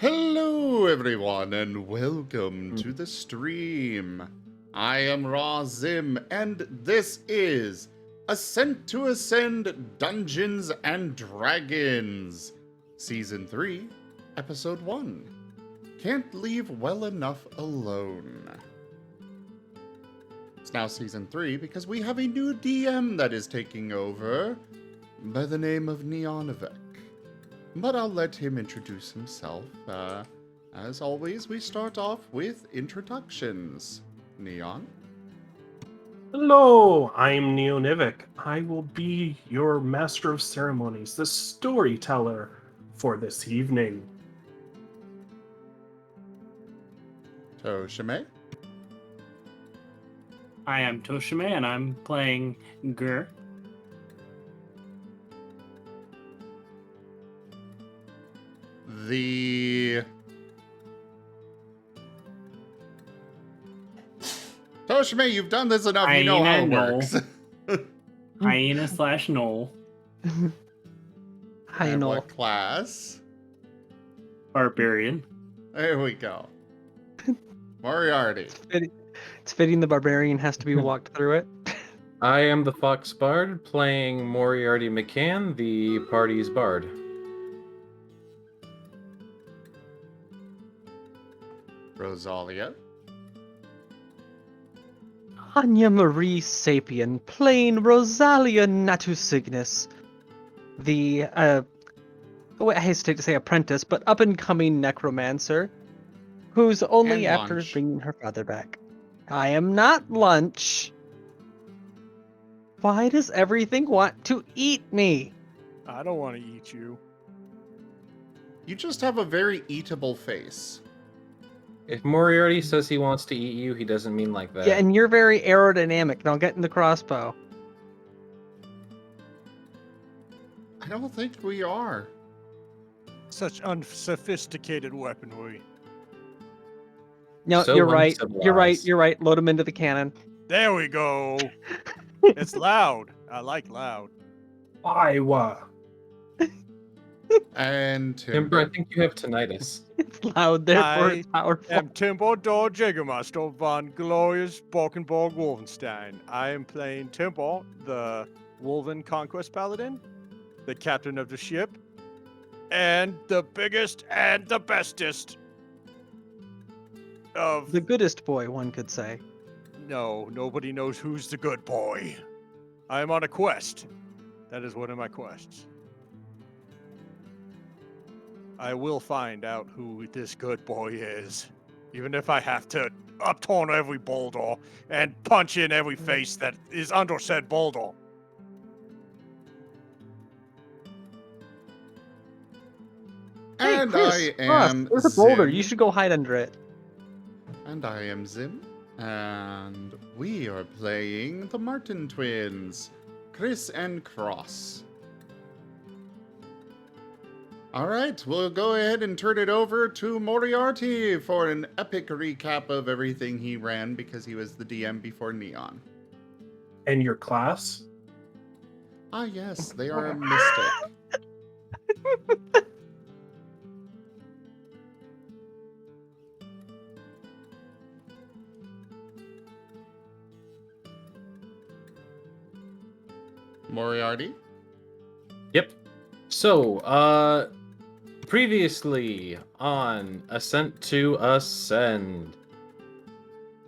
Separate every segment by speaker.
Speaker 1: Hello, everyone, and welcome to the stream. I am Raw Zim, and this is Ascent to Ascend Dungeons and Dragons, Season 3, Episode 1. Can't leave well enough alone. It's now Season 3 because we have a new DM that is taking over by the name of Neonovec. But I'll let him introduce himself. As always, we start off with introductions. Neon?
Speaker 2: Hello, I'm Neonivik. I will be your Master of Ceremonies, the storyteller for this evening.
Speaker 1: Toshime?
Speaker 3: I am Toshime, and I'm playing Gur.
Speaker 1: The... Toshime, you've done this enough, you know how it works.
Speaker 3: Hyena / Knoll.
Speaker 1: And what class?
Speaker 3: Barbarian.
Speaker 1: There we go. Moriarty.
Speaker 4: It's fitting the Barbarian has to be walked through it.
Speaker 5: I am the Fox Bard, playing Moriarty McCann, the party's bard.
Speaker 1: Rosalia.
Speaker 4: Anya Marie Sapien, playing Rosalia Natusignus, the, I hesitate to say apprentice, but up-and-coming necromancer, who's only
Speaker 1: And
Speaker 4: after
Speaker 1: lunch.
Speaker 4: bringing her father back. I am not lunch. Why does everything want to eat me?
Speaker 6: I don't want to eat you.
Speaker 1: You just have a very eatable face.
Speaker 5: If Moriarty says he wants to eat you, he doesn't mean like that.
Speaker 4: Yeah, and you're very aerodynamic. Now get in the crossbow.
Speaker 1: I don't think we are.
Speaker 6: Such unsophisticated weaponry.
Speaker 4: No,
Speaker 5: So
Speaker 4: you're right. You're right.
Speaker 5: uncivilized.
Speaker 4: You're right. Load him into the cannon.
Speaker 6: There we go. It's loud. I like loud.
Speaker 2: Iowa.
Speaker 1: And
Speaker 5: Timber, I
Speaker 1: Timber.
Speaker 5: think you have tinnitus.
Speaker 4: It's loud, therefore
Speaker 6: I
Speaker 4: it's powerful.
Speaker 6: am Timbo Dor Jägermeister von Glorious Borkenborg Wolfenstein. I am playing Timbo, the Wolven Conquest Paladin, the captain of the ship, and the biggest and the bestest of...
Speaker 4: The goodest boy, one could say.
Speaker 6: No, nobody knows who's the good boy. I am on a quest. That is one of my quests. I will find out who this good boy is. Even if I have to upturn every boulder and punch in every face that is under said boulder.
Speaker 4: Hey,
Speaker 1: And
Speaker 4: Chris,
Speaker 1: I
Speaker 4: Ross,
Speaker 1: am
Speaker 4: there's a boulder.
Speaker 1: Zim.
Speaker 4: You should go hide under it.
Speaker 1: And I am Zim. And we are playing the Marten twins, Chris and Cross. Alright, we'll go ahead and turn it over to Moriarty for an epic recap of everything he ran because he was the DM before Neon.
Speaker 2: And your class?
Speaker 1: Ah yes, they are a mystic. Moriarty?
Speaker 5: Yep. So, previously on Ascent to Ascend,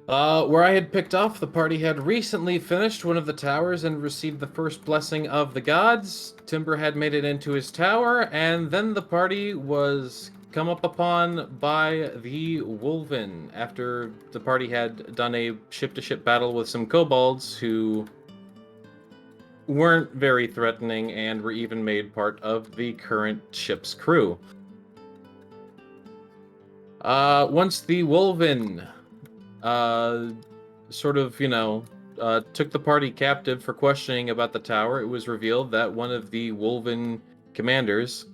Speaker 5: where I had picked off, the party had recently finished one of the towers and received the first blessing of the gods. Timber had made it into his tower, and then the party was come up upon by the Wolven after the party had done a ship-to-ship battle with some kobolds who weren't very threatening and were even made part of the current ship's crew. Once the Wolven took the party captive for questioning about the tower, it was revealed that one of the Wolven commanders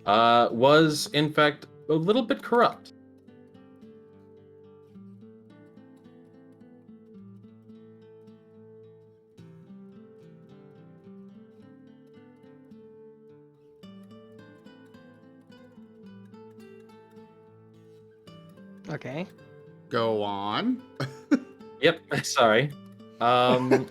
Speaker 5: was, in fact, a little bit corrupt.
Speaker 4: Okay.
Speaker 1: Go on.
Speaker 5: Yep, sorry. After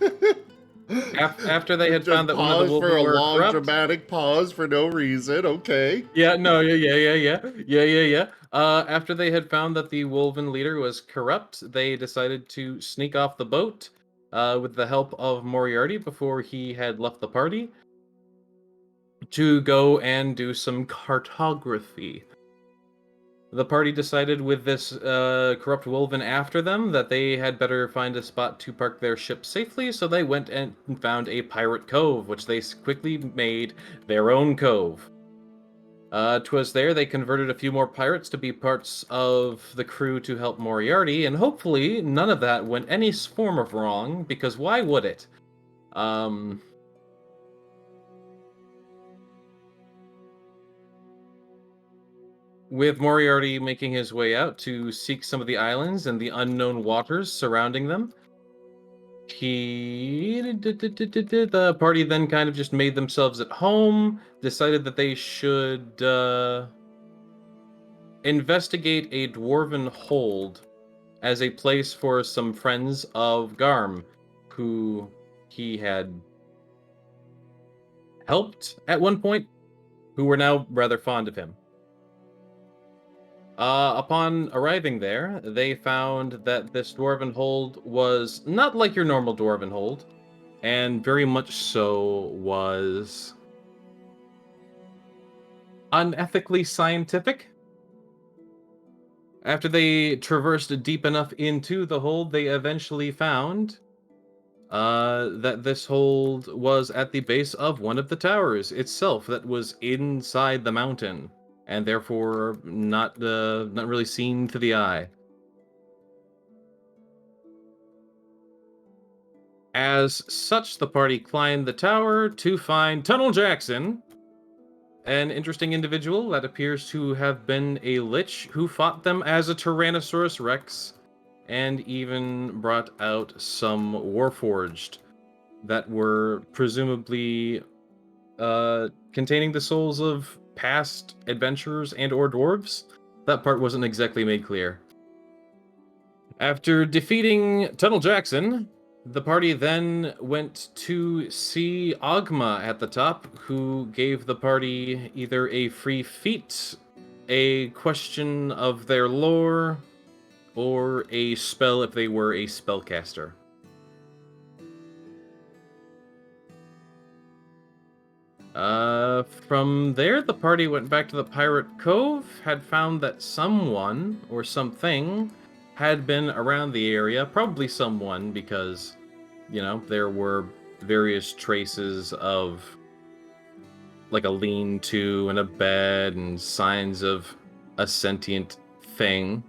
Speaker 5: they had found that one of the
Speaker 1: Pause for
Speaker 5: Wolven
Speaker 1: a
Speaker 5: were
Speaker 1: long
Speaker 5: corrupt.
Speaker 1: dramatic pause for no reason. Okay.
Speaker 5: Yeah, no, yeah. After they had found that the Wolven leader was corrupt, they decided to sneak off the boat with the help of Moriarty before he had left the party to go and do some cartography. The party decided with this corrupt Wolven after them that they had better find a spot to park their ship safely, so they went and found a pirate cove, which they quickly made their own cove. 'Twas there they converted a few more pirates to be parts of the crew to help Moriarty, and hopefully none of that went any form of wrong, because why would it? With Moriarty making his way out to seek some of the islands and the unknown waters surrounding them, the party then kind of just made themselves at home, decided that they should investigate a dwarven hold as a place for some friends of Garm, who he had helped at one point, who were now rather fond of him. Upon arriving there, they found that this dwarven hold was not like your normal dwarven hold, and very much so was unethically scientific. After they traversed deep enough into the hold, they eventually found that this hold was at the base of one of the towers itself that was inside the mountain, and therefore not really seen to the eye. As such, the party climbed the tower to find Tunnel Jackson, an interesting individual that appears to have been a lich who fought them as a Tyrannosaurus Rex, and even brought out some Warforged that were presumably containing the souls of past adventurers and or dwarves. That part wasn't exactly made clear. After defeating Tunnel Jackson, the party then went to see Ogma at the top, who gave the party either a free feat, a question of their lore, or a spell if they were a spellcaster. From there, the party went back to the Pirate Cove, had found that someone or something had been around the area, probably someone, because, you know, there were various traces of like a lean-to and a bed and signs of a sentient thing.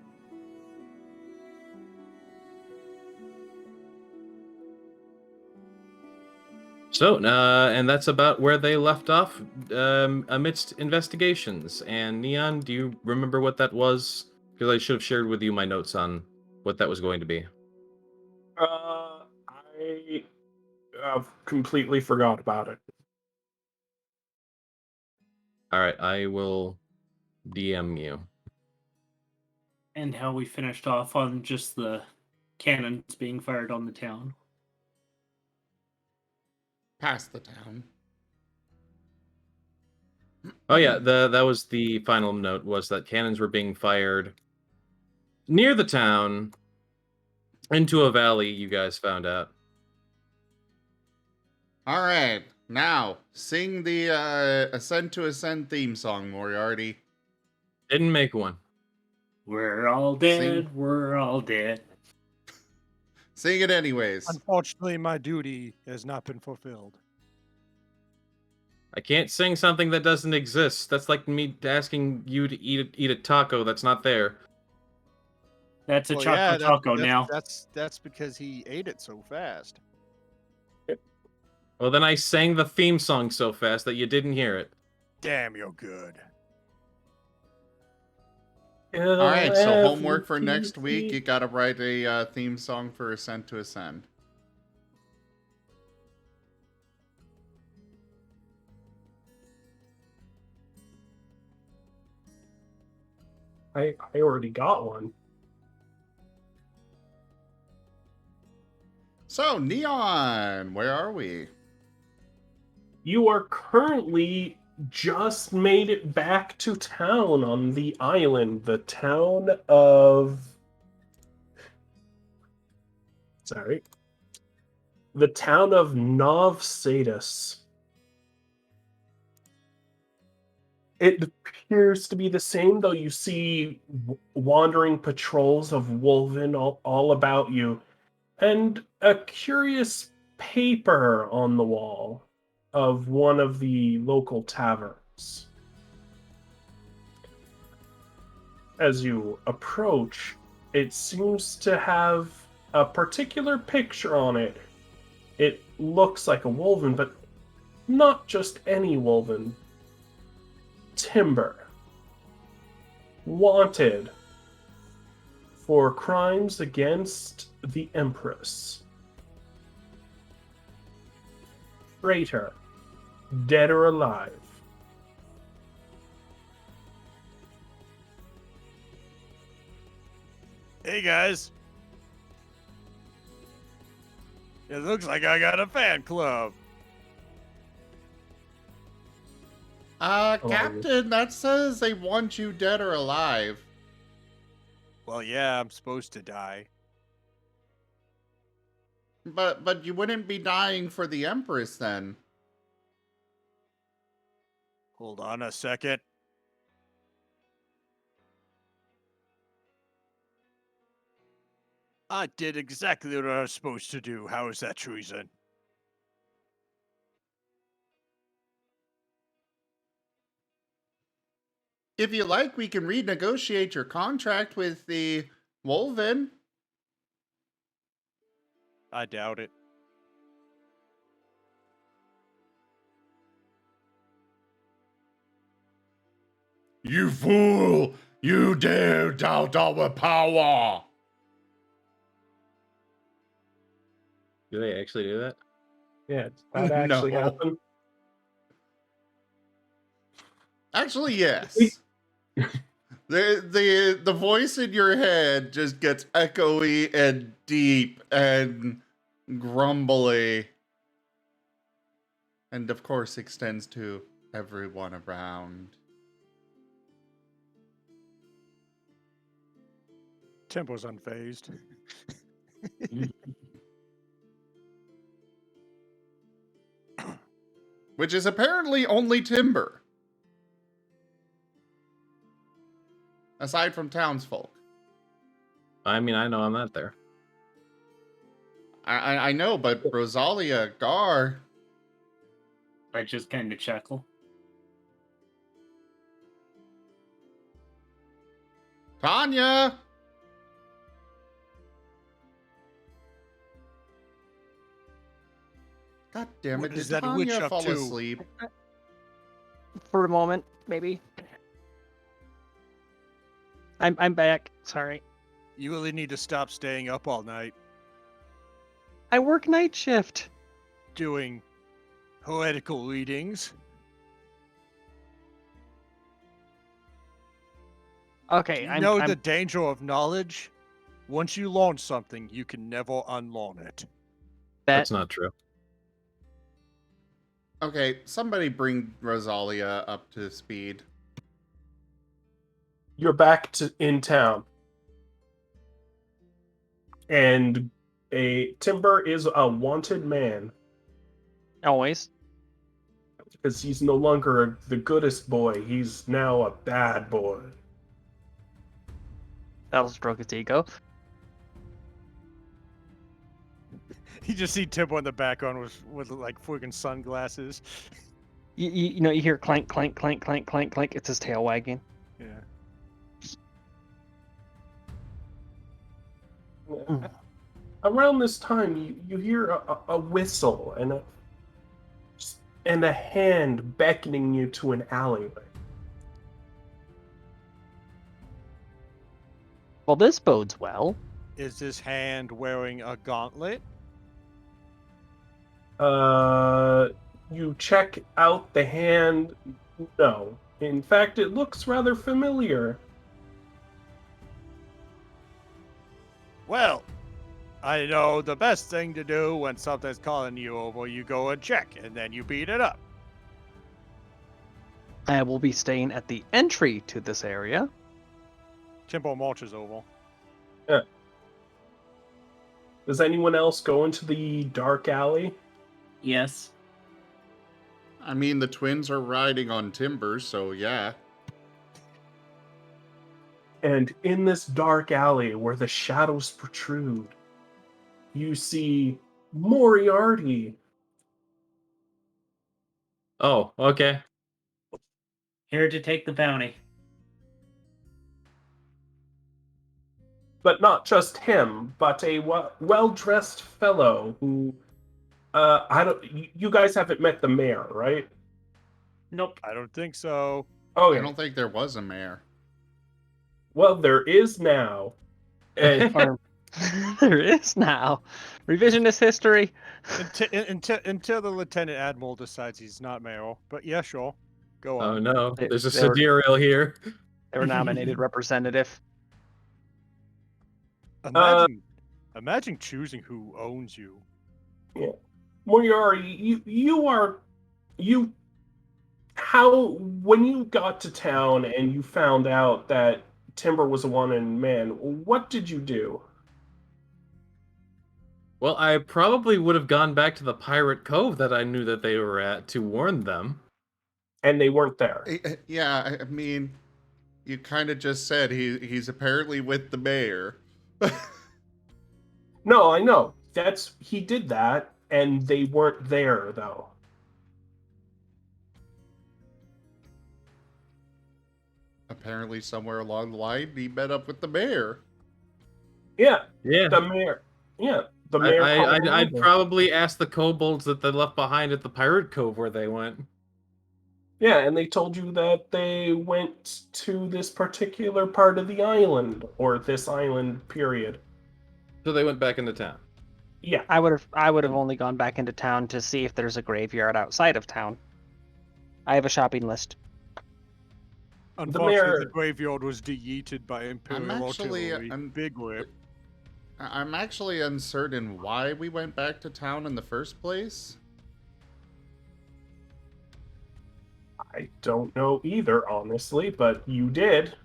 Speaker 5: So, and that's about where they left off amidst investigations. And Neon, do you remember what that was? Because I should have shared with you my notes on what that was going to be.
Speaker 2: I have completely forgot about it.
Speaker 5: All right, I will DM you.
Speaker 3: And how we finished off on just the cannons being fired on the town.
Speaker 1: Past the town.
Speaker 5: Oh yeah, that was the final note, was that cannons were being fired near the town into a valley, you guys found out.
Speaker 1: All right. Now, sing the Ascend to Ascend theme song, Moriarty.
Speaker 5: Didn't make one.
Speaker 3: We're all dead, we're all dead.
Speaker 1: Sing it anyways.
Speaker 6: Unfortunately, my duty has not been fulfilled.
Speaker 5: I can't sing something that doesn't exist. That's like me asking you to eat a taco that's not there.
Speaker 3: That's a
Speaker 6: Well,
Speaker 3: chocolate taco now.
Speaker 6: That's because he ate it so fast.
Speaker 5: Well, then I sang the theme song so fast that you didn't hear it.
Speaker 6: Damn, you're good.
Speaker 1: All right, so homework for next week. You gotta write a theme song for Ascent to Ascend.
Speaker 2: I already got one.
Speaker 1: So, Neon, where are we?
Speaker 2: You are currently just made it back to town on the island, the town of... Sorry. The town of Novsadus. It appears to be the same, though you see wandering patrols of Wolven all about you, and a curious paper on the wall of one of the local taverns. As you approach, it seems to have a particular picture on it. It looks like a Wolven, but not just any Wolven. Timber. Wanted for crimes against the Empress. Traitor. Dead or alive.
Speaker 6: Hey guys. It looks like I got a fan club.
Speaker 1: Captain, that says they want you dead or alive.
Speaker 6: Well, yeah, I'm supposed to die.
Speaker 1: But you wouldn't be dying for the Empress then.
Speaker 6: Hold on a second. I did exactly what I was supposed to do. How is that treason?
Speaker 1: If you like, we can renegotiate your contract with the Wolven.
Speaker 6: I doubt it.
Speaker 1: You fool! You dare doubt our power!
Speaker 5: Do they actually do that?
Speaker 2: Yeah, that actually
Speaker 1: No.
Speaker 2: happened.
Speaker 1: Actually, yes. The voice in your head just gets echoey and deep and grumbly. And of course extends to everyone around.
Speaker 6: Tempo's unfazed.
Speaker 1: Which is apparently only timber. Aside from townsfolk.
Speaker 5: I mean, I know I'm not there.
Speaker 1: I know, but Rosalia, Gar...
Speaker 3: I just kind of chuckle.
Speaker 1: Tanya! God damn
Speaker 6: What
Speaker 1: it,
Speaker 6: is
Speaker 1: did
Speaker 6: that witch
Speaker 1: Tanya
Speaker 6: up
Speaker 1: fall
Speaker 6: to?
Speaker 1: asleep?
Speaker 4: For a moment, maybe. I'm back. Sorry.
Speaker 6: You really need to stop staying up all night
Speaker 4: I work night shift.
Speaker 6: doing poetical readings.
Speaker 4: Okay,
Speaker 6: You know the danger of knowledge? Once you learn something, you can never unlearn it.
Speaker 5: That's not true.
Speaker 1: Okay, somebody bring Rosalia up to speed.
Speaker 2: You're back in town. And Timber is a wanted man.
Speaker 4: Always.
Speaker 2: Because he's no longer the goodest boy. He's now a bad boy.
Speaker 4: That'll stroke his ego.
Speaker 6: You just see Timbo in the background with like friggin' sunglasses.
Speaker 4: You know, you hear clank, clank, clank, clank, clank, clank. It's his tail wagging.
Speaker 6: Yeah.
Speaker 2: Around this time, you hear a whistle and a hand beckoning you to an alleyway.
Speaker 4: Well, this bodes well.
Speaker 6: Is this hand wearing a gauntlet?
Speaker 2: You check out the hand. No. In fact, it looks rather familiar.
Speaker 6: Well, I know the best thing to do when something's calling you over, you go and check, and then you beat it up.
Speaker 4: I will be staying at the entry to this area.
Speaker 6: Timbo marches over.
Speaker 2: Does anyone else go into the dark alley?
Speaker 3: Yes.
Speaker 1: I mean, the twins are riding on timbers, so yeah.
Speaker 2: And in this dark alley where the shadows protrude, you see Moriarty.
Speaker 5: Oh, okay.
Speaker 3: Here to take the bounty.
Speaker 2: But not just him, but a well-dressed fellow who, I don't. You guys haven't met the mayor, right?
Speaker 3: Nope.
Speaker 6: I don't think so.
Speaker 2: Oh,
Speaker 1: I
Speaker 2: yeah.
Speaker 1: don't think there was a mayor.
Speaker 2: Well, there is now. And
Speaker 4: Or there is now. Revisionist history.
Speaker 6: Until the lieutenant admiral decides he's not mayor. But yeah, sure. Go
Speaker 5: Oh
Speaker 6: on.
Speaker 5: no, there's a
Speaker 4: They were-
Speaker 5: sidereal here.
Speaker 4: They were nominated representative.
Speaker 6: Imagine choosing who owns you.
Speaker 2: Moriarty, when you got to town and you found out that Timber was a one-in man, what did you do?
Speaker 5: Well, I probably would have gone back to the pirate cove that I knew that they were at to warn them.
Speaker 2: And they weren't there.
Speaker 1: Yeah, I mean, you kind of just said he's apparently with the mayor.
Speaker 2: No, I know. He did that, and they weren't there, though.
Speaker 1: Apparently, somewhere along the line, he met up with the mayor.
Speaker 2: Yeah,
Speaker 5: Yeah.
Speaker 2: the mayor. Yeah, the mayor.
Speaker 5: I'd probably ask the kobolds that they left behind at the pirate cove where they went.
Speaker 2: Yeah, and they told you that they went to this particular part of the island, or this island, period.
Speaker 5: So they went back into town.
Speaker 2: Yeah.
Speaker 4: I would have only gone back into town to see if there's a graveyard outside of town. I have a shopping list.
Speaker 6: Unfortunately,
Speaker 2: mayor-
Speaker 6: the graveyard was de-yeeted by Imperial artillery. Big rip.
Speaker 1: I'm actually uncertain why we went back to town in the first place.
Speaker 2: I don't know either, honestly, but you did.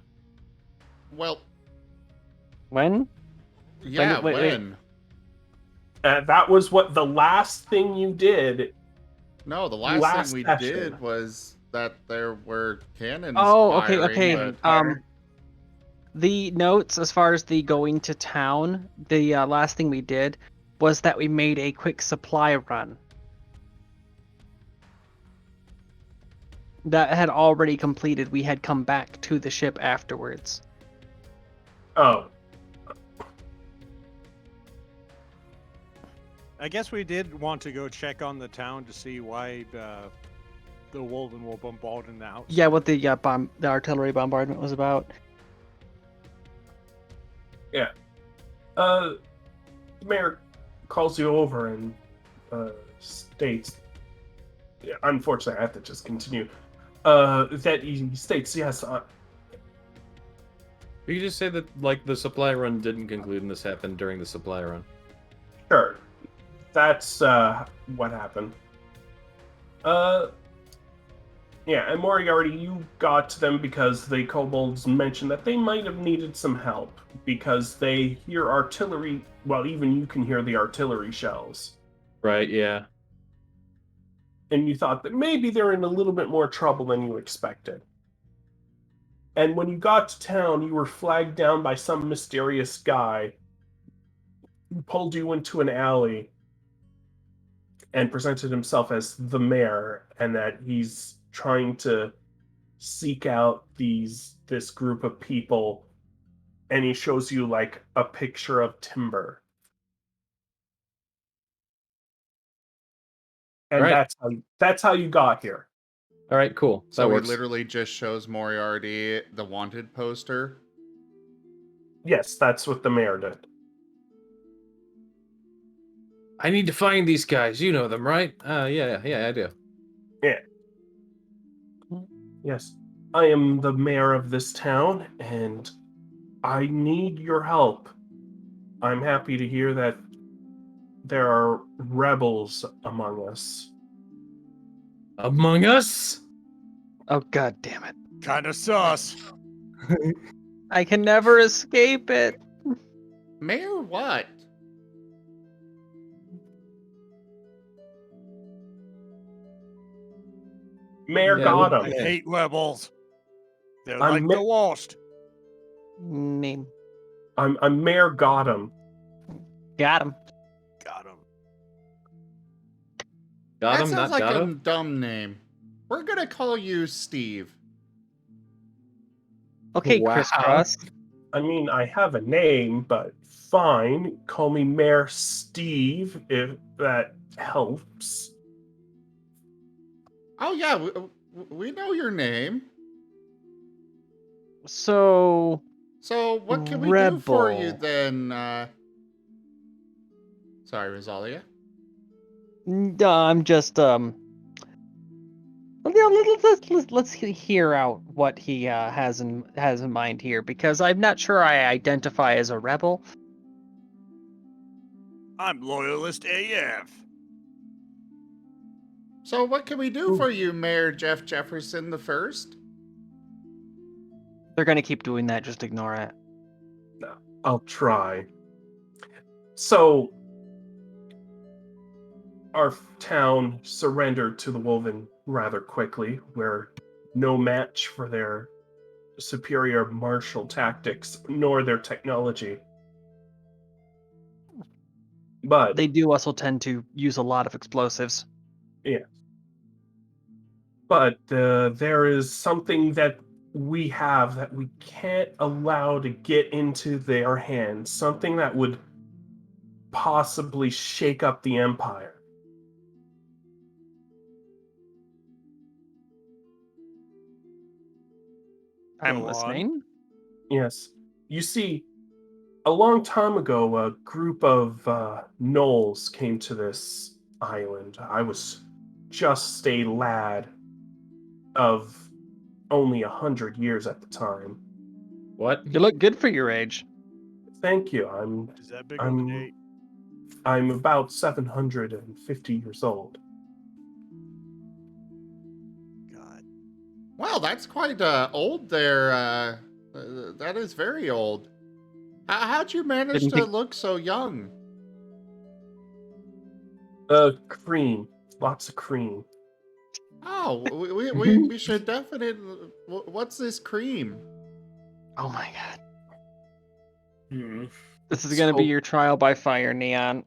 Speaker 1: Well,
Speaker 4: When?
Speaker 1: yeah,
Speaker 4: wait.
Speaker 1: when?
Speaker 2: That was what the last thing you did.
Speaker 1: No, the last
Speaker 2: Last
Speaker 1: thing we
Speaker 2: session.
Speaker 1: did was that there were cannons.
Speaker 4: Oh, okay,
Speaker 1: firing,
Speaker 4: okay.
Speaker 1: but-
Speaker 4: The notes as far as the going to town, the last thing we did was that we made a quick supply run. That had already completed. We had come back to the ship afterwards.
Speaker 2: Oh,
Speaker 6: I guess we did want to go check on the town to see why the Wolven were bombarding the house.
Speaker 4: Yeah, what the the artillery bombardment was about.
Speaker 2: the mayor calls you over and states. Yeah, unfortunately, I have to just continue. That he states, yes.
Speaker 5: You could just say that, like, the supply run didn't conclude and this happened during the supply run.
Speaker 2: Sure. That's what happened. Yeah, and Moriarty, you got to them because the kobolds mentioned that they might have needed some help because they hear artillery. Well, even you can hear the artillery shells.
Speaker 5: Right, yeah.
Speaker 2: And you thought that maybe they're in a little bit more trouble than you expected. And when you got to town, you were flagged down by some mysterious guy who pulled you into an alley and presented himself as the mayor, and that he's trying to seek out this group of people, and he shows you like a picture of Timber. And
Speaker 5: Right.
Speaker 2: that's how you got here.
Speaker 5: All right, cool.
Speaker 1: So
Speaker 5: That
Speaker 1: he
Speaker 5: works.
Speaker 1: literally just shows Moriarty the wanted poster.
Speaker 2: Yes, that's what the mayor did.
Speaker 5: I need to find these guys. You know them, right? Yeah, I do.
Speaker 2: Yes. I am the mayor of this town, and I need your help. I'm happy to hear that there are rebels among us.
Speaker 5: Among Us?
Speaker 4: Oh god damn it.
Speaker 6: Kinda sus.
Speaker 4: I can never escape it.
Speaker 1: Mayor what?
Speaker 2: Mayor
Speaker 5: Yeah,
Speaker 2: got
Speaker 5: what-
Speaker 2: him.
Speaker 6: I hate rebels. They're
Speaker 2: I'm
Speaker 6: like
Speaker 2: mi-
Speaker 6: the worst.
Speaker 4: Name.
Speaker 2: I'm Mayor Gotham.
Speaker 4: Got him.
Speaker 6: Got him.
Speaker 5: Got
Speaker 1: That
Speaker 5: him,
Speaker 1: sounds
Speaker 5: not
Speaker 1: like
Speaker 5: got
Speaker 1: a
Speaker 5: him?
Speaker 1: dumb name. We're gonna call you Steve.
Speaker 4: Okay,
Speaker 5: Wow.
Speaker 4: Crisscross.
Speaker 2: I mean, I have a name, but fine. Call me Mayor Steve if that helps.
Speaker 1: Oh yeah, we know your name.
Speaker 4: So
Speaker 1: So what can we do for you
Speaker 4: Rebel.
Speaker 1: then? Sorry, Rosalia.
Speaker 4: I'm just let's hear out what he has in mind here, because I'm not sure I identify as a rebel.
Speaker 6: I'm loyalist AF.
Speaker 1: So what can we do
Speaker 2: Ooh.
Speaker 1: for you, Mayor Jeff Jefferson the First?
Speaker 4: They're gonna keep doing that. Just ignore it.
Speaker 2: I'll try. So, our town surrendered to the Wolven rather quickly. We're no match for their superior martial tactics nor their technology. But
Speaker 4: They do also tend to use a lot of explosives.
Speaker 2: there is something that we have that we can't allow to get into their hands. Something that would possibly shake up the Empire.
Speaker 4: I'm
Speaker 6: Go on.
Speaker 4: listening.
Speaker 2: Yes. You see, a long time ago, a group of gnolls came to this island. I was just a lad of only 100 years at the time.
Speaker 5: What?
Speaker 4: You look good for your age.
Speaker 2: Thank you.
Speaker 6: Is that big old
Speaker 2: I'm
Speaker 6: date?
Speaker 2: I'm about 750 years old.
Speaker 6: God.
Speaker 1: Well, that's quite old there. That is very old. How'd you manage
Speaker 4: Didn't
Speaker 1: to
Speaker 4: think-
Speaker 1: look so young?
Speaker 2: Cream. Lots of cream.
Speaker 1: Oh, we should definitely. What's this cream?
Speaker 4: Oh my god.
Speaker 3: Hmm.
Speaker 4: This is gonna be
Speaker 2: So-
Speaker 4: your trial by fire, Neon.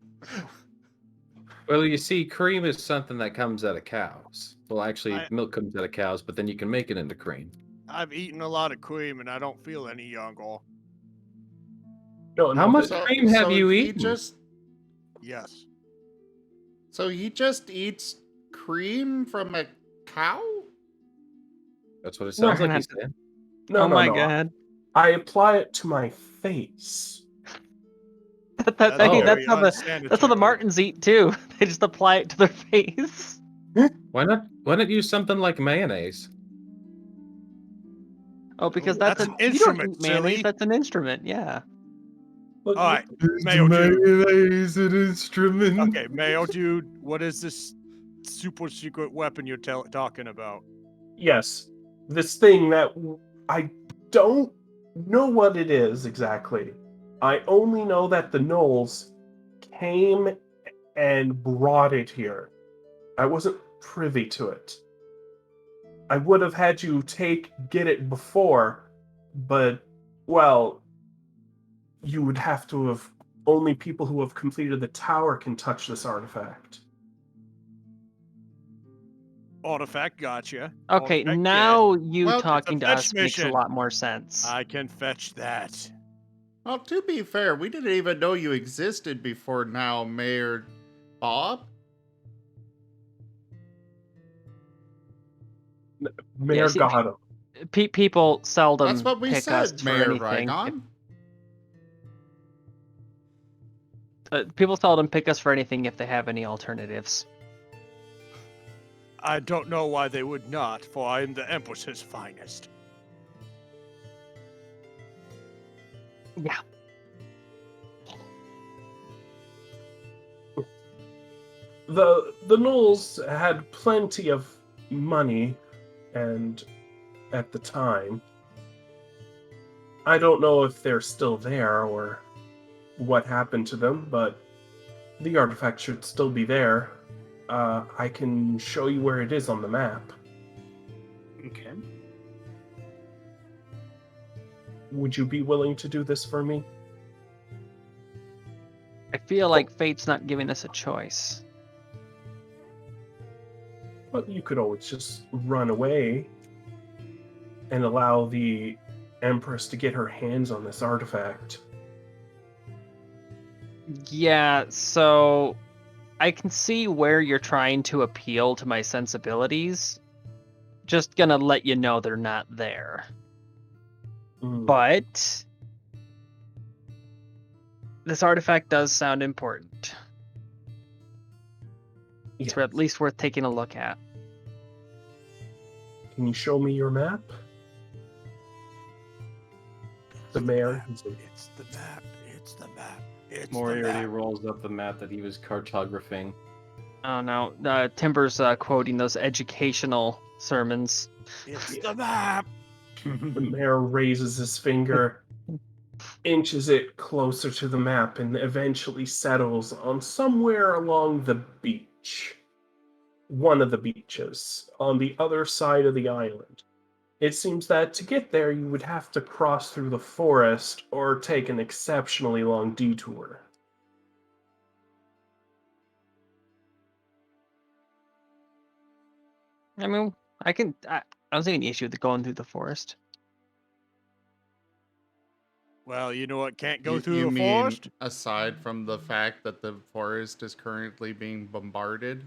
Speaker 5: Well, you see, cream is something that comes out of cows. Well, actually,
Speaker 6: I-
Speaker 5: milk comes out of cows, but then you can make it into cream.
Speaker 6: I've eaten a lot of cream and I don't feel any younger.
Speaker 2: No,
Speaker 5: How
Speaker 2: no,
Speaker 5: much
Speaker 2: th-
Speaker 5: cream have you
Speaker 1: he
Speaker 5: eaten?
Speaker 6: Yes.
Speaker 1: So he just eats cream from a cow?
Speaker 5: That's what it
Speaker 4: No,
Speaker 5: sounds like
Speaker 4: not-
Speaker 5: he's saying.
Speaker 2: no,
Speaker 4: oh
Speaker 2: no,
Speaker 4: my
Speaker 2: no.
Speaker 4: god.
Speaker 2: I apply it to my face.
Speaker 4: That's how
Speaker 6: very
Speaker 4: the
Speaker 6: unsanitary.
Speaker 4: Martens eat too. They just apply it to their face.
Speaker 5: Why not use something like mayonnaise?
Speaker 4: Oh, because
Speaker 6: Ooh,
Speaker 4: that's
Speaker 6: that's
Speaker 4: an
Speaker 6: an
Speaker 4: you don't
Speaker 6: instrument,
Speaker 4: eat mayonnaise.
Speaker 6: silly.
Speaker 4: That's an instrument. Yeah.
Speaker 2: Look,
Speaker 6: All right, Mayo Dude.
Speaker 5: Mayonnaise an instrument.
Speaker 6: Okay, Mayo Dude, what is this super secret weapon you're talking about?
Speaker 2: Yes, this thing that I don't know what it is exactly. I only know that the gnolls came and brought it here. I wasn't privy to it. I would have had you get it before, but well, you would have to have only people who have completed the tower can touch this artifact.
Speaker 6: Artifact, gotcha.
Speaker 4: Okay,
Speaker 6: Artifact,
Speaker 4: now you
Speaker 1: Well, it's a
Speaker 4: talking to
Speaker 6: fetch
Speaker 4: us makes a
Speaker 6: mission.
Speaker 4: lot more sense.
Speaker 6: I can fetch that.
Speaker 1: Well, to be fair, we didn't even know you existed before now, Mayor Bob.
Speaker 2: Mayor
Speaker 4: see,
Speaker 2: got him.
Speaker 4: People seldom
Speaker 1: That's what we
Speaker 4: pick us
Speaker 1: said,
Speaker 4: for
Speaker 1: Mayor
Speaker 4: anything.
Speaker 1: Rygon.
Speaker 4: People seldom pick us for anything if they have any alternatives.
Speaker 6: I don't know why they would not, for I am the Empress's finest.
Speaker 4: Yeah.
Speaker 2: the Knolls had plenty of money, and at the time, I don't know if they're still there or what happened to them, but the artifact should still be there. I can show you where it is on the map.
Speaker 3: Okay.
Speaker 2: Would you be willing to do this for me?
Speaker 4: I feel like fate's not giving us a choice.
Speaker 2: But you could always just run away and allow the Empress to get her hands on this artifact.
Speaker 4: Yeah, so I can see where you're trying to appeal to my sensibilities. Just gonna let you know they're not there. But this artifact does sound important. It's at least worth taking a look at.
Speaker 2: Can you show me your map? The mayor.
Speaker 6: It's the map. It's the map. It's the
Speaker 5: Moriarty
Speaker 6: map.
Speaker 5: rolls up the map that he was cartographing.
Speaker 4: Oh no, Timber's quoting those educational sermons.
Speaker 6: It's the map.
Speaker 2: The mayor raises his finger, inches it closer to the map, and eventually settles on somewhere along the beach. One of the beaches, on the other side of the island. It seems that to get there, you would have to cross through the forest or take an exceptionally long detour.
Speaker 4: I mean, I don't see any issue with going through the forest.
Speaker 6: Well, you know what can't go
Speaker 1: You
Speaker 6: through the
Speaker 1: mean
Speaker 6: forest?
Speaker 1: aside from the fact that the forest is currently being bombarded?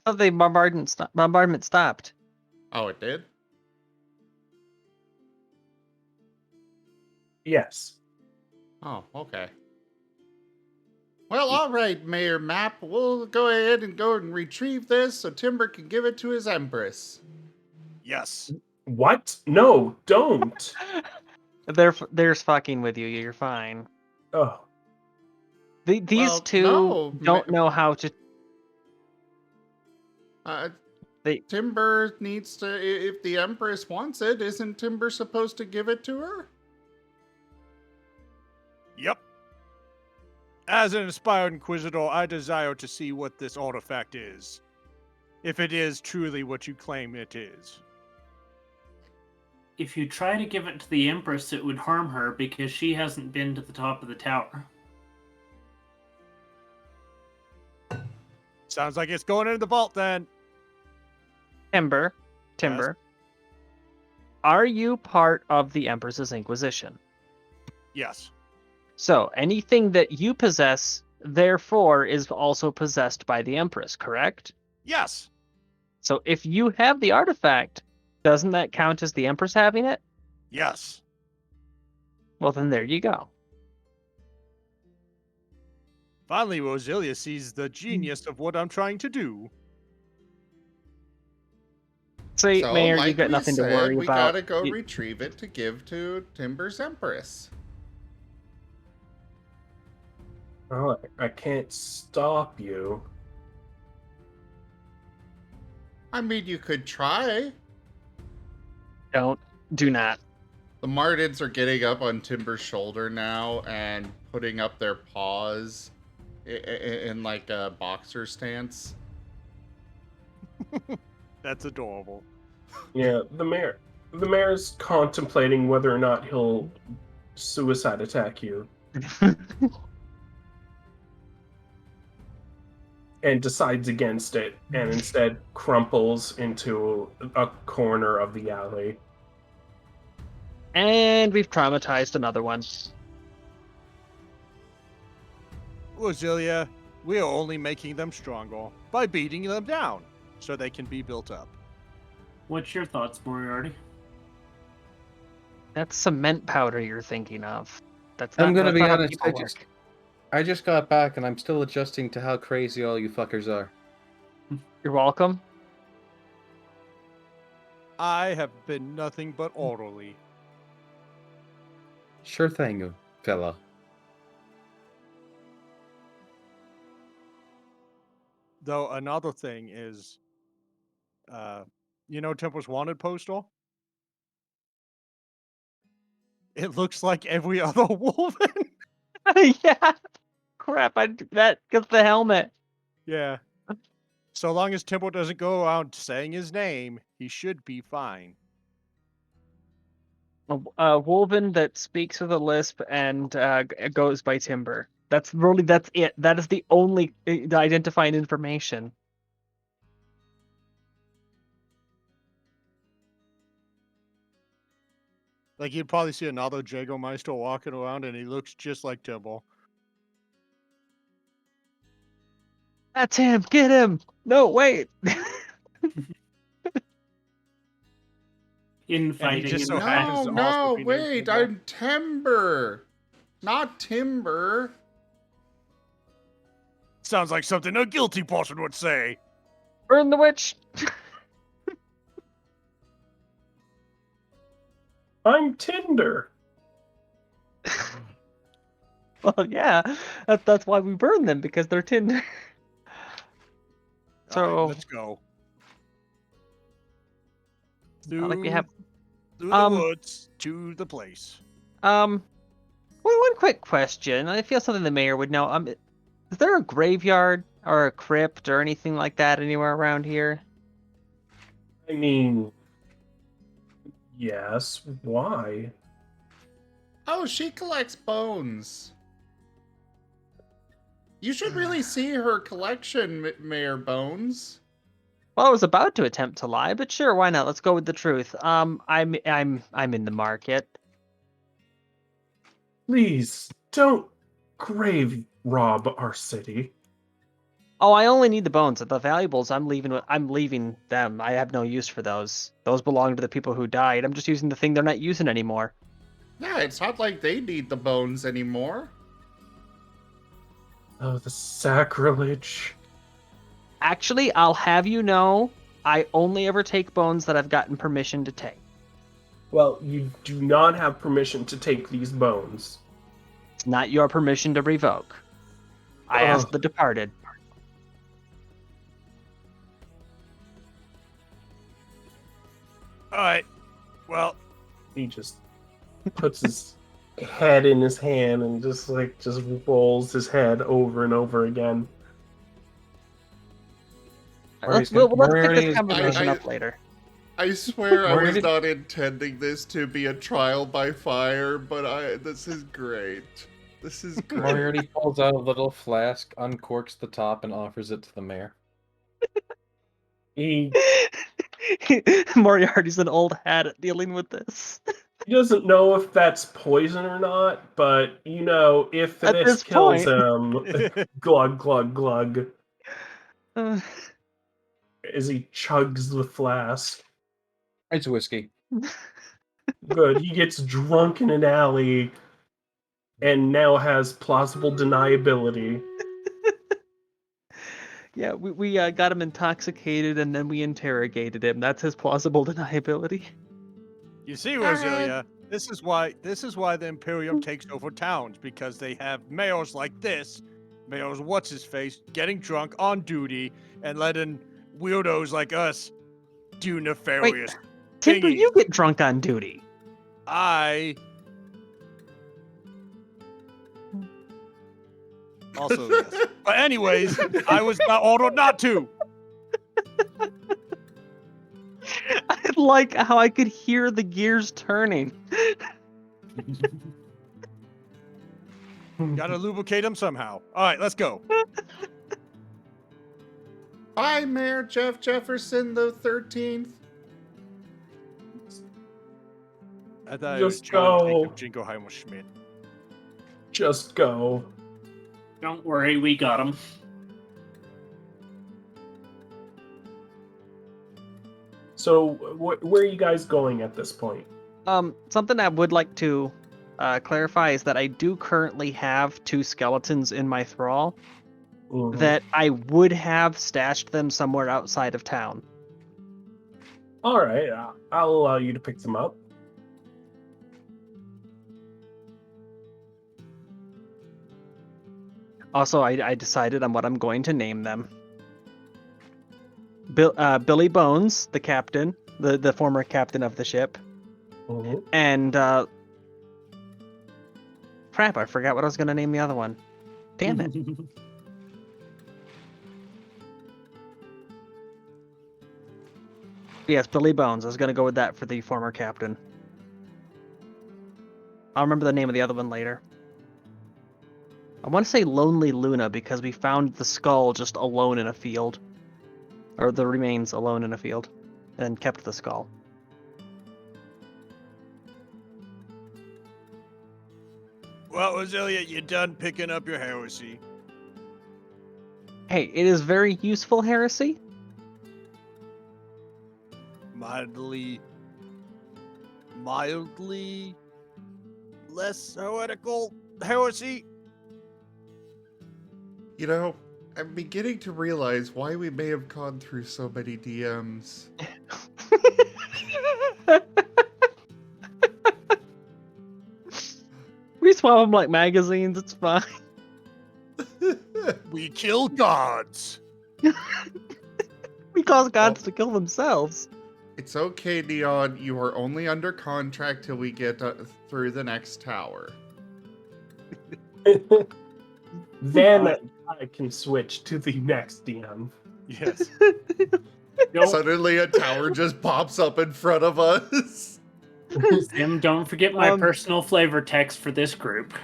Speaker 4: I thought the bombardment stopped.
Speaker 1: Oh, it did?
Speaker 2: Yes.
Speaker 1: Oh, okay. Well, all right, Mayor Map. We'll go ahead and go and retrieve this so Timber can give it to his Empress.
Speaker 6: Yes.
Speaker 2: What? No, don't.
Speaker 4: There's fucking with you. You're fine.
Speaker 2: Oh,
Speaker 4: These
Speaker 1: Well,
Speaker 4: two
Speaker 1: no,
Speaker 4: don't know how to.
Speaker 1: Timber needs to, if the Empress wants it, isn't Timber supposed to give it to her?
Speaker 6: Yep. As an inspired inquisitor, I desire to see what this artifact is. If it is truly what you claim it is.
Speaker 3: If you try to give it to the Empress, it would harm her because she hasn't been to the top of the tower.
Speaker 6: Sounds like it's going into the vault then.
Speaker 4: Timber. Are you part of the Empress's Inquisition?
Speaker 6: Yes.
Speaker 4: So anything that you possess, therefore, is also possessed by the Empress, correct?
Speaker 6: Yes.
Speaker 4: So if you have the artifact, doesn't that count as the Empress having it?
Speaker 6: Yes.
Speaker 4: Well, then there you go.
Speaker 6: Finally, Roselia sees the genius of what I'm trying to do.
Speaker 4: See,
Speaker 1: So,
Speaker 4: Mayor,
Speaker 1: like
Speaker 4: you got
Speaker 1: we
Speaker 4: nothing to
Speaker 1: said,
Speaker 4: worry
Speaker 1: we
Speaker 4: about.
Speaker 1: gotta go retrieve it to give to Timber's Empress.
Speaker 2: well, I can't stop you.
Speaker 1: I mean, you could try.
Speaker 4: Do not.
Speaker 1: The Martens are getting up on Timber's shoulder now and putting up their paws in like a boxer stance.
Speaker 6: That's adorable.
Speaker 2: Yeah, the mayor's contemplating whether or not he'll suicide attack you, and decides against it, and instead crumples into a corner of the alley.
Speaker 4: And we've traumatized another one.
Speaker 6: Roselia, we are only making them stronger by beating them down so they can be built up.
Speaker 3: What's your thoughts, Moriarty?
Speaker 4: That's cement powder you're thinking of. That's not,
Speaker 5: I'm gonna
Speaker 4: that's
Speaker 5: be
Speaker 4: not how
Speaker 5: honest,
Speaker 4: people work.
Speaker 5: I just got back and I'm still adjusting to how crazy all you fuckers are.
Speaker 4: You're welcome.
Speaker 6: I have been nothing but orderly.
Speaker 5: Sure thing, fella.
Speaker 6: Though another thing is, you know Temple's wanted postal? It looks like every other Wolven.
Speaker 4: Yeah. Crap, that gets the helmet.
Speaker 6: Yeah. So long as Temple doesn't go around saying his name, he should be fine.
Speaker 4: A Wolven that speaks with a lisp and goes by Timber. That's it. That is the only identifying information.
Speaker 6: Like, you'd probably see another Jägermeister walking around and he looks just like Temple.
Speaker 4: That's him. Get him. No, wait.
Speaker 3: Infighting
Speaker 6: just
Speaker 3: in
Speaker 6: so
Speaker 3: the
Speaker 6: happens
Speaker 3: back.
Speaker 6: to also
Speaker 1: No,
Speaker 6: be named
Speaker 1: wait,
Speaker 6: Timber.
Speaker 1: I'm Timber. Not Timber.
Speaker 6: Sounds like something a guilty person would say.
Speaker 4: Burn the witch.
Speaker 2: I'm Tinder.
Speaker 4: Well, yeah. That's why we burn them, because they're Tinder.
Speaker 6: All right,
Speaker 4: So,
Speaker 6: let's go.
Speaker 4: not like we have.
Speaker 6: Through the woods to the place.
Speaker 4: One quick question. I feel something the mayor would know. Is there a graveyard or a crypt or anything like that anywhere around here?
Speaker 2: I mean, yes. Why?
Speaker 1: Oh, she collects bones. You should really see her collection, Mayor Bones.
Speaker 4: Well, I was about to attempt to lie, but sure, why not? Let's go with the truth. I'm in the market.
Speaker 2: Please don't grave rob our city.
Speaker 4: Oh, I only need the bones. The valuables, I'm leaving them. I have no use for those. Those belong to the people who died. I'm just using the thing they're not using anymore.
Speaker 1: Yeah, it's not like they need the bones anymore.
Speaker 2: Oh, the sacrilege.
Speaker 4: Actually, I'll have you know, I only ever take bones that I've gotten permission to take.
Speaker 2: Well, you do not have permission to take these bones.
Speaker 4: It's not your permission to revoke. I asked the departed.
Speaker 6: All right. Well,
Speaker 2: He just puts his head in his hand and just rolls his head over and over again.
Speaker 4: Let's pick
Speaker 5: Moriarty
Speaker 4: this
Speaker 5: is
Speaker 4: conversation
Speaker 1: I-
Speaker 4: up later.
Speaker 1: I swear I
Speaker 5: Where
Speaker 1: was
Speaker 5: did-
Speaker 1: not intending this to be a trial by fire, but this is great. This is great.
Speaker 5: Moriarty pulls out a little flask, uncorks the top, and offers it to the mayor.
Speaker 2: He
Speaker 4: Moriarty's an old hat at dealing with this.
Speaker 2: doesn't know if that's poison or not, but if
Speaker 4: At
Speaker 2: this
Speaker 4: this
Speaker 2: kills
Speaker 4: point.
Speaker 2: him, glug glug glug,
Speaker 4: Uh,
Speaker 2: as he chugs the flask.
Speaker 5: It's whiskey.
Speaker 2: Good. He gets drunk in an alley and now has plausible deniability.
Speaker 4: yeah, we got him intoxicated and then we interrogated him. That's his plausible deniability.
Speaker 6: you see, Roselia, this is why the Imperium takes over towns, because they have mayors like this, mayors what's his face, getting drunk on duty and letting weirdos like us do nefarious.
Speaker 4: Timber,
Speaker 6: Thingies.
Speaker 4: you get drunk on duty.
Speaker 6: I also yes. But anyways, I was not ordered not to.
Speaker 4: I like how I could hear the gears turning.
Speaker 6: Gotta lubricate them somehow. All right, let's go.
Speaker 1: Bye, Mayor Jeff Jefferson the 13th.
Speaker 6: I thought
Speaker 2: Just
Speaker 6: it was
Speaker 2: go.
Speaker 6: Jacob Jingleheimer Schmidt.
Speaker 2: Just go.
Speaker 3: Don't worry, we got him.
Speaker 2: So, where are you guys going at this point?
Speaker 4: Something I would like to clarify is that I do currently have 2 skeletons in my thrall
Speaker 2: Mhm.
Speaker 4: that I would have stashed them somewhere outside of town.
Speaker 2: All right, I'll allow you to pick them up.
Speaker 4: Also, I decided on what I'm going to name them. Billy Bones, the captain, the former captain of the ship,
Speaker 2: Mhm.
Speaker 4: and crap, I forgot what I was gonna name the other one. Damn it. Yes, Billy Bones. I was gonna go with that for the former captain. I'll remember the name of the other one later. I want to say Lonely Luna because we found the skull just alone in a field. Or the remains alone in a field. And kept the skull.
Speaker 6: Well, Roselia, you done picking up your heresy?
Speaker 4: Hey, it is very useful heresy.
Speaker 6: Mildly less heretical heresy?
Speaker 1: You know, I'm beginning to realize why we may have gone through so many DMs.
Speaker 4: We swap them like magazines, it's fine.
Speaker 6: We kill gods.
Speaker 4: We cause gods to kill themselves.
Speaker 1: It's okay, Neon. You are only under contract till we get through the next tower.
Speaker 2: Then I can switch to the next DM.
Speaker 6: Yes.
Speaker 3: Nope.
Speaker 1: Suddenly, a tower just pops up in front of us.
Speaker 3: Tim, don't forget my
Speaker 4: Um,
Speaker 3: personal flavor text for this group.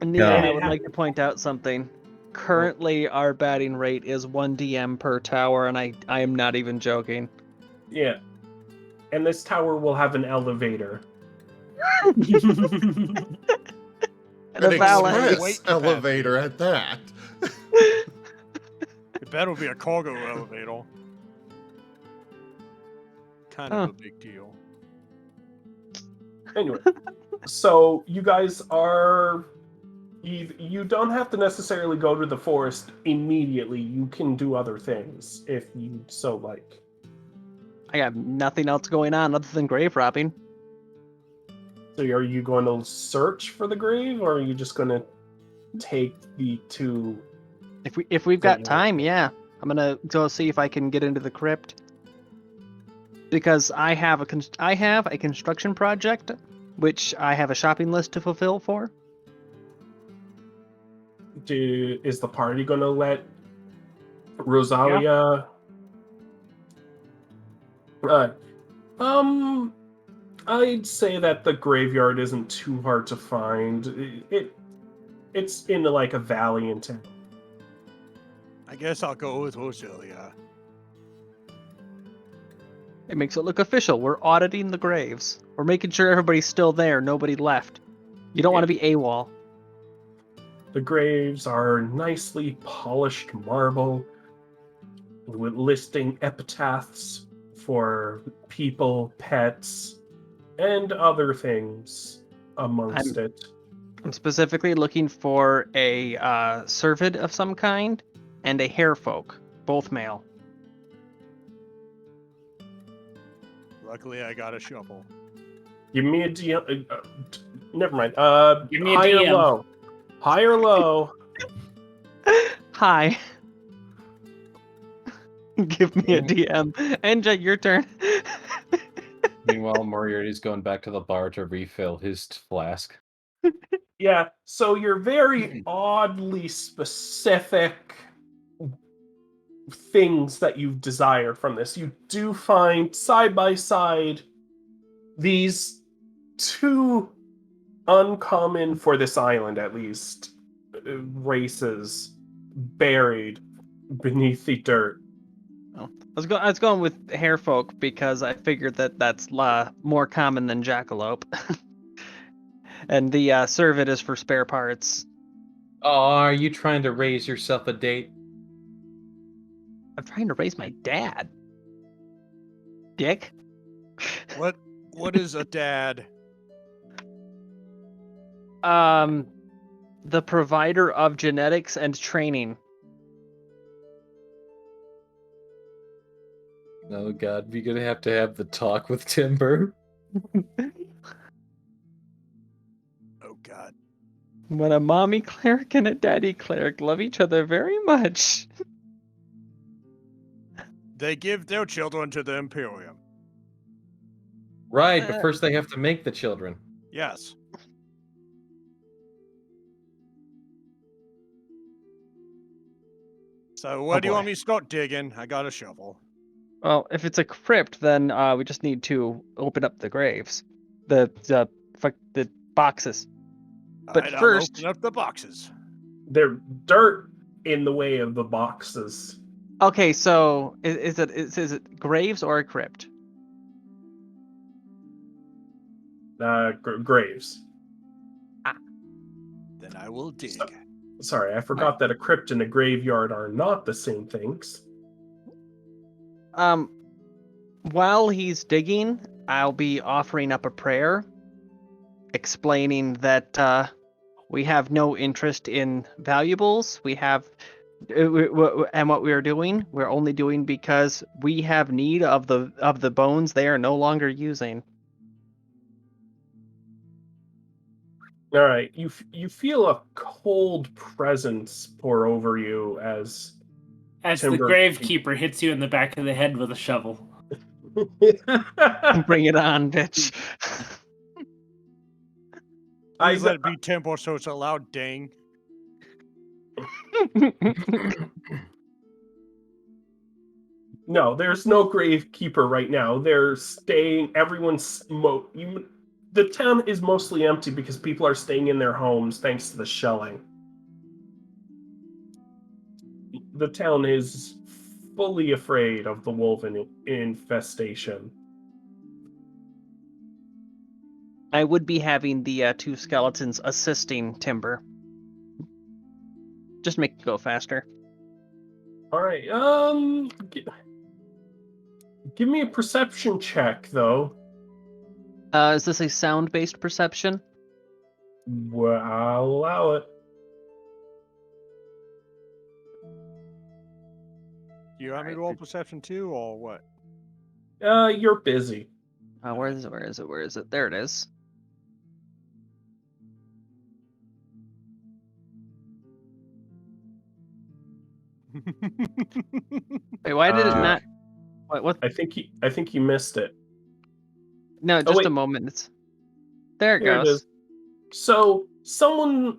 Speaker 4: And Neon,
Speaker 5: Yeah.
Speaker 4: I would like to point out something. Currently, our batting rate is 1 DM per tower, and I am not even joking.
Speaker 2: Yeah. And this tower will have an elevator.
Speaker 4: And a
Speaker 1: An
Speaker 4: valet.
Speaker 1: express
Speaker 6: Wait,
Speaker 1: elevator at that.
Speaker 6: It better be a cargo elevator. Kind of
Speaker 4: Huh.
Speaker 6: a big deal.
Speaker 2: Anyway, so you guys are... You don't have to necessarily go to the forest immediately. You can do other things if you so like.
Speaker 4: I have nothing else going on other than grave robbing.
Speaker 2: So are you going to search for the grave, or are you just going to take the two?
Speaker 4: If we've
Speaker 2: So
Speaker 4: got
Speaker 2: you-
Speaker 4: time, yeah, I'm gonna go see if I can get into the crypt. Because I have a construction project, which I have a shopping list to fulfill for.
Speaker 2: Is the party going to let Rosalia? I'd say that the graveyard isn't too hard to find. It's in like a valley in town.
Speaker 6: I guess I'll go with Roselia.
Speaker 4: It makes it look official. We're auditing the graves. We're making sure everybody's still there, nobody left. You don't want to be AWOL.
Speaker 2: The graves are nicely polished marble with listing epitaphs for people, pets, and other things amongst it.
Speaker 4: I'm specifically looking for a servid of some kind and a hairfolk, both male.
Speaker 6: Luckily, I got a shovel.
Speaker 2: Give me a DM. Never mind.
Speaker 3: Give me a
Speaker 2: high or
Speaker 3: DM.
Speaker 2: low? High or low?
Speaker 4: Hi. Give me a DM. NJ, your turn.
Speaker 5: Meanwhile, Moriarty's going back to the bar to refill his flask.
Speaker 2: Yeah. So you're very oddly specific things that you desire from this. You do find side by side these two uncommon, for this island at least, races buried beneath the dirt.
Speaker 4: I was going with hairfolk because I figured that that's more common than jackalope. And the servid is for spare parts.
Speaker 5: Oh, are you trying to raise yourself a date?
Speaker 4: I'm trying to raise my dad. Dick.
Speaker 6: What is a dad?
Speaker 4: The provider of genetics and training.
Speaker 5: Oh god, we're gonna have to have the talk with Timber.
Speaker 6: Oh god.
Speaker 4: When a mommy cleric and a daddy cleric love each other very much.
Speaker 6: They give their children to the Imperium.
Speaker 5: Right, but first they have to make the children.
Speaker 6: Yes. So where do you
Speaker 2: boy.
Speaker 6: want me to start digging? I got a shovel.
Speaker 4: Well, if it's a crypt, then we just need to open up the graves, the boxes. But
Speaker 6: Alright, I'll
Speaker 4: first,
Speaker 6: open up the boxes.
Speaker 2: There's dirt in the way of the boxes.
Speaker 4: okay. So is it graves or a crypt?
Speaker 2: Graves.
Speaker 6: Then I will dig.
Speaker 2: Sorry, I forgot that a crypt and a graveyard are not the same things.
Speaker 4: While he's digging, I'll be offering up a prayer, explaining that we have no interest in valuables. We have, and what we are doing, we're only doing because we have need of the bones they are no longer using.
Speaker 2: All right, you feel a cold presence pour over you as
Speaker 3: As the
Speaker 2: Timber-
Speaker 3: gravekeeper hits you in the back of the head with a shovel.
Speaker 4: Bring it on, bitch.
Speaker 6: Please let it be tempo so it's a loud ding.
Speaker 2: No, there's no gravekeeper right now. They're staying. The town is mostly empty because people are staying in their homes thanks to the shelling. The town is fully afraid of the wolven infestation.
Speaker 4: I would be having the two skeletons assisting Timber. Just make it go faster.
Speaker 2: All right. Give me a perception check, though.
Speaker 4: Is this a sound-based perception?
Speaker 2: Well, I'll allow it.
Speaker 6: Do you want me to roll perception too, or what?
Speaker 2: You're busy.
Speaker 4: Where is it? There it is. Wait, why did it not? What?
Speaker 2: I think you missed it.
Speaker 4: No, just
Speaker 2: wait.
Speaker 4: a moment. There it
Speaker 2: Here
Speaker 4: goes.
Speaker 2: it is. So someone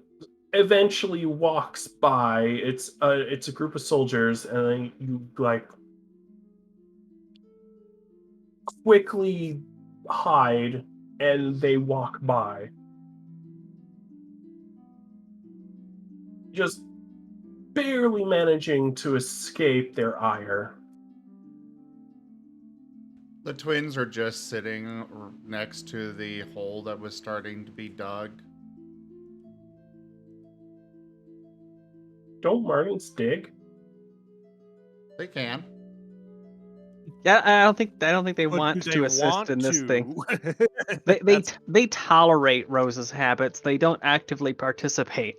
Speaker 2: eventually walks by. It's a group of soldiers, and then you quickly hide, and they walk by. Just barely managing to escape their ire.
Speaker 1: The twins are just sitting next to the hole that was starting to be dug.
Speaker 2: Don't Martens dig?
Speaker 1: They can.
Speaker 4: Yeah, I don't think they
Speaker 6: But
Speaker 4: want
Speaker 6: do
Speaker 4: to
Speaker 6: they
Speaker 4: assist
Speaker 6: want
Speaker 4: in this thing.
Speaker 6: to?
Speaker 4: They tolerate Rose's habits. They don't actively participate.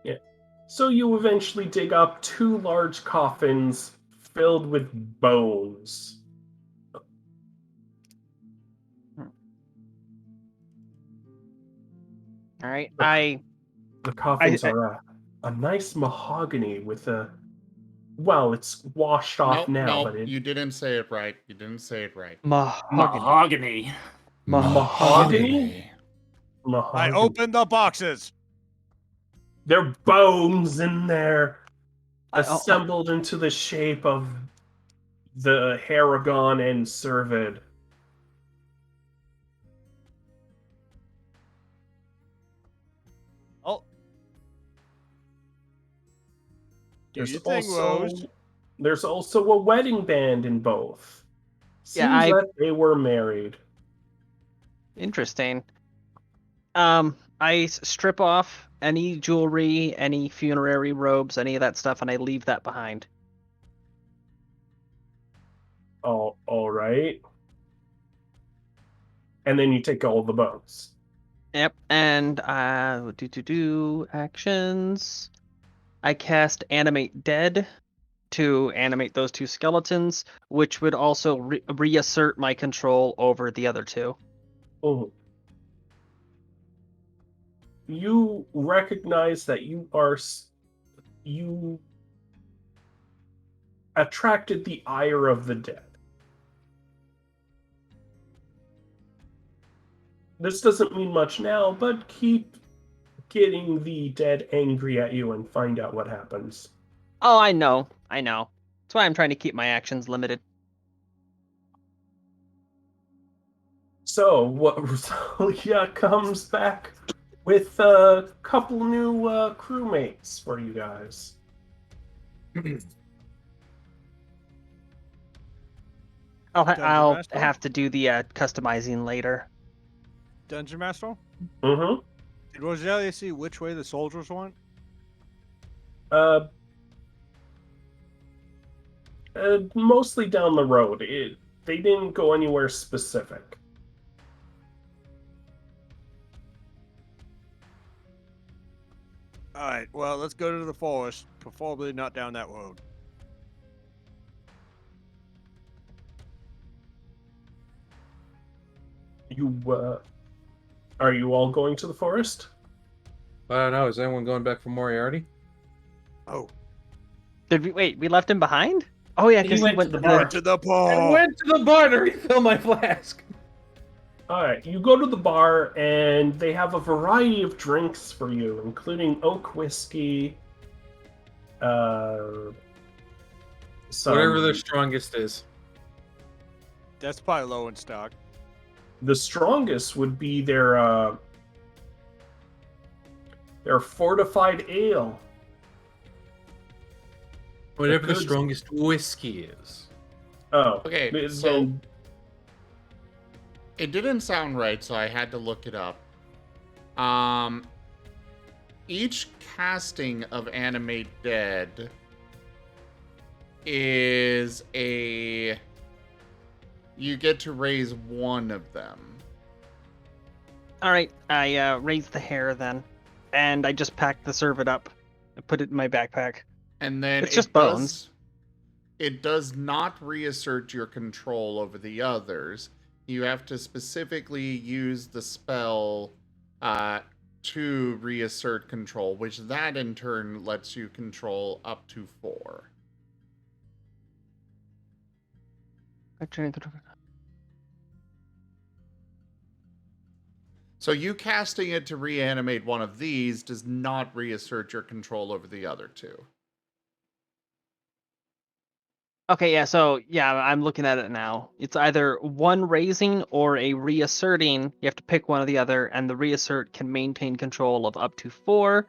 Speaker 2: Yeah. So you eventually dig up two large coffins filled with bones.
Speaker 4: All right,
Speaker 2: The coffins are a nice mahogany with it's washed off now, but
Speaker 1: you didn't say it right. You didn't say it right.
Speaker 3: Mahogany.
Speaker 2: Mahogany?
Speaker 6: I opened the boxes.
Speaker 2: There are bones in there, assembled into the shape of the Haragon and Servid.
Speaker 6: Oh. Do
Speaker 2: There's
Speaker 6: your thing, Rose.
Speaker 2: There's also a wedding band in both. Seems
Speaker 4: Yeah,
Speaker 2: that they were married.
Speaker 4: Interesting. I strip off any jewelry, any funerary robes, any of that stuff, and I leave that behind.
Speaker 2: All right. And then you take all the bones.
Speaker 4: Yep, and actions. I cast Animate Dead to animate those two skeletons, which would also reassert my control over the other two.
Speaker 2: Oh. You recognize that attracted the ire of the dead. This doesn't mean much now, but keep getting the dead angry at you and find out what happens.
Speaker 4: Oh, I know. That's why I'm trying to keep my actions limited.
Speaker 2: So, what Rosalia comes back with a couple new crewmates for you guys.
Speaker 4: I'll
Speaker 6: Master?
Speaker 4: have to do the customizing later.
Speaker 6: Dungeon Master?
Speaker 2: Mm-hmm.
Speaker 6: Did Rosalia see which way the soldiers went?
Speaker 2: Mostly down the road. They didn't go anywhere specific.
Speaker 6: Alright, well, let's go to the forest. Preferably not down that road.
Speaker 2: Are you all going to the forest?
Speaker 5: I don't know. Is anyone going back for Moriarty?
Speaker 6: Oh.
Speaker 4: Did we wait? We left him behind? Oh yeah, because
Speaker 3: He went to the bar.
Speaker 6: To the
Speaker 5: I
Speaker 6: bar!
Speaker 5: went to the bar to refill my flask.
Speaker 2: Alright, you go to the bar and they have a variety of drinks for you, including oak whiskey, some...
Speaker 5: Whatever their strongest is.
Speaker 6: That's probably low in stock.
Speaker 2: The strongest would be their fortified ale.
Speaker 5: Whatever the
Speaker 2: Good.
Speaker 5: strongest whiskey is.
Speaker 2: Oh,
Speaker 1: Okay,
Speaker 2: then-
Speaker 1: so it didn't sound right, so I had to look it up. Each casting of Animate Dead is you get to raise one of them.
Speaker 4: All right, I raised the hair then, and I just packed the servant up. I put it in my backpack.
Speaker 1: And then
Speaker 4: It's just bones.
Speaker 1: It does not reassert your control over the others. You have to specifically use the spell to reassert control, which that in turn lets you control up to 4. So you casting it to reanimate one of these does not reassert your control over the other 2.
Speaker 4: Okay, yeah, so yeah, I'm looking at it now. It's either one raising or a reasserting. You have to pick one or the other, and the reassert can maintain control of up to 4,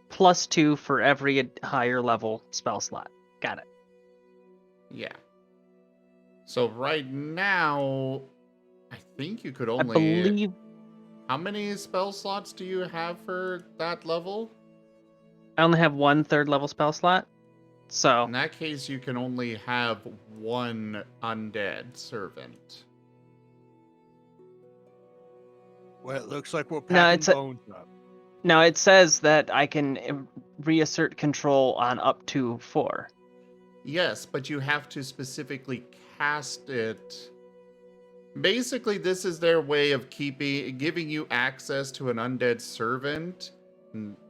Speaker 4: plus 2 for every higher level spell slot. Got it.
Speaker 1: Yeah. So right now, I think you could
Speaker 4: I
Speaker 1: only...
Speaker 4: believe
Speaker 1: How many spell slots do you have for that level?
Speaker 4: I only have 1 third level spell slot. So
Speaker 1: In that case, you can only have 1 undead servant.
Speaker 6: Well, it looks like we're
Speaker 4: No,
Speaker 6: packing
Speaker 4: it's a-
Speaker 6: bones up.
Speaker 4: no, it says that I can reassert control on up to 4.
Speaker 1: Yes, but you have to specifically cast it. Basically, this is their way of giving you access to an undead servant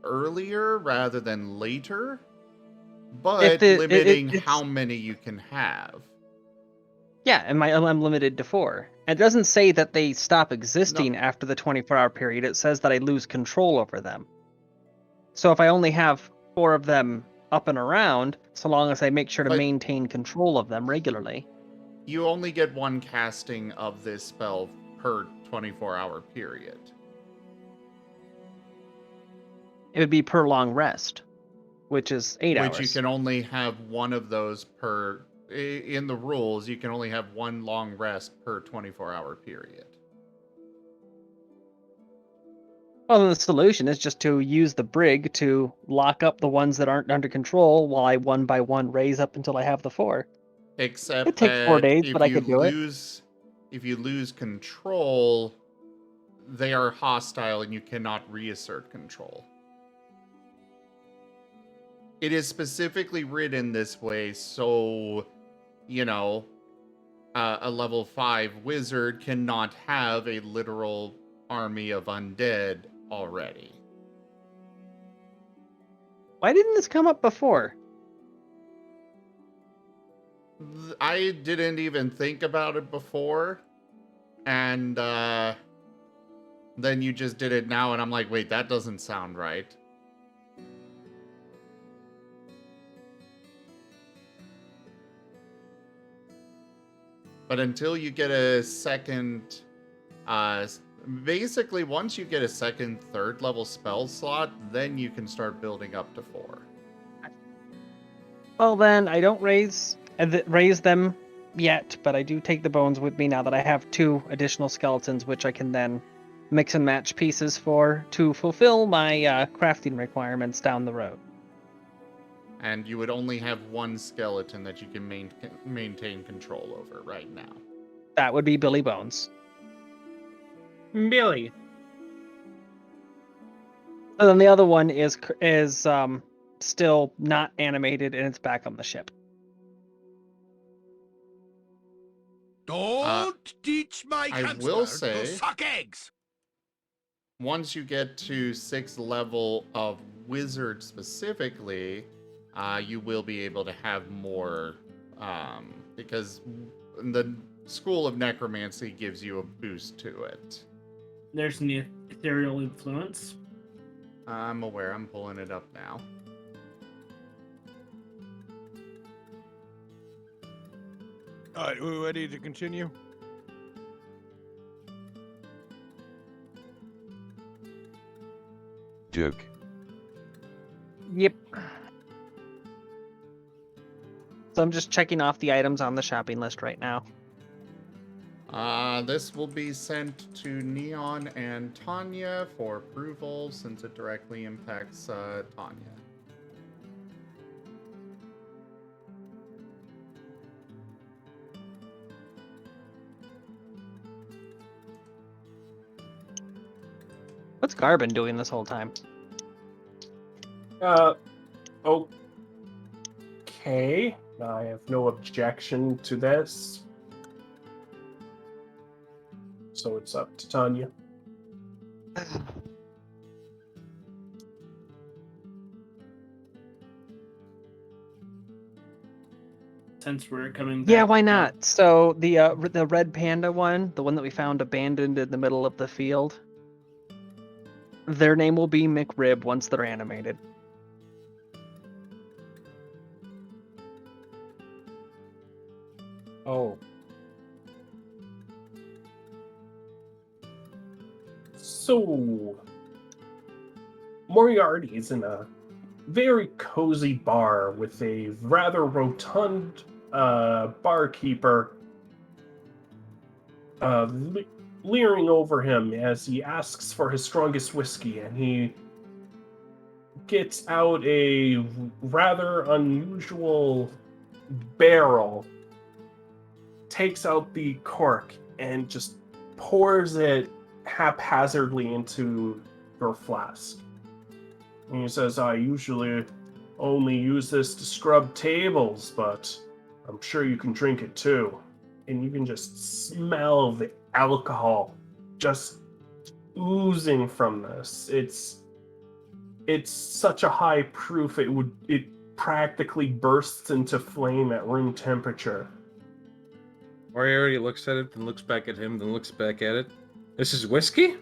Speaker 1: earlier rather than later, but limiting how many you can have.
Speaker 4: Yeah, and I'm limited to 4. It doesn't say that they stop existing after the 24-hour period. It says that I lose control over them. So if I only have 4 of them up and around, so long as I make sure to
Speaker 1: But-
Speaker 4: maintain control of them regularly.
Speaker 1: You only get 1 casting of this spell per 24-hour period.
Speaker 4: It would be per long rest, which is 8 hours.
Speaker 1: Which you can only have 1 of those per... In the rules, you can only have 1 long rest per 24-hour period.
Speaker 4: Well, then the solution is just to use the brig to lock up the ones that aren't under control while I one by one raise up until I have the 4.
Speaker 1: Except
Speaker 4: It takes 4
Speaker 1: that
Speaker 4: days,
Speaker 1: if
Speaker 4: but I
Speaker 1: you
Speaker 4: could do it.
Speaker 1: if you lose control, they are hostile and you cannot reassert control. It is specifically written this way so, a level 5 wizard cannot have a literal army of undead already.
Speaker 4: Why didn't this come up before?
Speaker 1: I didn't even think about it before, and then you just did it now, and I'm like, wait, that doesn't sound right. But until you get a second, basically once you get a second, third level spell slot, then you can start building up to 4.
Speaker 4: Well, then I don't raise them yet, but I do take the bones with me now that I have 2 additional skeletons, which I can then mix and match pieces for to fulfill my crafting requirements down the road.
Speaker 1: And you would only have 1 skeleton that you can maintain control over right now.
Speaker 4: That would be Billy Bones.
Speaker 3: Billy.
Speaker 4: And then the other one is still not animated, and it's back on the ship.
Speaker 7: Don't teach my
Speaker 1: I
Speaker 7: hamster
Speaker 1: will
Speaker 7: to
Speaker 1: say-
Speaker 7: suck eggs.
Speaker 1: Once you get to 6th level of wizard specifically, you will be able to have more, because the School of Necromancy gives you a boost to it.
Speaker 3: There's an ethereal influence.
Speaker 1: I'm aware, I'm pulling it up now.
Speaker 6: Alright, we ready to continue?
Speaker 8: Duke.
Speaker 4: Yep. So I'm just checking off the items on the shopping list right now.
Speaker 1: This will be sent to Neon and Tanya for approval since it directly impacts Tanya.
Speaker 4: What's Garbin doing this whole time?
Speaker 2: Okay. I have no objection to this. So it's up to Tanya.
Speaker 3: Since we're coming back.
Speaker 4: Yeah, why not? So the red panda one, the one that we found abandoned in the middle of the field, their name will be McRib once they're animated.
Speaker 2: Oh. So, Moriarty is in a very cozy bar with a rather rotund barkeeper leering over him as he asks for his strongest whiskey, and he gets out a rather unusual barrel, takes out the cork, and just pours it haphazardly into your flask. And he says, I usually only use this to scrub tables, but I'm sure you can drink it too. And you can just smell the alcohol just oozing from this. It's such a high proof it practically bursts into flame at room temperature.
Speaker 5: Moriarty looks at it, then looks back at him, then looks back at it. This is whiskey?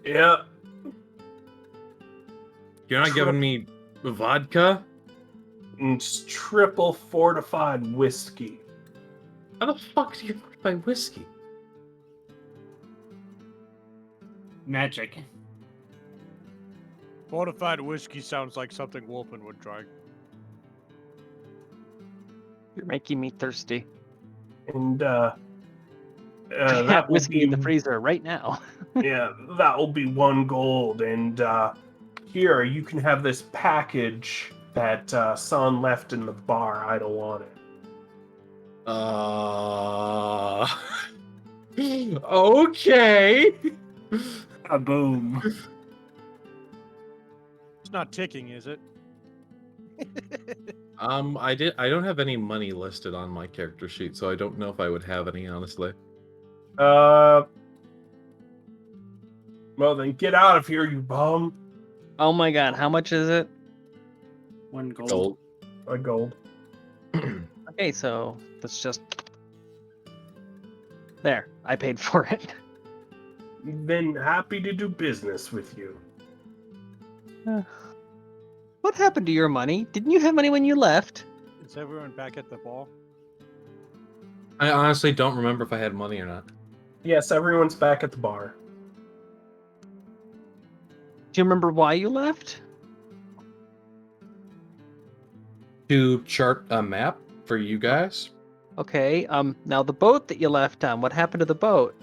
Speaker 2: Yeah.
Speaker 5: You're not giving me vodka?
Speaker 2: It's triple fortified whiskey.
Speaker 5: How the fuck do you buy whiskey?
Speaker 3: Magic.
Speaker 6: Fortified whiskey sounds like something Wolfen would try.
Speaker 4: You're making me thirsty.
Speaker 2: And
Speaker 4: I
Speaker 2: that
Speaker 4: have
Speaker 2: will
Speaker 4: whiskey in the
Speaker 2: be-
Speaker 4: freezer right now.
Speaker 2: Yeah, that will be 1 gold. And here, you can have this package that Son left in the bar. I don't want it.
Speaker 5: Okay.
Speaker 3: A boom.
Speaker 6: It's not ticking, is it?
Speaker 5: I don't have any money listed on my character sheet, so I don't know if I would have any, honestly.
Speaker 2: Well, then get out of here, you bum.
Speaker 4: Oh my god, how much is it?
Speaker 3: 1 gold.
Speaker 5: Gold.
Speaker 2: A gold.
Speaker 4: Okay, so let's just... There, I paid for it.
Speaker 2: Been happy to do business with you.
Speaker 4: What happened to your money? Didn't you have money when you left?
Speaker 6: Is everyone back at the ball?
Speaker 5: I honestly don't remember if I had money or not.
Speaker 2: Yes, everyone's back at the bar.
Speaker 4: Do you remember why you left?
Speaker 5: To chart a map for you guys.
Speaker 4: Okay, now the boat that you left on, what happened to the boat?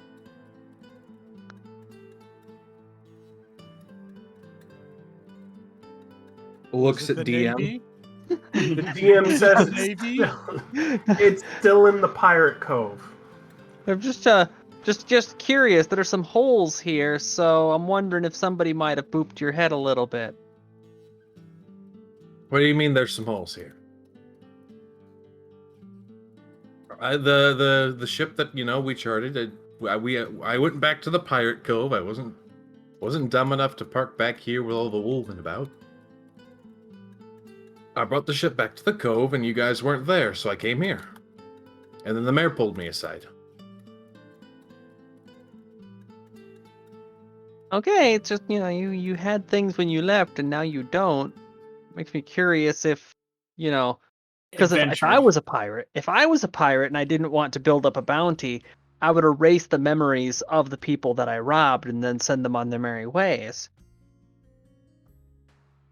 Speaker 5: Looks
Speaker 6: Was it
Speaker 5: at
Speaker 6: the
Speaker 5: DM.
Speaker 6: Navy?
Speaker 2: The DM says
Speaker 6: Navy?
Speaker 2: it's still in the pirate cove.
Speaker 4: I'm just curious. There are some holes here, so I'm wondering if somebody might have booped your head a little bit.
Speaker 5: What do you mean there's some holes here? The ship that we charted. I went back to the pirate cove. I wasn't dumb enough to park back here with all the wolven about. I brought the ship back to the cove, and you guys weren't there, so I came here. And then the mayor pulled me aside.
Speaker 4: Okay, it's just you had things when you left, and now you don't. Makes me curious if because if I was a pirate, and I didn't want to build up a bounty, I would erase the memories of the people that I robbed and then send them on their merry ways.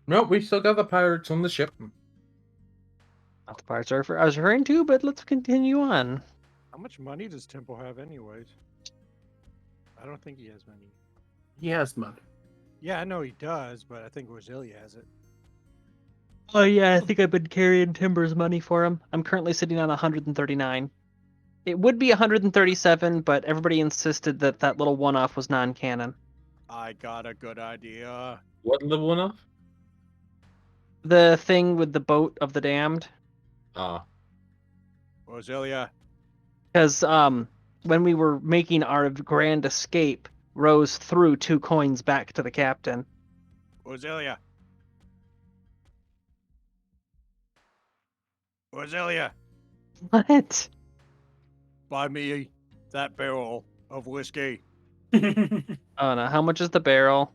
Speaker 5: No, we still got the pirates on the ship.
Speaker 4: Not the pirates I was referring to, but let's continue on.
Speaker 6: How much money does Temple have, anyways? I don't think he has money.
Speaker 2: He has money.
Speaker 6: Yeah, I know he does, but I think Roselia has it.
Speaker 4: Oh yeah, I think I've been carrying Timber's money for him. I'm currently sitting on 139. It would be 137, but everybody insisted that that little one-off was non-canon.
Speaker 6: I got a good idea.
Speaker 5: What the one off?
Speaker 4: The thing with the boat of the damned.
Speaker 6: Roselia,
Speaker 4: Because when we were making our grand escape, Rose threw 2 coins back to the captain.
Speaker 6: Roselia. Roselia,
Speaker 4: What?
Speaker 6: buy me that barrel of whiskey.
Speaker 4: Oh no, how much is the barrel?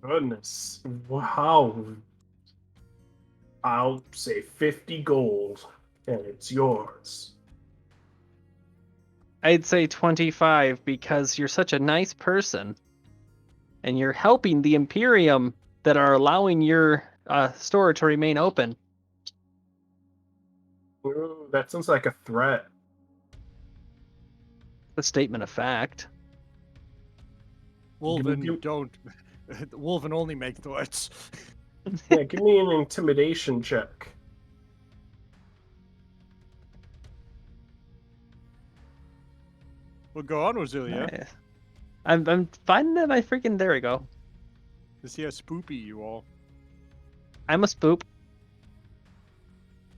Speaker 2: Goodness. Wow. I'll say 50 gold, and it's yours.
Speaker 4: I'd say 25 because you're such a nice person. And you're helping the Imperium that are allowing your store to remain open.
Speaker 2: Ooh, that sounds like a threat.
Speaker 4: A statement of fact.
Speaker 6: Wolven don't. Wolven only make threats.
Speaker 2: Yeah, give me an intimidation check.
Speaker 6: Well, go on, Roselia.
Speaker 4: I'm finding my freaking... There we go.
Speaker 6: To see how spoopy you all.
Speaker 4: I'm a spoop.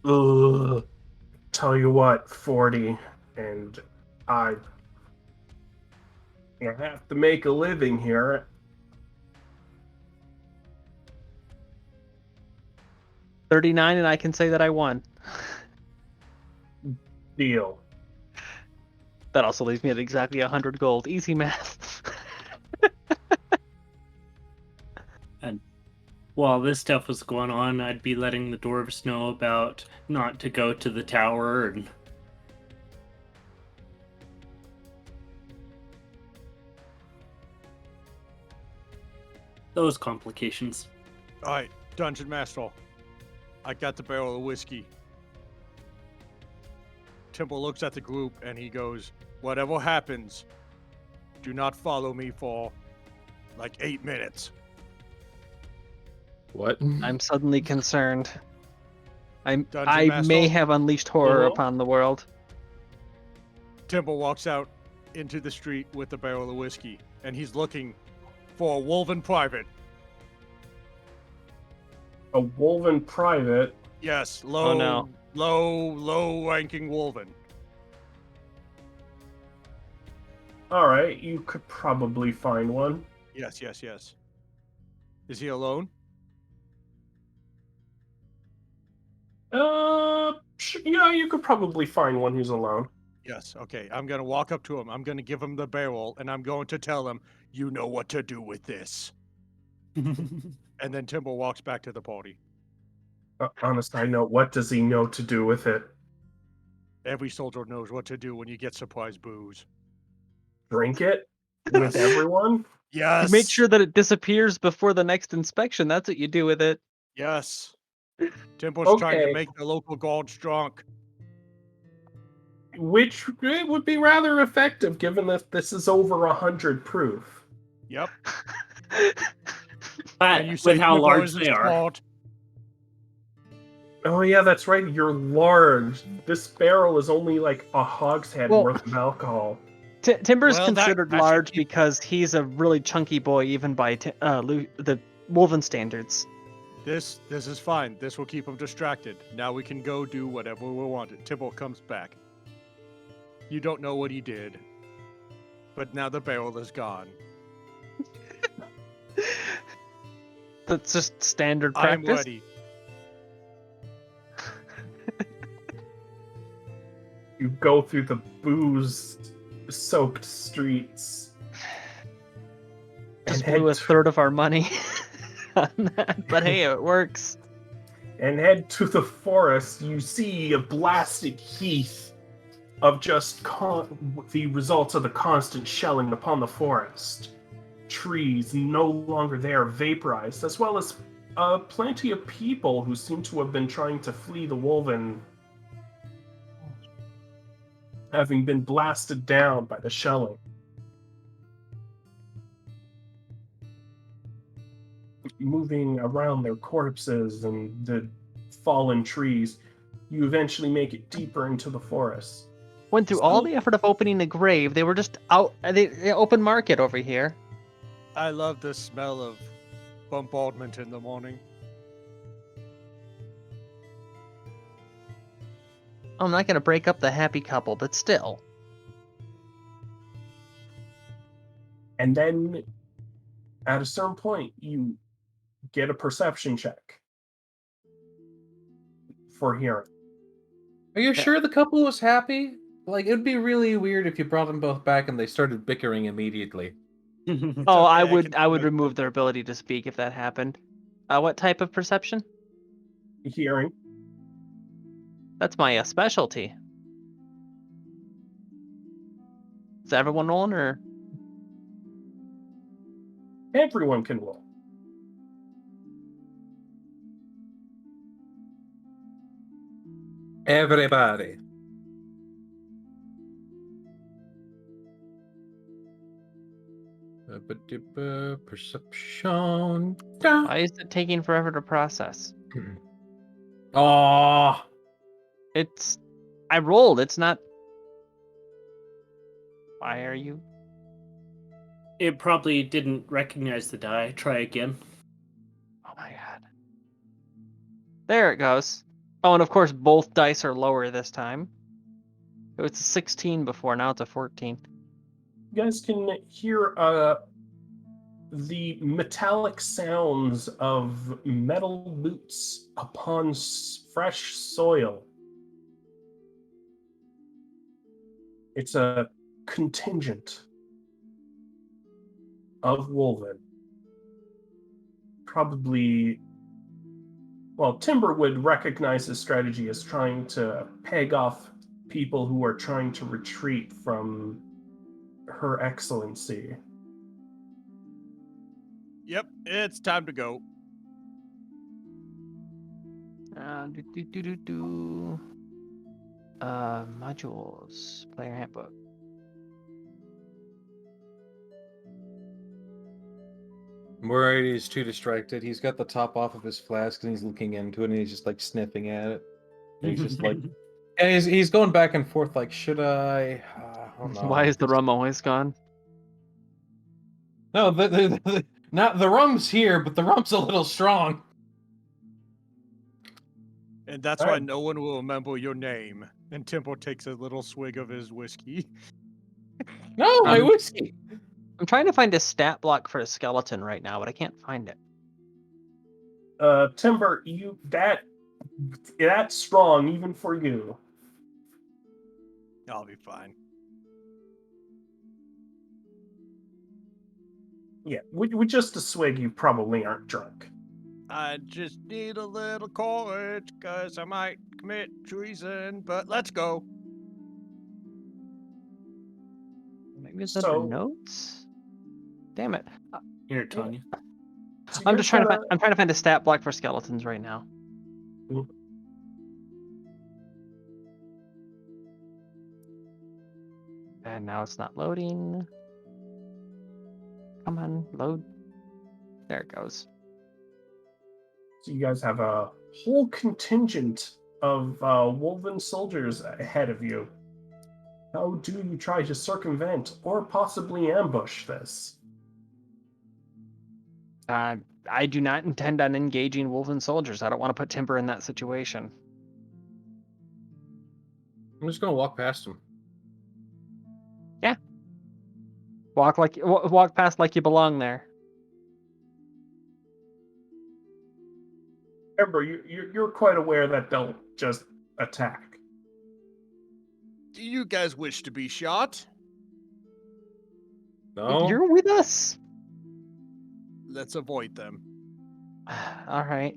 Speaker 2: Ugh. Tell you what, 40, and I have to make a living here.
Speaker 4: $39, and I can say that I won.
Speaker 2: Deal.
Speaker 4: That also leaves me at exactly 100 gold. Easy math.
Speaker 3: And while this stuff was going on, I'd be letting the dwarves know about not to go to the tower and those complications.
Speaker 6: Alright, Dungeon Master. I got the barrel of whiskey. Temple looks at the group and he goes, whatever happens, do not follow me for like 8 minutes.
Speaker 5: What?
Speaker 4: I'm suddenly concerned. I
Speaker 6: Dungeon
Speaker 4: may
Speaker 6: Master?
Speaker 4: have unleashed horror
Speaker 2: Uh-huh.
Speaker 4: upon the world.
Speaker 6: Temple walks out into the street with the barrel of whiskey and he's looking for a Wolven private.
Speaker 2: A Wolven private.
Speaker 6: Yes, low,
Speaker 4: no.
Speaker 6: low ranking Wolven.
Speaker 2: Alright, you could probably find one.
Speaker 6: Yes. Is he alone?
Speaker 2: Yeah, you could probably find one who's alone.
Speaker 6: Yes, okay. I'm gonna walk up to him. I'm gonna give him the barrel, and I'm going to tell him, "You know what to do with this." And then Timber walks back to the party.
Speaker 2: On a side note, what does he know to do with it?
Speaker 6: Every soldier knows what to do when you get surprise booze.
Speaker 2: Drink it with everyone?
Speaker 4: You
Speaker 6: Yes.
Speaker 4: make sure that it disappears before the next inspection. That's what you do with it.
Speaker 6: Yes. Timber's trying to
Speaker 2: Okay.
Speaker 6: make the local guards drunk.
Speaker 2: Which it would be rather effective given that this is over 100 proof.
Speaker 6: Yep.
Speaker 3: But
Speaker 6: And you say
Speaker 3: with how
Speaker 6: Timber
Speaker 3: large
Speaker 6: is
Speaker 3: they are.
Speaker 6: smart.
Speaker 2: Oh yeah, that's right. You're large. This barrel is only like a hogshead
Speaker 4: Well-
Speaker 2: worth of alcohol.
Speaker 4: Timber's
Speaker 6: Well, that-
Speaker 4: considered
Speaker 6: that should
Speaker 4: large
Speaker 6: keep-
Speaker 4: because he's a really chunky boy, even by the Wolven standards.
Speaker 6: This is fine. This will keep him distracted. Now we can go do whatever we want. Timber comes back. You don't know what he did. But now the barrel is gone.
Speaker 4: That's just standard
Speaker 6: I'm
Speaker 4: practice.
Speaker 6: ready.
Speaker 2: You go through the booze-soaked streets.
Speaker 4: Just
Speaker 2: and
Speaker 4: blew a
Speaker 2: head
Speaker 4: third of our money on that, but hey, it works.
Speaker 2: and head to the forest. You see a blasted heath of just the results of the constant shelling upon the forest. Trees no longer there, vaporized, as well as plenty of people who seem to have been trying to flee the Wolven, having been blasted down by the shelling. Moving around their corpses and the fallen trees, you eventually make it deeper into the forest.
Speaker 4: Went through all the effort of opening a grave. They were just out. They open market over here.
Speaker 6: I love the smell of bombardment in the morning.
Speaker 4: I'm not gonna break up the happy couple, but still.
Speaker 2: And then, at a certain point, you get a perception check for hearing.
Speaker 5: Are you sure the couple was happy? Like, it'd be really weird if you brought them both back and they started bickering immediately.
Speaker 4: Oh,
Speaker 6: okay,
Speaker 4: I
Speaker 6: I
Speaker 4: would
Speaker 6: can-
Speaker 4: remove their ability to speak if that happened. What type of perception?
Speaker 2: Hearing.
Speaker 4: That's my specialty. Is everyone rolling, or
Speaker 2: Everyone can roll.
Speaker 5: Everybody. Perception.
Speaker 4: why is it taking forever to process?
Speaker 5: Oh,
Speaker 4: I rolled. It's not. Why are you?
Speaker 3: It probably didn't recognize the die. Try again.
Speaker 4: Oh my god. There it goes. Oh, and of course both dice are lower this time. It was a 16 before, now it's a 14.
Speaker 2: You guys can hear the metallic sounds of metal boots upon fresh soil. It's a contingent of Wolven. Probably, well, Timber would recognize his strategy as trying to peg off people who are trying to retreat from Her Excellency.
Speaker 6: Yep, it's time to go.
Speaker 4: Modules. Player handbook.
Speaker 5: Worried he's too distracted. He's got the top off of his flask and he's looking into it and he's just like sniffing at it. And he's just like, and he's going back and forth like, should I? Oh, no.
Speaker 4: Why is the rum always gone?
Speaker 5: No, not the rum's here, but the rum's a little strong.
Speaker 6: And that's why no one will remember your name. And Temple takes a little swig of his whiskey.
Speaker 5: No, my whiskey.
Speaker 4: I'm trying to find a stat block for a skeleton right now, but I can't find it.
Speaker 2: Timber, that That's strong, even for you.
Speaker 6: I'll be fine.
Speaker 2: Yeah, with just a swig, you probably aren't drunk.
Speaker 6: I just need a little courage, cause I might commit treason, but let's go.
Speaker 4: Maybe it's
Speaker 2: So-
Speaker 4: under notes. Damn it!
Speaker 3: Here, Tanya.
Speaker 2: So
Speaker 4: I'm
Speaker 2: you're
Speaker 4: just trying to
Speaker 2: gonna-
Speaker 4: find. I'm trying to find a stat block for skeletons right now. And now it's not loading. Come on, load. There it goes.
Speaker 2: So you guys have a whole contingent of Wolven soldiers ahead of you. How do you try to circumvent or possibly ambush this?
Speaker 4: I do not intend on engaging Wolven soldiers. I don't want to put Timber in that situation.
Speaker 5: I'm just gonna walk past him.
Speaker 4: Walk past like you belong there.
Speaker 2: Remember, you're quite aware that they'll just attack.
Speaker 6: Do you guys wish to be shot?
Speaker 5: No.
Speaker 4: You're with us.
Speaker 6: Let's avoid them.
Speaker 4: All right.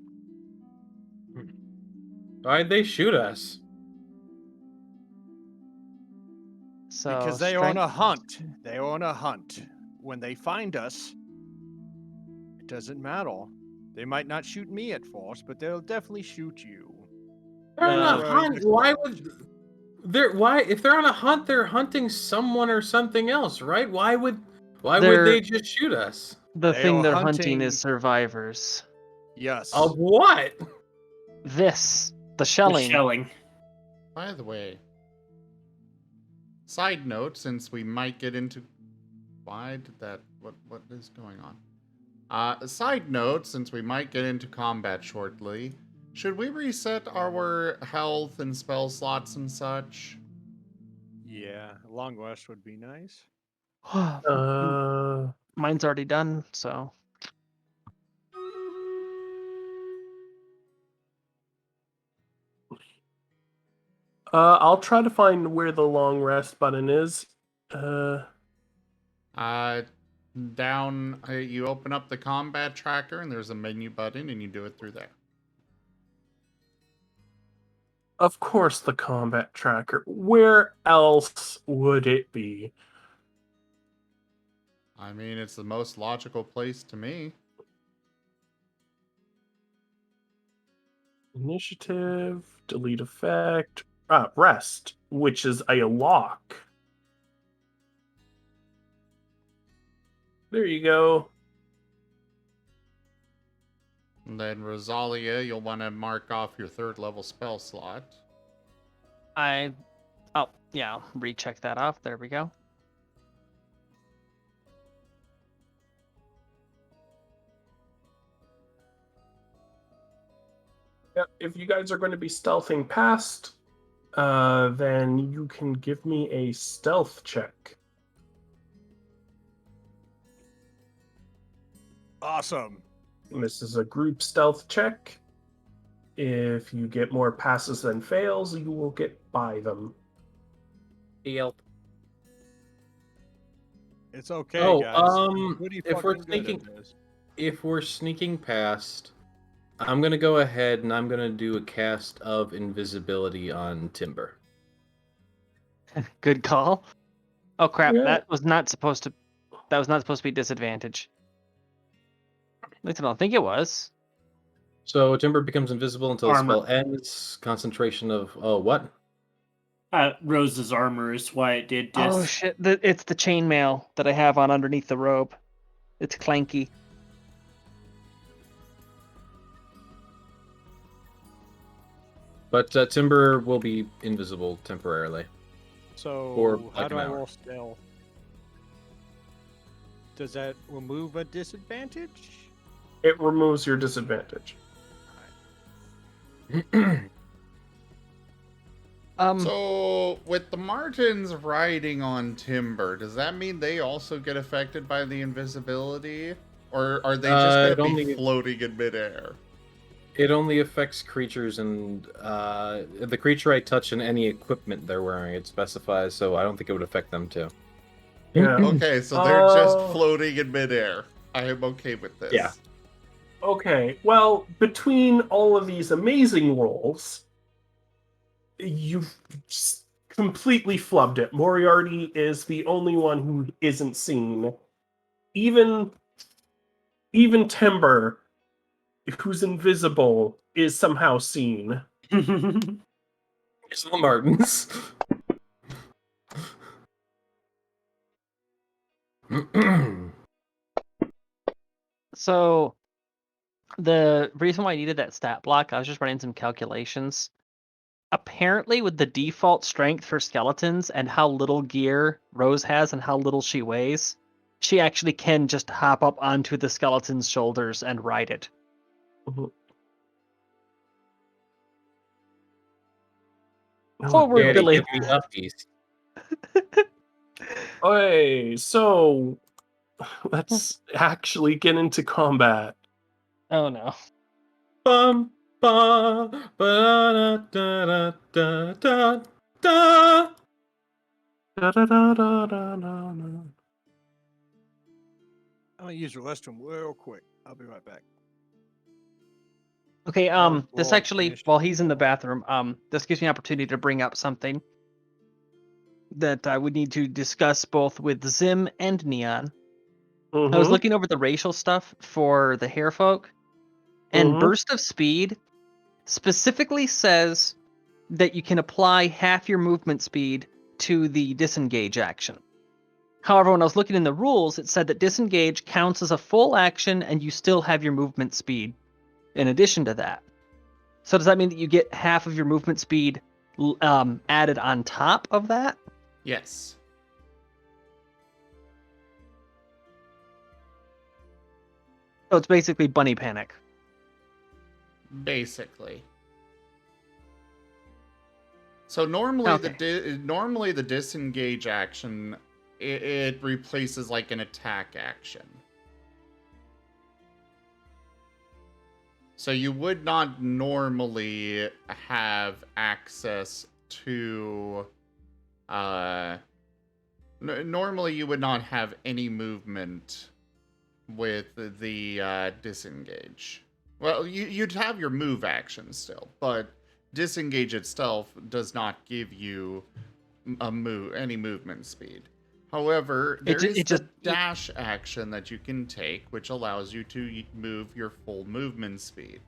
Speaker 5: Why'd they shoot us?
Speaker 4: So
Speaker 6: Because they are on a
Speaker 4: strength-
Speaker 6: hunt. They are on a hunt. When they find us, it doesn't matter. They might not shoot me at first, but they'll definitely shoot you.
Speaker 5: They're on
Speaker 6: No.
Speaker 5: a hunt. Why would if they're on a hunt, they're hunting someone or something else, right? Why would
Speaker 4: They're-
Speaker 5: they just shoot us?
Speaker 4: The
Speaker 6: They
Speaker 4: thing
Speaker 6: are
Speaker 4: they're hunting
Speaker 6: hunting-
Speaker 4: is survivors.
Speaker 6: Yes.
Speaker 5: Of what?
Speaker 4: The shelling.
Speaker 3: The shelling.
Speaker 1: By the way, side note, since we might get into why did that what is going on? A side note, since we might get into combat shortly, should we reset our health and spell slots and such?
Speaker 6: Yeah, a long rest would be nice.
Speaker 4: Mine's already done, so
Speaker 2: I'll try to find where the long rest button is.
Speaker 1: Down, you open up the combat tracker and there's a menu button and you do it through there.
Speaker 2: Of course, the combat tracker. Where else would it be?
Speaker 1: I mean, it's the most logical place to me.
Speaker 2: Initiative, delete effect, rest, which is a lock. There you go.
Speaker 1: And then Rosalia, you'll want to mark off your 3rd level spell slot.
Speaker 4: I'll recheck that off. There we go.
Speaker 2: Yep, if you guys are going to be stealthing past, then you can give me a stealth check.
Speaker 6: Awesome.
Speaker 2: This is a group stealth check. If you get more passes than fails, you will get by them.
Speaker 5: Yelp.
Speaker 6: It's okay,
Speaker 5: Oh,
Speaker 6: guys. Pretty
Speaker 5: if we're
Speaker 6: fucking good at
Speaker 5: sneaking-
Speaker 6: this.
Speaker 5: If we're sneaking past, I'm gonna go ahead and I'm gonna do a cast of invisibility on Timber.
Speaker 4: Good call. Oh crap!
Speaker 2: Yeah.
Speaker 4: That was not supposed to. That was not supposed to be disadvantage. At least I don't think it was.
Speaker 5: So Timber becomes invisible until the
Speaker 3: Armor.
Speaker 5: spell ends. Concentration of what?
Speaker 3: Rose's armor is why it did dis.
Speaker 4: Oh shit! It's the chainmail that I have on underneath the robe. It's clanky.
Speaker 5: But Timber will be invisible temporarily.
Speaker 6: So,
Speaker 5: Or
Speaker 6: how
Speaker 5: like
Speaker 6: do
Speaker 5: an
Speaker 6: I
Speaker 5: hour.
Speaker 6: roll stealth? Does that remove a disadvantage?
Speaker 2: It removes your disadvantage.
Speaker 1: So, with the Martens riding on Timber, does that mean they also get affected by the invisibility? Or are they just
Speaker 5: it
Speaker 1: going to be
Speaker 5: only-
Speaker 1: floating in midair?
Speaker 5: It only affects creatures and the creature I touch and any equipment they're wearing. It specifies, so I don't think it would affect them too.
Speaker 2: Yeah.
Speaker 1: Okay, so they're just
Speaker 2: Oh.
Speaker 1: floating in midair. I am okay with this.
Speaker 5: Yeah.
Speaker 2: Okay, well, between all of these amazing rolls, you've completely flubbed it. Moriarty is the only one who isn't seen. Even Timber, who's invisible, is somehow seen.
Speaker 5: It's the Martens.
Speaker 4: So the reason why I needed that stat block, I was just running some calculations. Apparently, with the default strength for skeletons and how little gear Rose has and how little she weighs, she actually can just hop up onto the skeleton's shoulders and ride it. Forward,
Speaker 5: Daddy,
Speaker 4: Billy.
Speaker 5: give me uppies.
Speaker 2: Okay, so let's actually get into combat.
Speaker 4: Oh no.
Speaker 5: Bum, ba, ba, da, da, da, da, da.
Speaker 2: Da-da-da-da-da-da-da.
Speaker 6: I'm gonna use the restroom real quick. I'll be right back.
Speaker 4: Okay, this
Speaker 6: roll
Speaker 4: actually,
Speaker 6: initiative.
Speaker 4: while he's in the bathroom, this gives me an opportunity to bring up something that I would need to discuss both with Zim and Neon. I was
Speaker 2: Mhm,
Speaker 4: looking over the racial stuff for the hair folk, and
Speaker 2: mhm.
Speaker 4: Burst of Speed specifically says that you can apply half your movement speed to the disengage action. However, when I was looking in the rules, it said that disengage counts as a full action and you still have your movement speed in addition to that. So does that mean that you get half of your movement speed added on top of that?
Speaker 1: Yes.
Speaker 4: So it's basically bunny panic.
Speaker 1: Basically. So normally normally the disengage action it replaces like an attack action. So you would not normally have access to normally you would not have any movement with the disengage. Well, you'd have your move action still, but disengage itself does not give you any movement speed. However, there is the dash action that you can take, which allows you to move your full movement speed.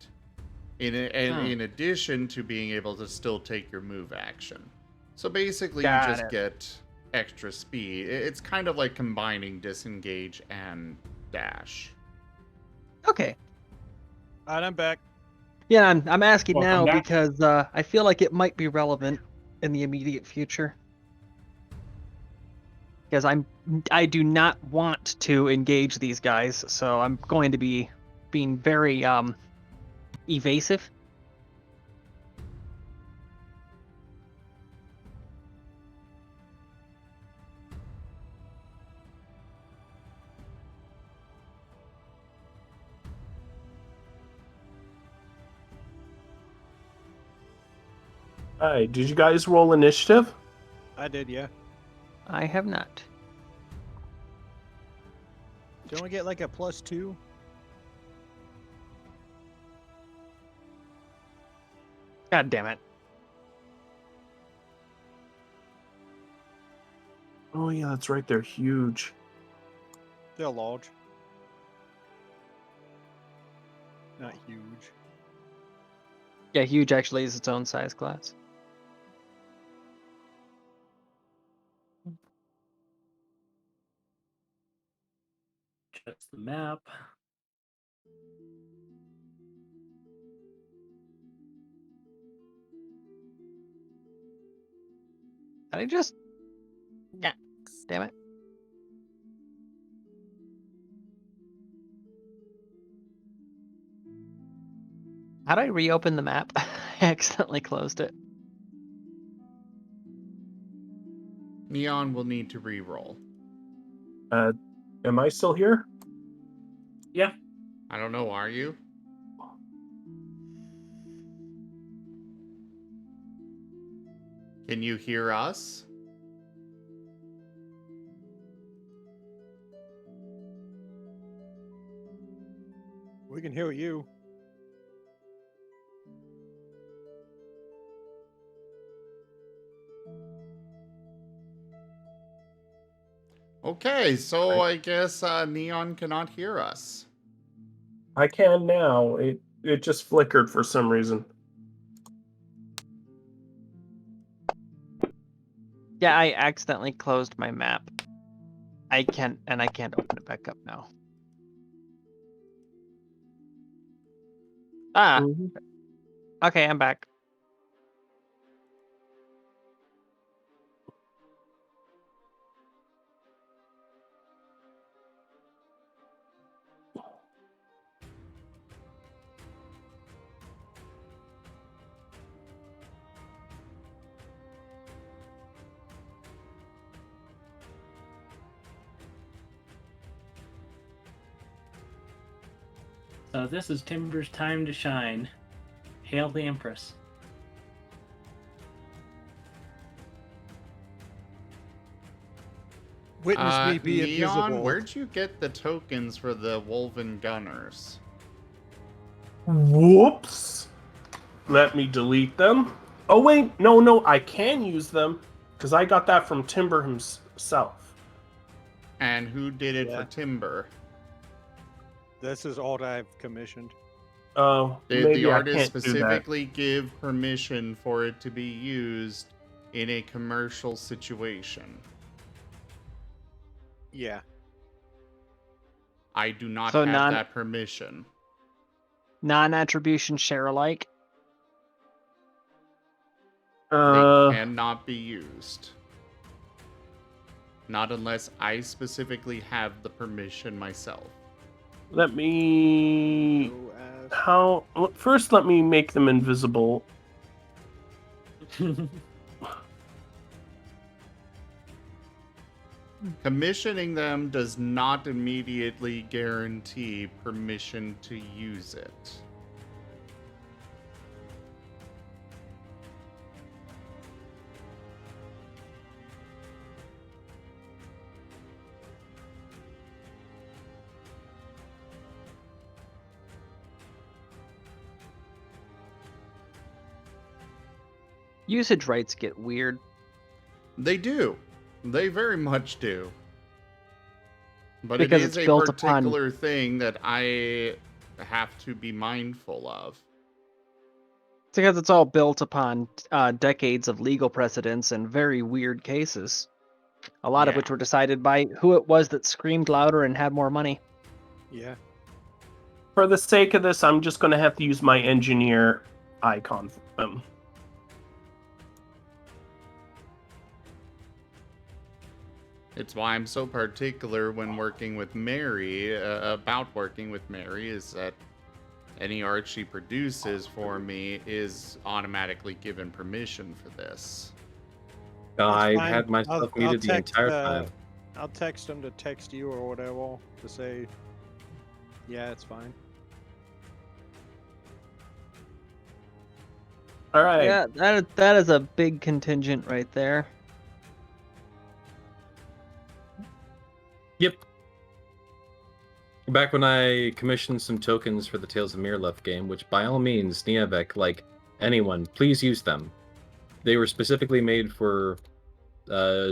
Speaker 1: In addition to being able to still take your move action. So basically, you just get extra speed. It's kind of like combining disengage and dash.
Speaker 4: Okay.
Speaker 6: All right, I'm back.
Speaker 4: Yeah, I'm asking
Speaker 2: Welcome
Speaker 4: now
Speaker 2: back.
Speaker 4: because I feel like it might be relevant in the immediate future. Because I do not want to engage these guys, so I'm going to be being very evasive.
Speaker 2: Alright, did you guys roll initiative?
Speaker 6: I did, yeah.
Speaker 4: I have not.
Speaker 6: Don't we get like a +2?
Speaker 4: God damn it.
Speaker 2: Oh yeah, that's right, they're huge.
Speaker 6: They're large. Not huge.
Speaker 4: Yeah, huge actually is its own size class.
Speaker 3: That's the map.
Speaker 4: Did I just... Yeah. Damn it. How do I reopen the map? I accidentally closed it.
Speaker 1: Neon will need to re-roll.
Speaker 2: Am I still here?
Speaker 3: Yeah.
Speaker 1: I don't know, are you? Can you hear us?
Speaker 6: We can hear you.
Speaker 1: Okay, so I guess Neon cannot hear us.
Speaker 2: I can now. It just flickered for some reason.
Speaker 4: Yeah, I accidentally closed my map. I can't open it back up now. Ah,
Speaker 2: Mhm.
Speaker 4: okay, I'm back.
Speaker 3: So this is Timber's time to shine. Hail the Empress.
Speaker 6: Witness me be
Speaker 1: Neon,
Speaker 6: invisible.
Speaker 1: where'd you get the tokens for the Wolven Gunners?
Speaker 2: Whoops. Let me delete them. Oh wait, no, I can use them because I got that from Timber himself.
Speaker 1: And who did it
Speaker 6: Yeah.
Speaker 1: for Timber?
Speaker 6: This is all that I've commissioned.
Speaker 2: Oh,
Speaker 1: Did
Speaker 2: maybe
Speaker 1: the
Speaker 2: I
Speaker 1: artist
Speaker 2: can't do that.
Speaker 1: specifically give permission for it to be used in a commercial situation?
Speaker 6: Yeah.
Speaker 1: I do not
Speaker 4: So
Speaker 1: have that permission.
Speaker 4: Non-attribution share alike.
Speaker 1: They cannot be used. Not unless I specifically have the permission myself.
Speaker 2: Let me.
Speaker 6: So,
Speaker 2: First, let me make them invisible.
Speaker 1: Commissioning them does not immediately guarantee permission to use it.
Speaker 4: Usage rights get weird.
Speaker 1: They do. They very much do. But
Speaker 4: Because
Speaker 1: it
Speaker 4: it's
Speaker 1: is a
Speaker 4: built upon-
Speaker 1: particular thing that I have to be mindful of.
Speaker 4: It's because it's all built upon decades of legal precedents and very weird cases. A lot of
Speaker 1: Yeah.
Speaker 4: which were decided by who it was that screamed louder and had more money.
Speaker 6: yeah.
Speaker 2: For the sake of this, I'm just going to have to use my engineer icon for them.
Speaker 1: It's why I'm so particular when working with Mary, about working with Mary, is that any art she produces for me is automatically given permission for this.
Speaker 5: I've
Speaker 6: fine.
Speaker 5: had myself
Speaker 6: I'll
Speaker 5: muted the
Speaker 6: text,
Speaker 5: entire time.
Speaker 6: I'll text them to text you or whatever to say, yeah, it's fine.
Speaker 2: All right.
Speaker 4: Yeah, that is a big contingent right there.
Speaker 5: Yep. Back when I commissioned some tokens for the Tales of Mirleth game, which by all means, Niavek, like anyone, please use them. They were specifically made for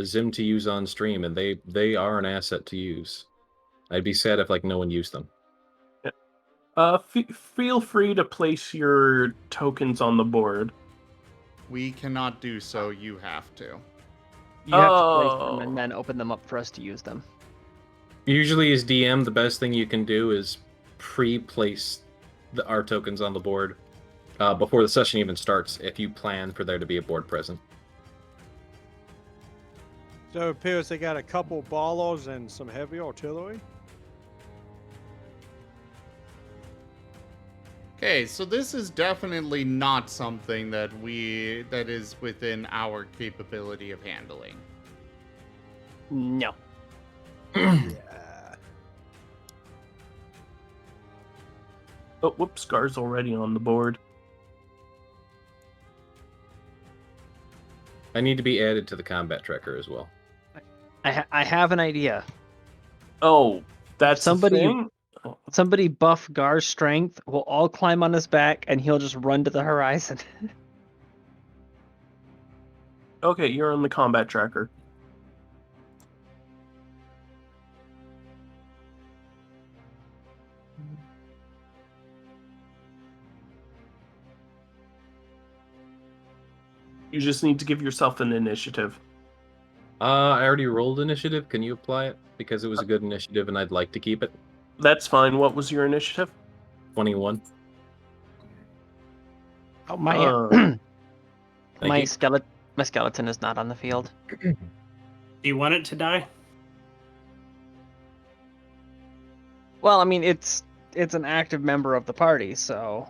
Speaker 5: Zim to use on stream, and they are an asset to use. I'd be sad if like no one used them.
Speaker 2: Feel free to place your tokens on the board.
Speaker 1: We cannot do so, you have to.
Speaker 4: You have to place them
Speaker 2: Oh.
Speaker 4: and then open them up for us to use them.
Speaker 5: Usually, as DM, the best thing you can do is pre-place our tokens on the board before the session even starts, if you plan for there to be a board present.
Speaker 6: So it appears they got a couple ballers and some heavy artillery.
Speaker 1: Okay, so this is definitely not something that is within our capability of handling.
Speaker 4: No.
Speaker 6: Yeah.
Speaker 2: Oh, whoops, Scar's already on the board.
Speaker 5: I need to be added to the combat tracker as well.
Speaker 4: I have an idea.
Speaker 2: Oh, that's
Speaker 4: Somebody-
Speaker 2: the thing?
Speaker 4: Somebody buff Gar's strength. We'll all climb on his back, and he'll just run to the horizon.
Speaker 2: Okay, you're on the combat tracker. You just need to give yourself an initiative.
Speaker 5: I already rolled initiative. Can you apply it? Because it was a good initiative and I'd like to keep it.
Speaker 2: That's fine. What was your initiative?
Speaker 5: 21.
Speaker 4: Oh my!
Speaker 2: Uh,
Speaker 5: Thank you.
Speaker 4: My skeleton is not on the field.
Speaker 3: Do you want it to die?
Speaker 4: Well, I mean, it's an active member of the party, so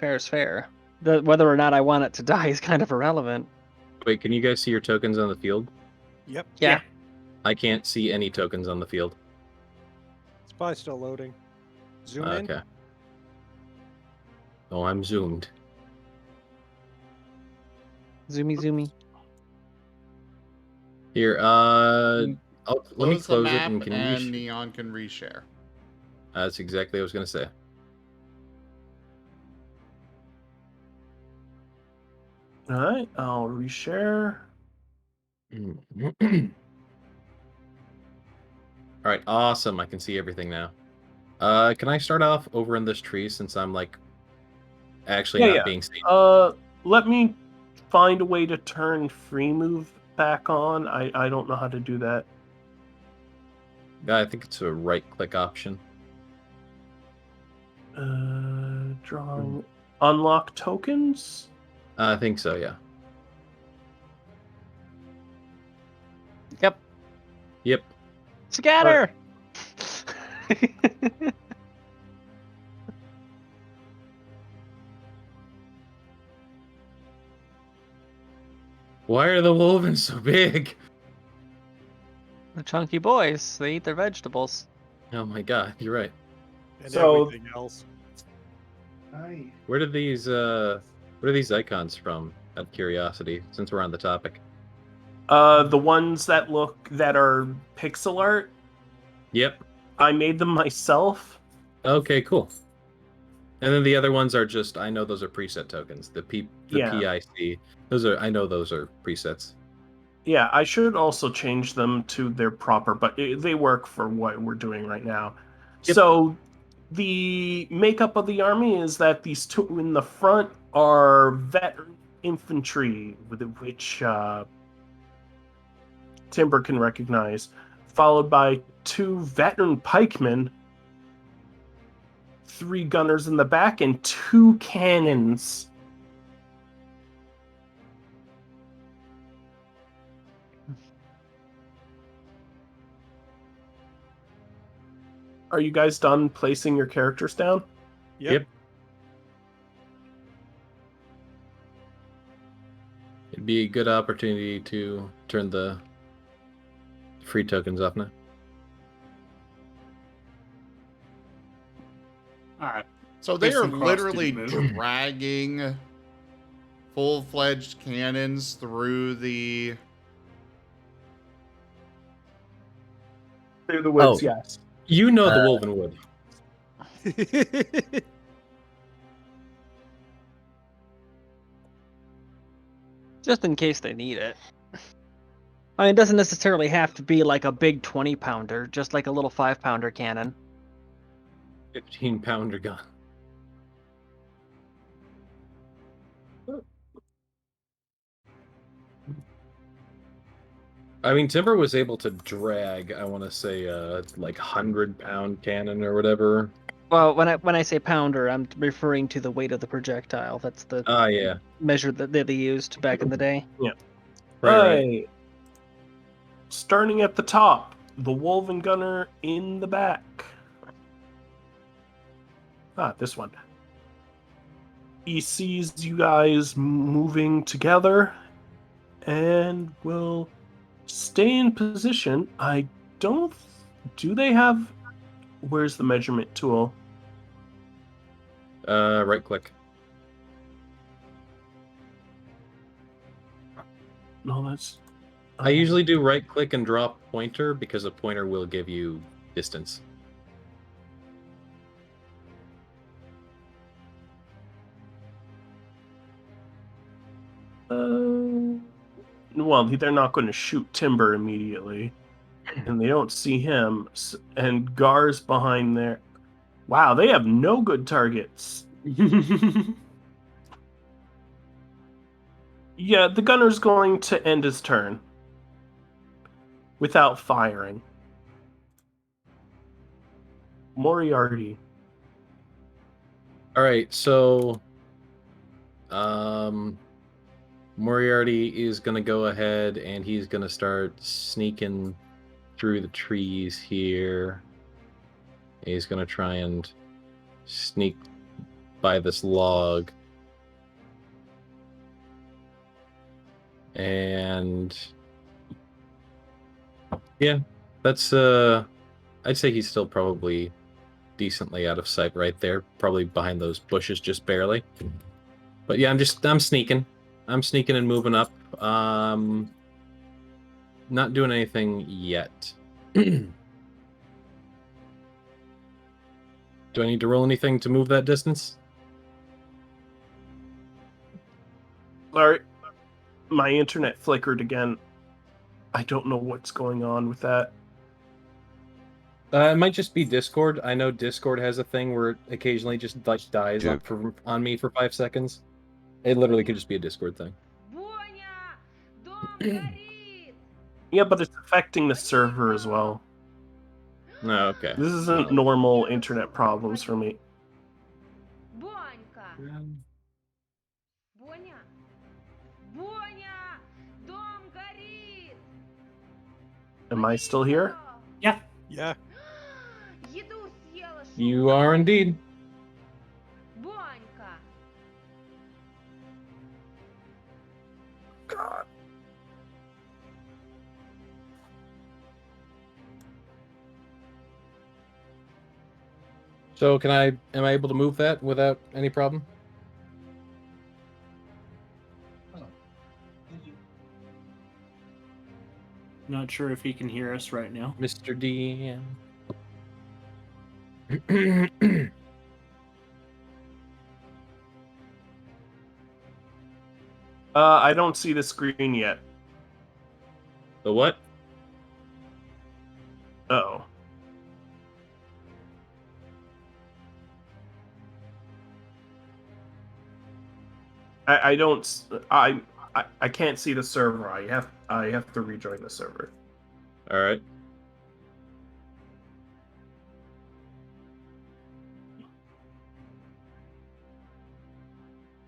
Speaker 4: fair is fair. Whether or not I want it to die is kind of irrelevant.
Speaker 5: Wait, can you guys see your tokens on the field?
Speaker 6: Yep.
Speaker 4: Yeah.
Speaker 5: I can't see any tokens on the field.
Speaker 6: It's probably still loading. Zoom in.
Speaker 5: Okay. Oh, I'm zoomed.
Speaker 4: Zoomy.
Speaker 5: Here, let me
Speaker 1: Close the
Speaker 5: close it
Speaker 1: map
Speaker 5: and can
Speaker 1: and
Speaker 5: you...
Speaker 1: Neon can reshare.
Speaker 5: That's exactly what I was going to say.
Speaker 2: all right, I'll reshare.
Speaker 5: All right, awesome. I can see everything now. Can I start off over in this tree since I'm like actually not being seen?
Speaker 2: Let me find a way to turn free move back on. I don't know how to do that.
Speaker 5: I think it's a right-click option.
Speaker 2: Drawing unlock tokens.
Speaker 5: I think so, yeah. Yep.
Speaker 4: Scatter.
Speaker 5: Why are the wolven so big?
Speaker 4: The chunky boys, they eat their vegetables.
Speaker 5: Oh my god, you're right.
Speaker 6: And
Speaker 2: So-
Speaker 6: everything else.
Speaker 5: Where are these icons from, out of curiosity, since we're on the topic?
Speaker 2: The ones that are pixel art,
Speaker 5: Yep.
Speaker 2: I made them myself.
Speaker 5: Okay, cool. And then the other ones are just, I know those are preset tokens. The
Speaker 2: Yeah.
Speaker 5: PIC, I know those are presets.
Speaker 2: Yeah, I should also change them to their proper, but they work for what we're doing right now.
Speaker 5: Yep.
Speaker 2: So the makeup of the army is that these two in the front are veteran infantry, which Timber can recognize, followed by 2 veteran pikemen, 3 gunners in the back, and 2 cannons. Are you guys done placing your characters down?
Speaker 5: Yep. It'd be a good opportunity to turn the free tokens off now.
Speaker 3: Alright.
Speaker 1: So they are
Speaker 3: Jason Cross
Speaker 1: literally
Speaker 3: didn't move.
Speaker 1: dragging full-fledged cannons through the...
Speaker 2: Through the woods,
Speaker 5: Oh.
Speaker 2: yes.
Speaker 5: You know the Wolven would.
Speaker 4: Just in case they need it. I mean, it doesn't necessarily have to be like a big 20-pounder, just like a little 5-pounder cannon.
Speaker 5: 15-pounder gun. I mean, Timber was able to drag, I want to say, like 100-pound cannon or whatever.
Speaker 4: Well, when I say pounder, I'm referring to the weight of the projectile. That's the
Speaker 5: Ah, yeah.
Speaker 4: measure that they used back in the day.
Speaker 5: Right.
Speaker 2: Starting at the top, the Wolven Gunner in the back. This one. He sees you guys moving together and will stay in position. Do they have... Where's the measurement tool?
Speaker 5: Right click.
Speaker 2: No, that's.
Speaker 5: I usually do right click and drop pointer because a pointer will give you distance.
Speaker 2: Well, they're not going to shoot Timber immediately, and they don't see him. And Gar's behind there. Wow, they have no good targets. Yeah, the gunner's going to end his turn without firing. Moriarty.
Speaker 5: All right, so Moriarty is gonna go ahead and he's gonna start sneaking through the trees here. He's gonna try and sneak by this log. And yeah, that's I'd say he's still probably decently out of sight right there, probably behind those bushes just barely. But yeah, I'm sneaking. I'm sneaking and moving up. Not doing anything yet. Do I need to roll anything to move that distance?
Speaker 2: Sorry, my internet flickered again. I don't know what's going on with that.
Speaker 5: It might just be Discord. I know Discord has a thing where it occasionally just like dies
Speaker 8: Yep.
Speaker 5: on me for 5 seconds. It literally could just be a Discord thing.
Speaker 2: Yeah, but it's affecting the server as well.
Speaker 5: No, okay.
Speaker 2: This isn't normal internet problems for me. Am I still here?
Speaker 3: Yeah.
Speaker 6: Yeah.
Speaker 5: You are indeed.
Speaker 2: God.
Speaker 5: So am I able to move that without any problem?
Speaker 3: Not sure if he can hear us right now.
Speaker 5: Mr. D.
Speaker 2: I don't see the screen yet.
Speaker 5: The what?
Speaker 2: Uh-oh. I don't. I can't see the server. I have to rejoin the server.
Speaker 5: All right.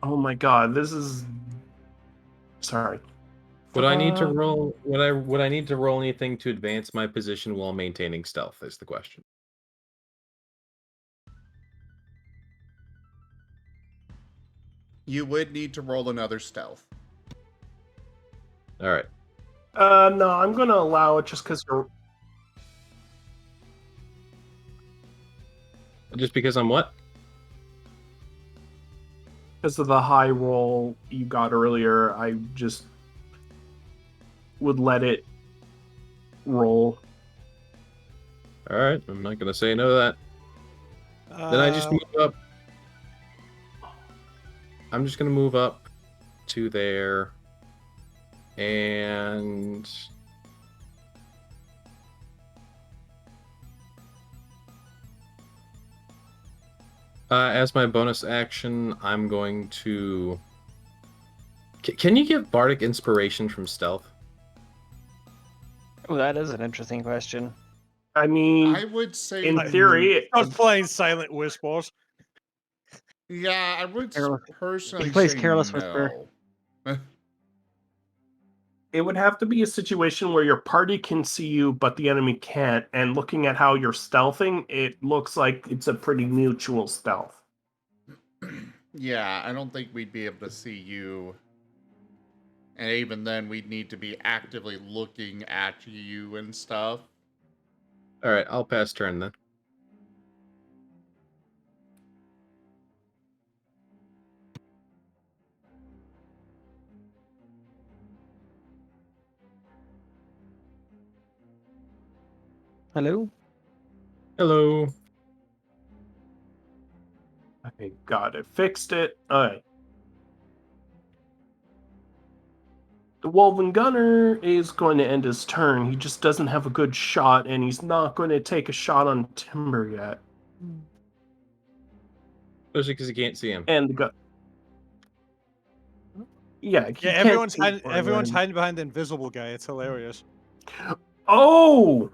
Speaker 2: Oh my god, this is. Sorry.
Speaker 5: Would I need to roll? Would I need to roll anything to advance my position while maintaining stealth? Is the question.
Speaker 1: You would need to roll another stealth.
Speaker 5: All right.
Speaker 2: No, I'm gonna allow it just because you're.
Speaker 5: Just because I'm what?
Speaker 2: Because of the high roll you got earlier, I just would let it roll.
Speaker 5: All right. I'm not gonna say no to that. Then I just move up. I'm just gonna move up to there, and as my bonus action, I'm going to. Can you get bardic inspiration from stealth?
Speaker 4: Oh, that is an interesting question.
Speaker 2: I mean,
Speaker 1: I would say,
Speaker 2: in theory,
Speaker 6: I was playing Silent Whispers.
Speaker 1: yeah, I would personally
Speaker 4: He plays
Speaker 1: say
Speaker 4: Careless
Speaker 1: no.
Speaker 4: Whisper.
Speaker 2: it would have to be a situation where your party can see you, but the enemy can't. And looking at how you're stealthing, it looks like it's a pretty mutual stealth.
Speaker 1: Yeah, I don't think we'd be able to see you. And even then, we'd need to be actively looking at you and stuff.
Speaker 5: All right, I'll pass turn then.
Speaker 4: Hello?
Speaker 5: Hello.
Speaker 2: Okay, got it. Fixed it. Alright. The Wolven Gunner is going to end his turn. He just doesn't have a good shot, and he's not going to take a shot on Timber yet.
Speaker 5: Especially because you can't see him.
Speaker 2: And the gun. Yeah, he
Speaker 6: Yeah,
Speaker 2: can't
Speaker 6: everyone's
Speaker 2: see
Speaker 6: hiding,
Speaker 2: Barbarian.
Speaker 6: everyone's hiding behind the invisible guy. It's hilarious.
Speaker 2: Oh!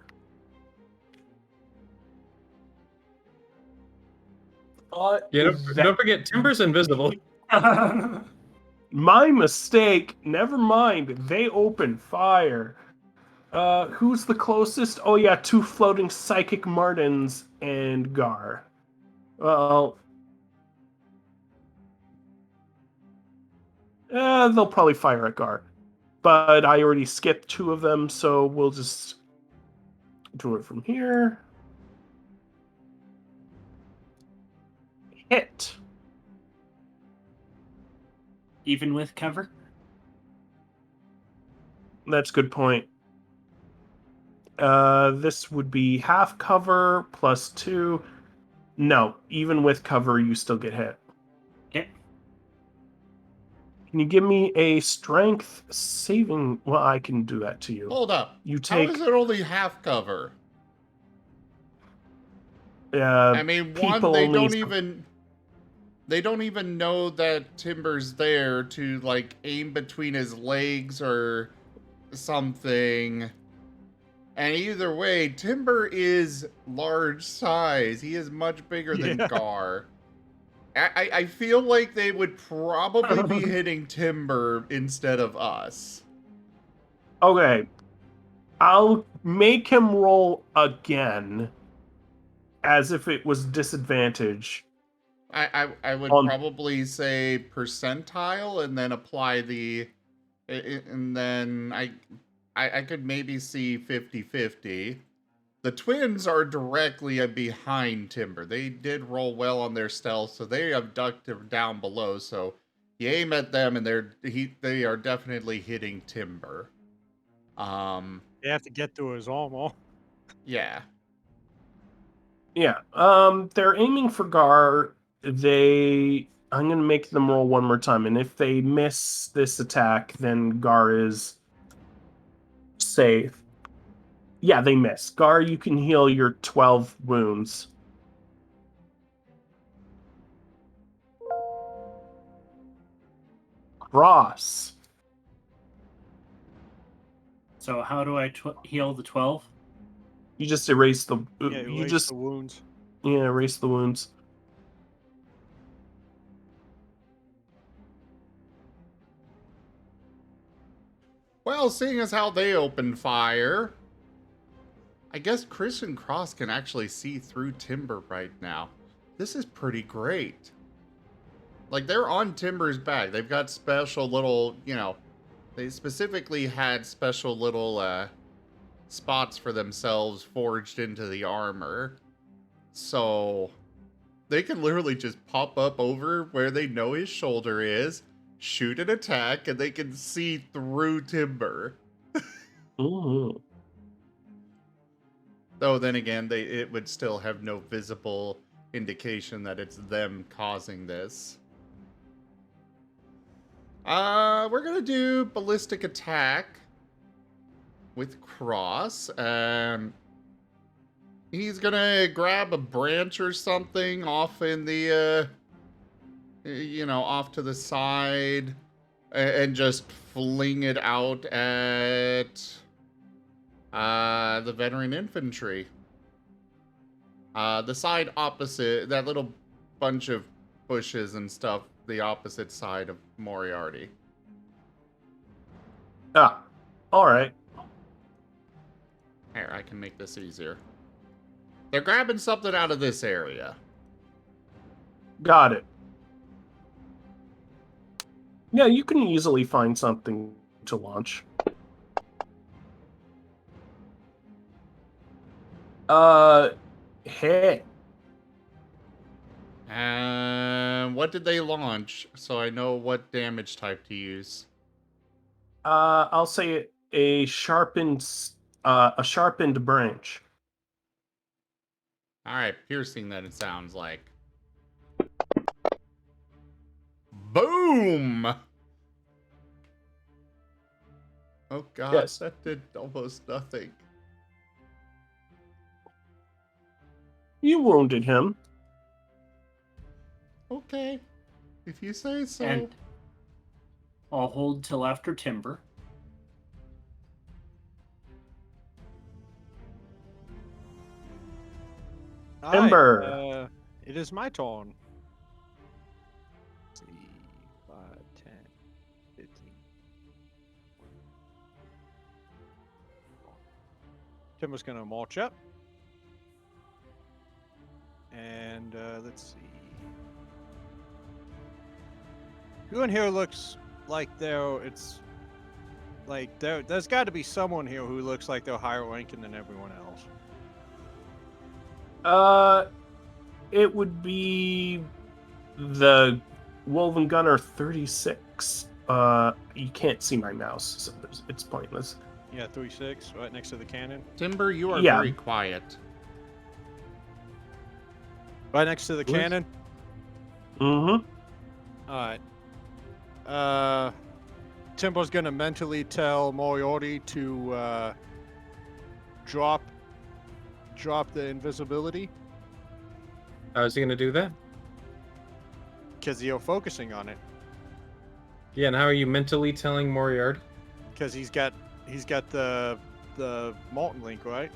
Speaker 5: Yeah, don't forget, Timber's invisible.
Speaker 2: My mistake. Never mind. They open fire. Who's the closest? Oh yeah, 2 floating psychic Martens and Gar. Well, they'll probably fire at Gar. But I already skipped 2 of them, so we'll just do it from here. Hit.
Speaker 3: Even with cover?
Speaker 2: That's a good point. This would be half cover plus 2. No, even with cover, you still get hit.
Speaker 3: Okay.
Speaker 2: Can you give me a strength saving? Well, I can do that to you.
Speaker 1: Hold up.
Speaker 2: You
Speaker 1: How
Speaker 2: take.
Speaker 1: is it only half cover? I mean, one,
Speaker 2: people
Speaker 1: they
Speaker 2: only-
Speaker 1: don't even know that Timber's there to like aim between his legs or something. And either way, Timber is large size. He is much bigger than
Speaker 6: Yeah.
Speaker 1: Gar. I feel like they would probably be hitting Timber instead of us.
Speaker 2: Okay. I'll make him roll again as if it was disadvantage.
Speaker 1: I would
Speaker 2: On-
Speaker 1: probably say percentile and then apply the... And then I could maybe see 50-50. The twins are directly behind Timber. They did roll well on their stealth, so they have ducked down below. So you aim at them, and they are definitely hitting Timber.
Speaker 6: They have to get to his armor.
Speaker 1: Yeah.
Speaker 2: Yeah. They're aiming for Gar. I'm gonna make them roll one more time, and if they miss this attack, then Gar is safe. Yeah, they miss. Gar, you can heal your 12 wounds. Cross.
Speaker 3: So how do I heal the 12?
Speaker 2: You just erase the.
Speaker 6: Yeah,
Speaker 2: you
Speaker 6: erase
Speaker 2: just
Speaker 6: the wounds.
Speaker 2: erase the wounds.
Speaker 1: Well, seeing as how they open fire, I guess Chris and Cross can actually see through Timber right now. This is pretty great. Like, they're on Timber's back. They've got special little, they specifically had special little spots for themselves forged into the armor. So they can literally just pop up over where they know his shoulder is, shoot an attack, and they can see through Timber.
Speaker 2: Ooh.
Speaker 1: Though then again, it would still have no visible indication that it's them causing this. We're gonna do ballistic attack with Cross. He's gonna grab a branch or something off in the, off to the side, and just fling it out at the veteran infantry. The side opposite, that little bunch of bushes and stuff, the opposite side of Moriarty.
Speaker 2: Ah, all right.
Speaker 1: Here, I can make this easier. They're grabbing something out of this area.
Speaker 2: Got it. Yeah, you can easily find something to launch. Hit.
Speaker 1: And what did they launch? So I know what damage type to use.
Speaker 2: I'll say a sharpened branch.
Speaker 1: All right, piercing then it sounds like. Boom! Oh god,
Speaker 2: Yes.
Speaker 1: that did almost nothing.
Speaker 2: You wounded him.
Speaker 1: Okay, if you say so.
Speaker 3: And I'll hold till after Timber.
Speaker 2: Timber.
Speaker 6: Alright, it is my turn. Let's see, 5, 10, 15. Timber's gonna march up. And let's see. Who in here looks like there's got to be someone here who looks like they're higher ranking than everyone else.
Speaker 2: It would be the Wolven Gunner 36. You can't see my mouse, so it's pointless.
Speaker 6: Yeah, 36, right next to the cannon.
Speaker 1: Timber, you are
Speaker 2: Yeah.
Speaker 1: very quiet.
Speaker 6: Right next to the
Speaker 2: Who is-
Speaker 6: cannon.
Speaker 2: Mm-hmm.
Speaker 6: All right. Timbo's gonna mentally tell Moriarty to drop the invisibility
Speaker 5: How is he gonna do that?
Speaker 6: because you're focusing on it.
Speaker 5: Yeah, and how are you mentally telling Moriarty?
Speaker 6: Because he's got the Marten link, right?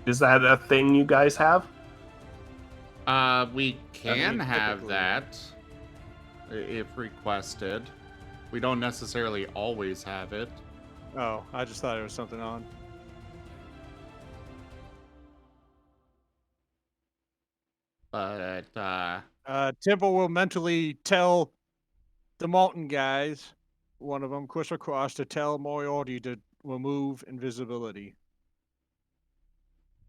Speaker 2: Is that a thing you guys have?
Speaker 1: We can
Speaker 6: mean,
Speaker 1: have
Speaker 6: typically-
Speaker 1: that if requested. We don't necessarily always have it.
Speaker 6: Oh, I just thought there was something on.
Speaker 1: But
Speaker 6: Timbo will mentally tell the Marten guys, one of them, Chris across, to tell Moriarty to remove invisibility.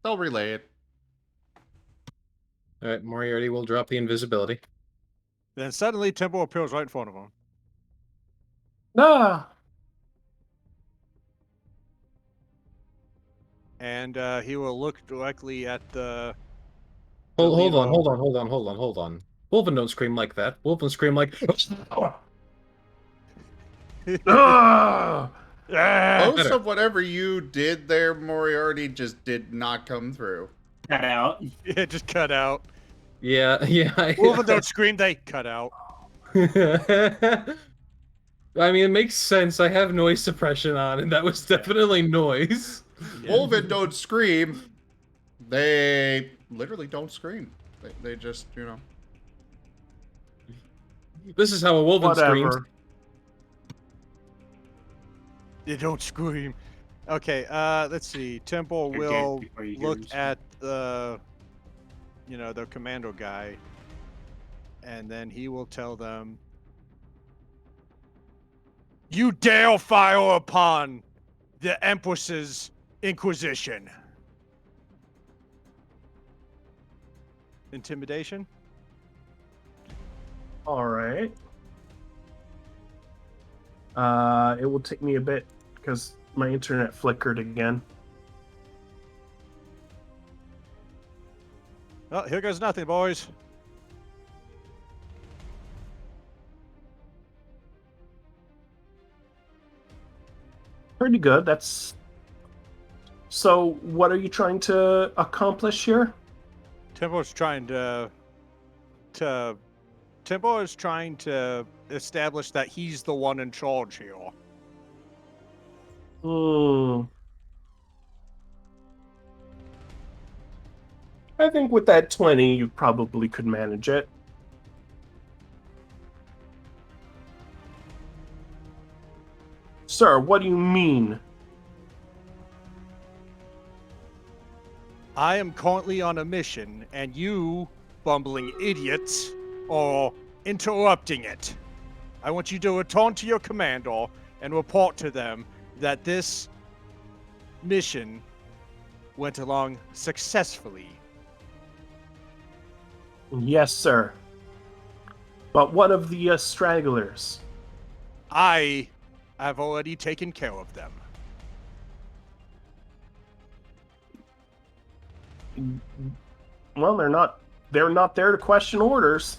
Speaker 1: they'll relay it.
Speaker 5: All right, Moriarty will drop the invisibility.
Speaker 6: Then suddenly Timbo appears right in front of him.
Speaker 2: No.
Speaker 6: And he will look directly at the.
Speaker 5: Hold
Speaker 6: lead
Speaker 5: on,
Speaker 6: roll.
Speaker 5: hold on. Wolven don't scream like that. Wolven scream like.
Speaker 2: Ah!
Speaker 6: Ah!
Speaker 1: Most of whatever you did there, Moriarty, just did not come through.
Speaker 3: Cut out.
Speaker 6: It just cut out.
Speaker 5: Yeah.
Speaker 6: Wolven don't scream, they cut out.
Speaker 5: I mean, it makes sense. I have noise suppression on, and that was definitely noise.
Speaker 1: Wolven don't scream. They literally don't scream. They just, you know.
Speaker 5: This is how a Wolven screams.
Speaker 2: Whatever.
Speaker 6: They don't scream. Okay, let's see. Temple
Speaker 3: You're dead
Speaker 6: will
Speaker 3: before you
Speaker 6: look
Speaker 3: hear him
Speaker 6: at the, the commando guy, and then he will tell them, "You dare fire upon the Empress's Inquisition." Intimidation?
Speaker 2: All right. It will take me a bit because my internet flickered again.
Speaker 6: Oh, here goes nothing, boys.
Speaker 2: Pretty good. That's. So, what are you trying to accomplish here?
Speaker 6: Tempo's trying Tempo is trying to establish that he's the one in charge here.
Speaker 2: Hmm. I think with that 20, you probably could manage it. Sir, what do you mean?
Speaker 6: I am currently on a mission, and you, bumbling idiots, are interrupting it. I want you to return to your commander and report to them that this mission went along successfully.
Speaker 2: Yes, sir. But what of the stragglers?
Speaker 6: I have already taken care of them.
Speaker 2: Well, they're not there to question orders.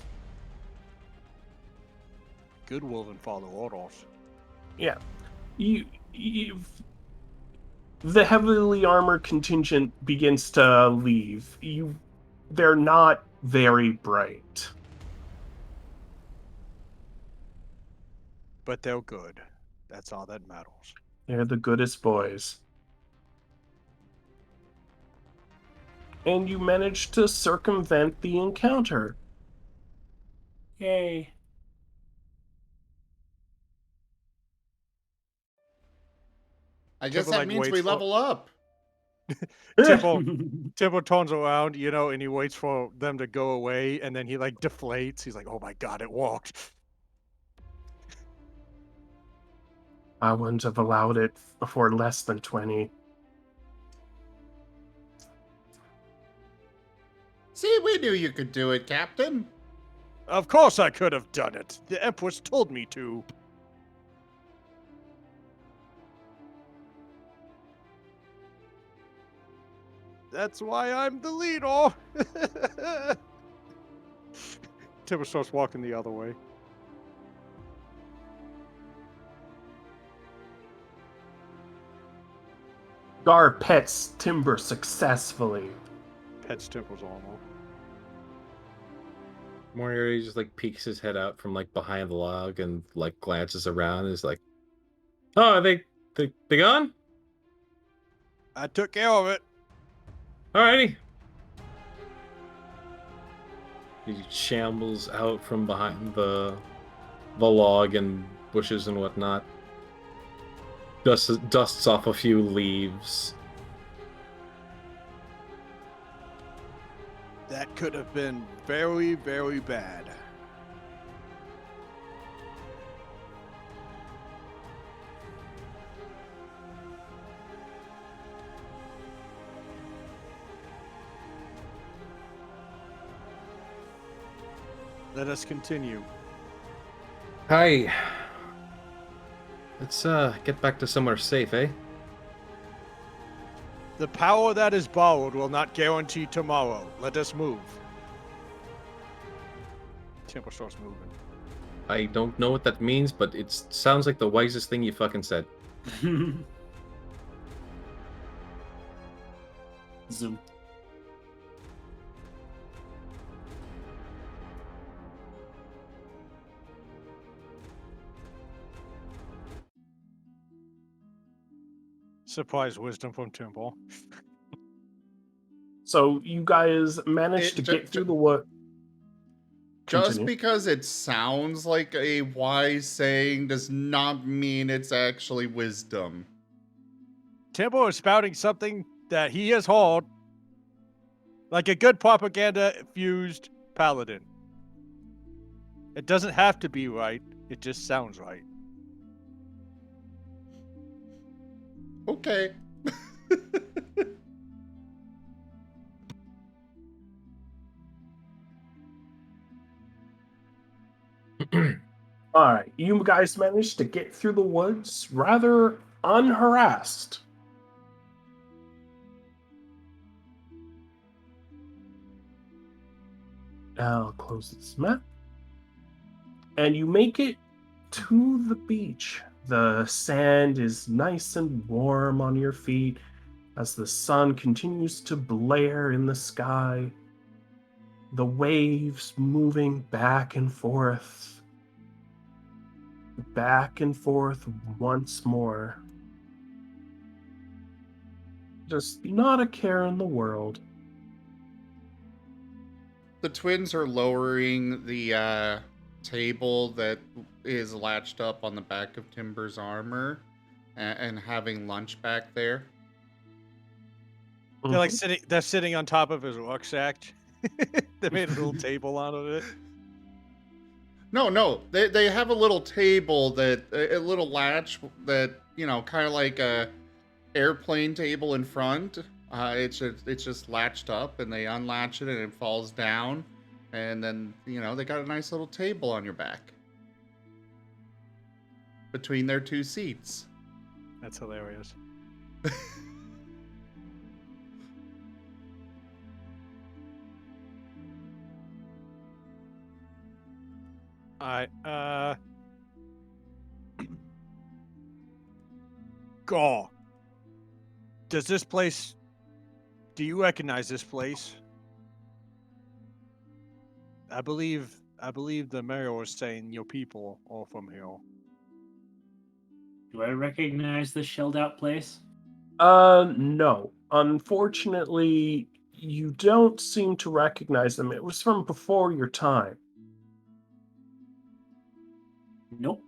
Speaker 6: Good Wolven follow orders.
Speaker 2: Yeah. You the heavily armored contingent begins to leave. They're not very bright.
Speaker 6: But they're good. That's all that matters.
Speaker 2: They're the goodest boys. And you managed to circumvent the encounter.
Speaker 3: Yay.
Speaker 1: I guess
Speaker 6: Temple,
Speaker 1: that
Speaker 6: like,
Speaker 1: means
Speaker 6: waits
Speaker 1: we
Speaker 6: for-
Speaker 1: level up.
Speaker 6: Temple turns around, and he waits for them to go away, and then he like deflates. He's like, "Oh my god, it walked."
Speaker 2: I wouldn't have allowed it for less than 20.
Speaker 1: See, we knew you could do it, Captain.
Speaker 6: Of course I could have done it. The Empress told me to. That's why I'm the leader. Timber starts walking the other way.
Speaker 2: Gar pets Timber successfully.
Speaker 6: Pets Timber's armor.
Speaker 5: Moriarty just like peeks his head out from like behind the log and like glances around and is like, "Oh, are they gone?
Speaker 6: I took care of it.
Speaker 5: Alrighty." He shambles out from behind the log and bushes and whatnot. Dusts off a few leaves.
Speaker 6: That could have been very, very bad. Let us continue.
Speaker 5: Hi. Let's get back to somewhere safe, eh?
Speaker 6: The power that is borrowed will not guarantee tomorrow. Let us move. Temple starts moving.
Speaker 5: I don't know what that means, but it sounds like the wisest thing you fucking said.
Speaker 3: Zoom.
Speaker 6: Surprise wisdom from Temple.
Speaker 2: So you guys managed to get through the wood.
Speaker 1: Just
Speaker 2: Continue.
Speaker 1: because it sounds like a wise saying does not mean it's actually wisdom.
Speaker 6: Temple is spouting something that he has heard, like a good propaganda-fused paladin. It doesn't have to be right. It just sounds right.
Speaker 1: Okay.
Speaker 2: All right, you guys managed to get through the woods rather unharassed. I'll close this map. And you make it to the beach. The sand is nice and warm on your feet as the sun continues to blare in the sky. The waves moving back and forth once more. Just not a care in the world.
Speaker 1: The twins are lowering the table that is latched up on the back of Timber's armor and having lunch back there.
Speaker 6: They're like sitting on top of his rucksack. They made a little table out of it.
Speaker 1: No, they have a little table that a little latch that kind of like a airplane table in front. It's just latched up, and they unlatch it, and it falls down, and then they got a nice little table on your back between their two seats.
Speaker 6: That's hilarious. Alright, Gaw. Do you recognize this place? I believe the mayor was saying your people are from here.
Speaker 3: Do I recognize this shelled out place?
Speaker 2: No. Unfortunately, you don't seem to recognize them. It was from before your time.
Speaker 3: Nope.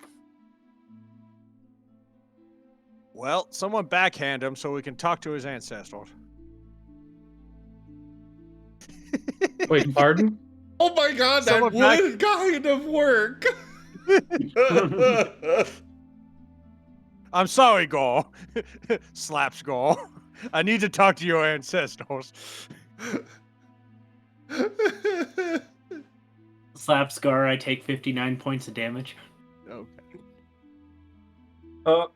Speaker 6: Well, someone backhand him so we can talk to his ancestors.
Speaker 5: Wait, pardon?
Speaker 1: Oh my god, that
Speaker 6: Someone
Speaker 1: would kind of work.
Speaker 6: I'm sorry, Gaw. Slaps Gaw. I need to talk to your ancestors.
Speaker 3: Slap Scar, I take 59 points of damage.
Speaker 6: Okay.
Speaker 2: Uh,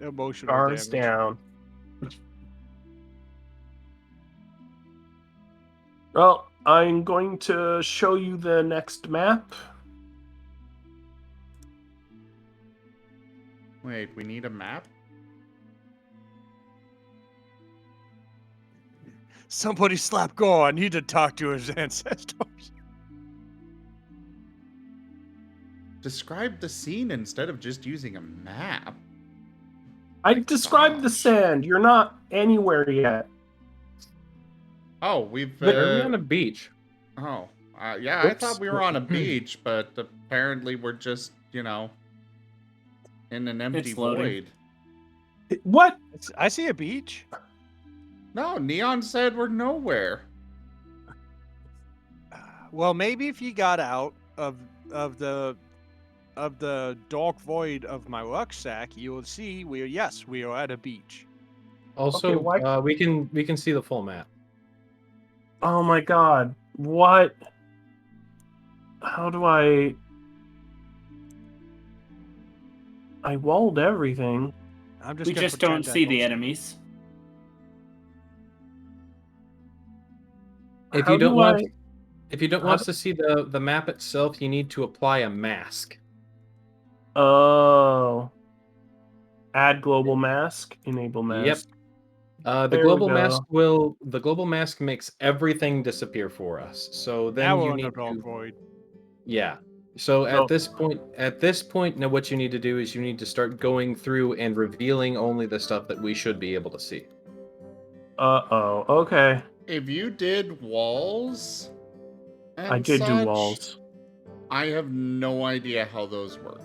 Speaker 6: Emotional
Speaker 2: Guards
Speaker 6: damage.
Speaker 2: down. Well, I'm going to show you the next map.
Speaker 1: Wait, we need a map?
Speaker 6: Somebody slap Gaw. I need to talk to his ancestors.
Speaker 1: Describe the scene instead of just using a map.
Speaker 2: I described the
Speaker 1: Gosh.
Speaker 2: sand. You're not anywhere yet.
Speaker 1: Oh, we've.
Speaker 5: Where are we on a beach?
Speaker 1: Oh, yeah, I
Speaker 2: Oops.
Speaker 1: thought we were on a beach, but apparently we're just, in an empty
Speaker 3: It's loading.
Speaker 1: void.
Speaker 2: What?
Speaker 6: I see a beach.
Speaker 1: No, Neon said we're nowhere.
Speaker 6: Well, maybe if you got out of the dark void of my rucksack, you will see we are at a beach.
Speaker 5: Also,
Speaker 2: Okay, why-
Speaker 5: we can see the full map.
Speaker 2: Oh my god. What? How do I walled everything.
Speaker 6: I'm
Speaker 3: We
Speaker 6: gonna
Speaker 3: just don't
Speaker 6: pretend I
Speaker 3: see the
Speaker 6: see.
Speaker 3: enemies.
Speaker 5: If
Speaker 2: How
Speaker 5: you don't
Speaker 2: do
Speaker 5: want,
Speaker 2: I-
Speaker 5: if you don't
Speaker 2: how
Speaker 5: want
Speaker 2: do-
Speaker 5: to see the map itself, you need to apply a mask.
Speaker 2: Oh. Add global mask. Enable mask.
Speaker 5: Yep. The
Speaker 2: There we
Speaker 5: global
Speaker 2: go.
Speaker 5: mask makes everything disappear for us. So then
Speaker 6: Now
Speaker 5: you
Speaker 6: we're in the
Speaker 5: need
Speaker 6: dark
Speaker 5: to,
Speaker 6: void.
Speaker 5: yeah. So
Speaker 2: So-
Speaker 5: at this point, now what you need to do is you need to start going through and revealing only the stuff that we should be able to see.
Speaker 2: Uh-oh. Okay.
Speaker 1: If you did walls, and
Speaker 2: I did do
Speaker 1: such,
Speaker 2: walls.
Speaker 1: I have no idea how those work.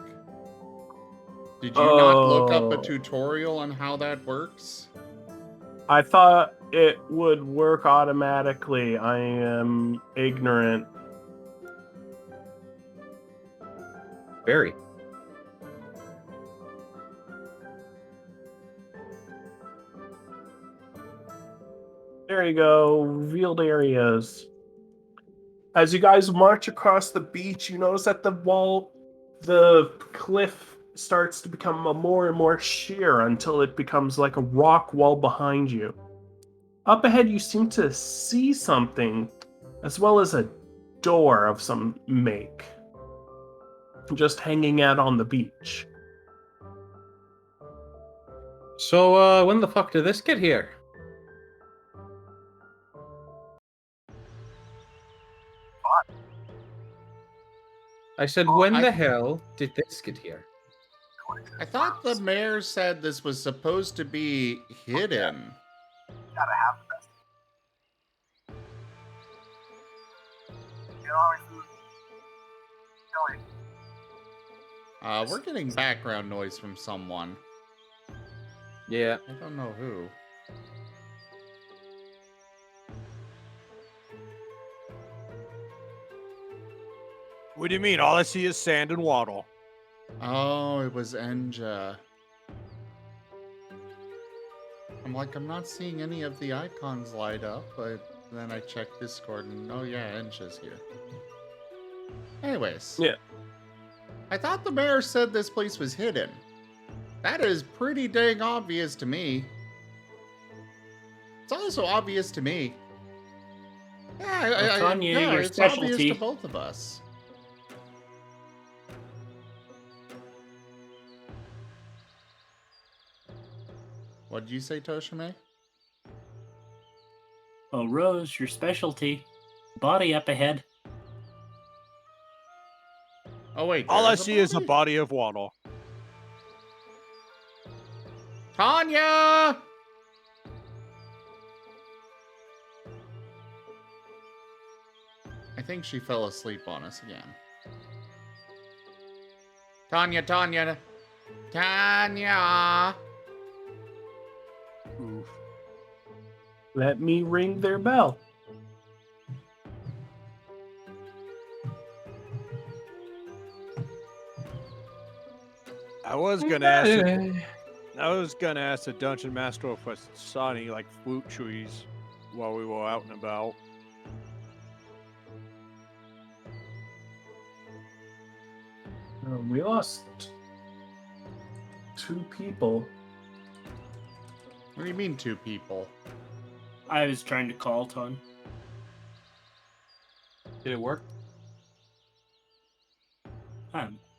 Speaker 1: Did you not look up a
Speaker 2: Oh.
Speaker 1: tutorial on how that works?
Speaker 2: I thought it would work automatically. I am ignorant.
Speaker 5: Very.
Speaker 2: There you go. Revealed areas. As you guys march across the beach, you notice that the cliff starts to become more and more sheer until it becomes like a rock wall behind you. Up ahead, you seem to see something, as well as a door of some make, just hanging out on the beach.
Speaker 5: So when the fuck did this get here? I said, when
Speaker 1: I-
Speaker 5: the hell did this get here?
Speaker 1: I thought the mayor said this was supposed to be hidden. We're getting background noise from someone.
Speaker 5: Yeah.
Speaker 1: I don't know who.
Speaker 6: What do you mean? All I see is sand and water.
Speaker 1: Oh, it was Enja. I'm not seeing any of the icons light up, but then I checked Discord and oh yeah, Enja's here. Anyways.
Speaker 2: Yeah.
Speaker 1: I thought the mayor said this place was hidden. That is pretty dang obvious to me. It's also obvious to me. Yeah,
Speaker 3: It's on you, your
Speaker 1: it's obvious
Speaker 3: specialty.
Speaker 1: to both of us. What did you say, Toshime?
Speaker 3: Oh, Rose, your specialty. Body up ahead.
Speaker 1: Oh wait,
Speaker 6: All I
Speaker 1: there's
Speaker 6: see is a
Speaker 1: body?
Speaker 6: body of water.
Speaker 1: Tanya! I think she fell asleep on us again. Tanya, Tanya, Tanya!
Speaker 6: Oof.
Speaker 2: Let me ring their bell.
Speaker 6: I was gonna ask. I was gonna ask the dungeon master for Sonny like fruit trees while we were out and about.
Speaker 2: We lost 2 people.
Speaker 1: What do you mean 2 people?
Speaker 3: I was trying to call Ton.
Speaker 5: Did it work?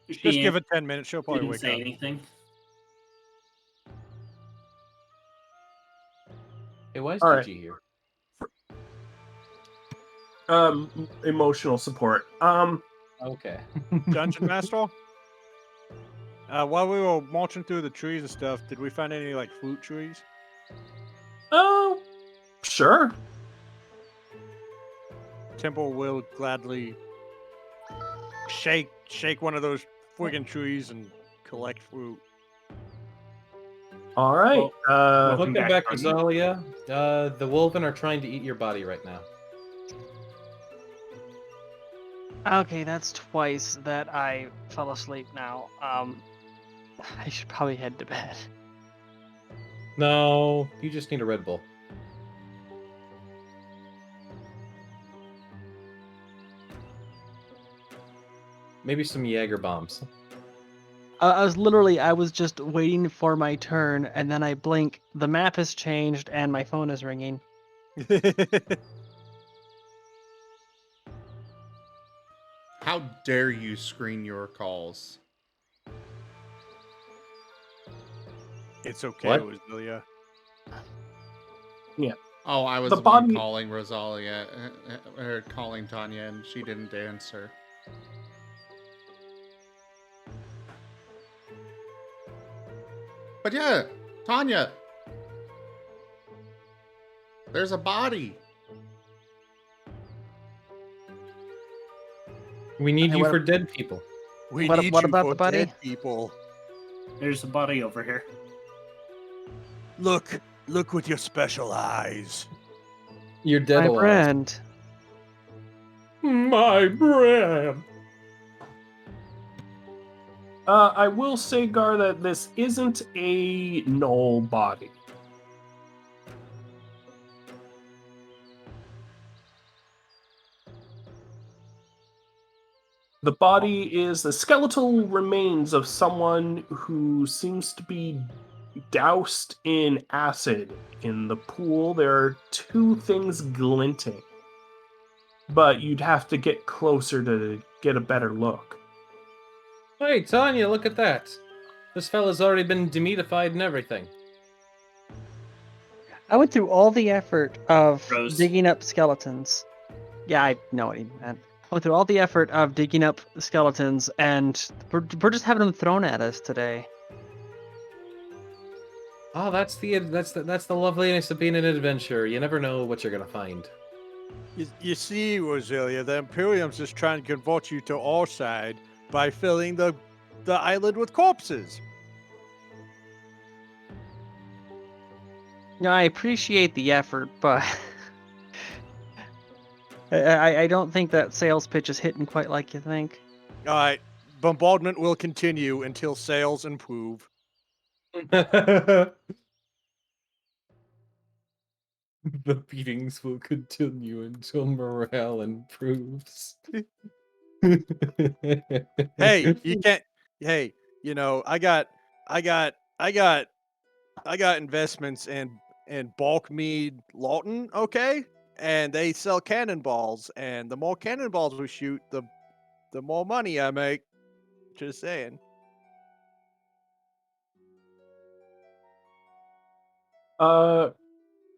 Speaker 3: She
Speaker 6: Just give it 10 minutes. She'll probably
Speaker 3: didn't
Speaker 6: wake
Speaker 3: say
Speaker 6: up.
Speaker 3: anything.
Speaker 5: Hey, why is
Speaker 2: All right.
Speaker 5: DG here?
Speaker 2: Emotional support.
Speaker 5: Okay.
Speaker 6: Dungeon master. While we were marching through the trees and stuff, did we find any like fruit trees?
Speaker 2: Oh, sure.
Speaker 6: Temple will gladly shake one of those friggin' trees and collect fruit.
Speaker 2: All right.
Speaker 3: Welcome
Speaker 5: Looking back,
Speaker 3: Tony.
Speaker 5: Rosalia, the Wolven are trying to eat your body right now.
Speaker 4: Okay, that's twice that I fell asleep now. I should probably head to bed.
Speaker 5: No, you just need a Red Bull. Maybe some Jaeger bombs.
Speaker 4: I was just waiting for my turn, and then I blink. The map has changed, and my phone is ringing.
Speaker 1: How dare you screen your calls?
Speaker 6: It's okay,
Speaker 5: What?
Speaker 6: Rosalia.
Speaker 1: Oh, I was
Speaker 2: The
Speaker 1: the one
Speaker 2: body-
Speaker 1: calling Rosalia, or calling Tanya, and she didn't answer. But yeah, Tanya, there's a body.
Speaker 5: We need
Speaker 4: Hey,
Speaker 5: you
Speaker 4: what-
Speaker 5: for dead people.
Speaker 6: We
Speaker 4: What-
Speaker 6: need
Speaker 4: what
Speaker 6: you
Speaker 4: about
Speaker 6: for
Speaker 4: the buddy?
Speaker 6: dead people.
Speaker 3: There's a body over here.
Speaker 6: Look with your special eyes.
Speaker 5: You're dead
Speaker 4: My
Speaker 5: alive.
Speaker 4: friend.
Speaker 5: My brand.
Speaker 2: I will say, Gar, that this isn't a null body. The body is the skeletal remains of someone who seems to be doused in acid. In the pool, there are 2 things glinting, but you'd have to get closer to get a better look.
Speaker 5: Hey, Tanya, look at that. This fella's already been demetified and everything.
Speaker 4: I went through all the effort of
Speaker 3: Rose.
Speaker 4: digging up skeletons. Yeah, I know what he meant. I went through all the effort of digging up skeletons, and we're just having them thrown at us today.
Speaker 5: Oh, that's the loveliness of being an adventurer. You never know what you're gonna find.
Speaker 6: You see, Rosalia, the Imperium's just trying to convert you to our side by filling the island with corpses.
Speaker 4: No, I appreciate the effort, but I don't think that sales pitch is hitting quite like you think.
Speaker 6: All right, bombardment will continue until sales improve.
Speaker 5: The beatings will continue until morale improves.
Speaker 6: Hey, you can't. Hey, I got investments in bulk mead Lawton, okay? And they sell cannonballs, and the more cannonballs we shoot, the more money I make. Just saying.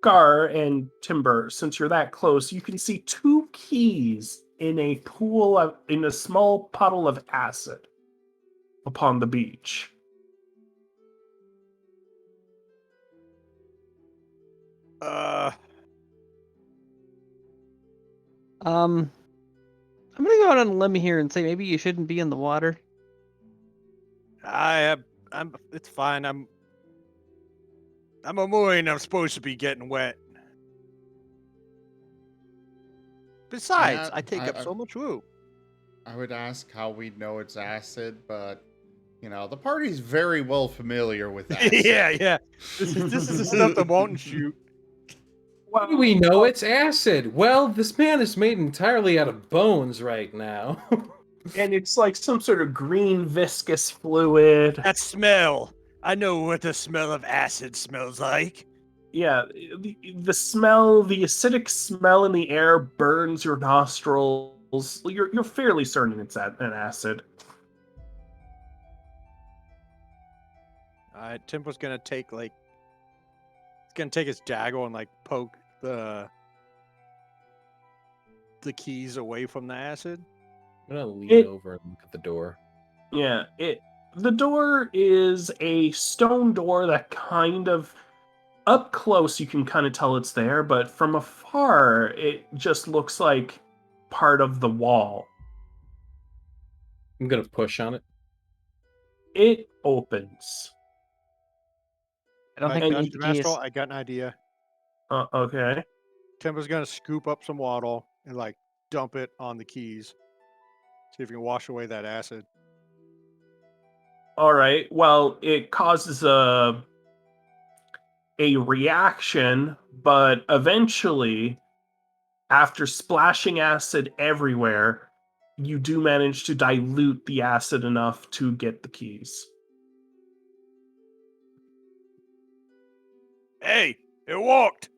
Speaker 2: Gar and Timber, since you're that close, you can see 2 keys in in a small puddle of acid upon the beach.
Speaker 4: I'm gonna go out on a limb here and say maybe you shouldn't be in the water.
Speaker 6: It's fine. I'm a Moorian. I'm supposed to be getting wet. Besides,
Speaker 1: Yeah,
Speaker 6: I take up so much room.
Speaker 1: I would ask how we know it's acid, but the party's very well familiar with acid.
Speaker 6: yeah. This is the stuff that won't shoot.
Speaker 5: How do we know it's acid? Well, this man is made entirely out of bones right now.
Speaker 2: And it's like some sort of green viscous fluid.
Speaker 6: That smell. I know what the smell of acid smells like.
Speaker 2: Yeah, the smell, the acidic smell in the air burns your nostrils. You're fairly certain it's an acid.
Speaker 6: Alright, Timbo's gonna take he's gonna take his dagger and poke the keys away from the acid.
Speaker 5: I'm gonna lean over and look at the door.
Speaker 2: Yeah, the door is a stone door that kind of, up close you can kind of tell it's there, but from afar it just looks like part of the wall.
Speaker 5: I'm gonna push on it.
Speaker 2: It opens.
Speaker 4: I don't think we need the keys.
Speaker 6: I got an idea.
Speaker 2: Okay.
Speaker 6: Timbo's gonna scoop up some water and dump it on the keys. See if you can wash away that acid.
Speaker 2: All right. Well, it causes a reaction, but eventually, after splashing acid everywhere, you do manage to dilute the acid enough to get the keys.
Speaker 6: Hey, it worked!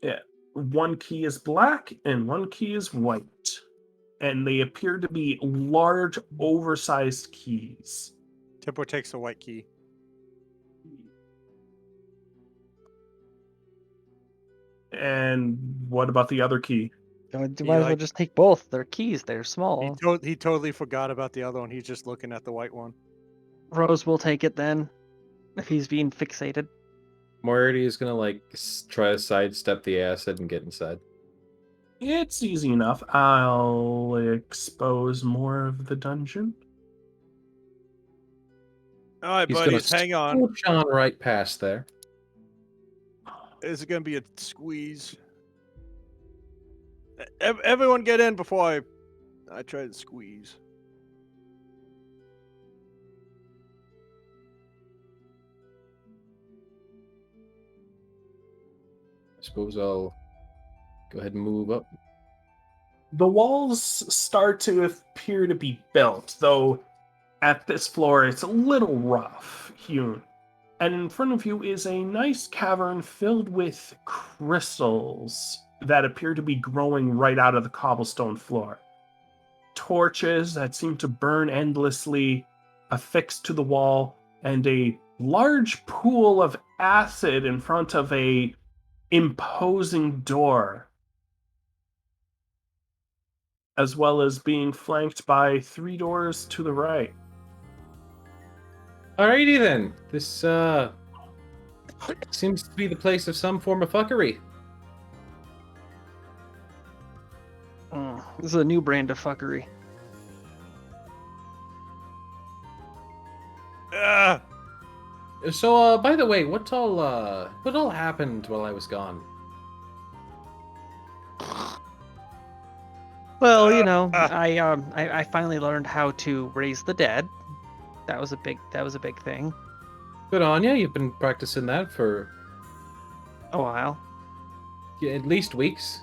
Speaker 2: Yeah. 1 key is black and 1 key is white. And they appear to be large, oversized keys.
Speaker 6: Timbo takes the white key.
Speaker 2: And what about the other key?
Speaker 4: You might as well just take both. They're keys. They're small.
Speaker 6: He totally forgot about the other one. He's just looking at the white one.
Speaker 4: Rose will take it then, if he's being fixated.
Speaker 5: Moriarty is gonna try to sidestep the acid and get inside.
Speaker 2: It's easy enough. I'll expose more of the dungeon.
Speaker 6: All right,
Speaker 5: He's
Speaker 6: buddies,
Speaker 5: gonna
Speaker 6: hang on.
Speaker 5: scooch on right past there.
Speaker 6: This is gonna be a squeeze. Everyone get in before I try to squeeze.
Speaker 5: I suppose I'll go ahead and move up.
Speaker 2: The walls start to appear to be built, though at this floor it's a little rough hewn. And in front of you is a nice cavern filled with crystals that appear to be growing right out of the cobblestone floor. Torches that seem to burn endlessly affixed to the wall, and a large pool of acid in front of a imposing door, as well as being flanked by 3 doors to the right.
Speaker 5: Alrighty then. This seems to be the place of some form of fuckery.
Speaker 4: This is a new brand of fuckery.
Speaker 5: So, by the way, what all happened while I was gone?
Speaker 4: Well, I finally learned how to raise the dead. That was a big thing.
Speaker 5: Good on ya. You've been practicing that for
Speaker 4: A while.
Speaker 5: at least weeks.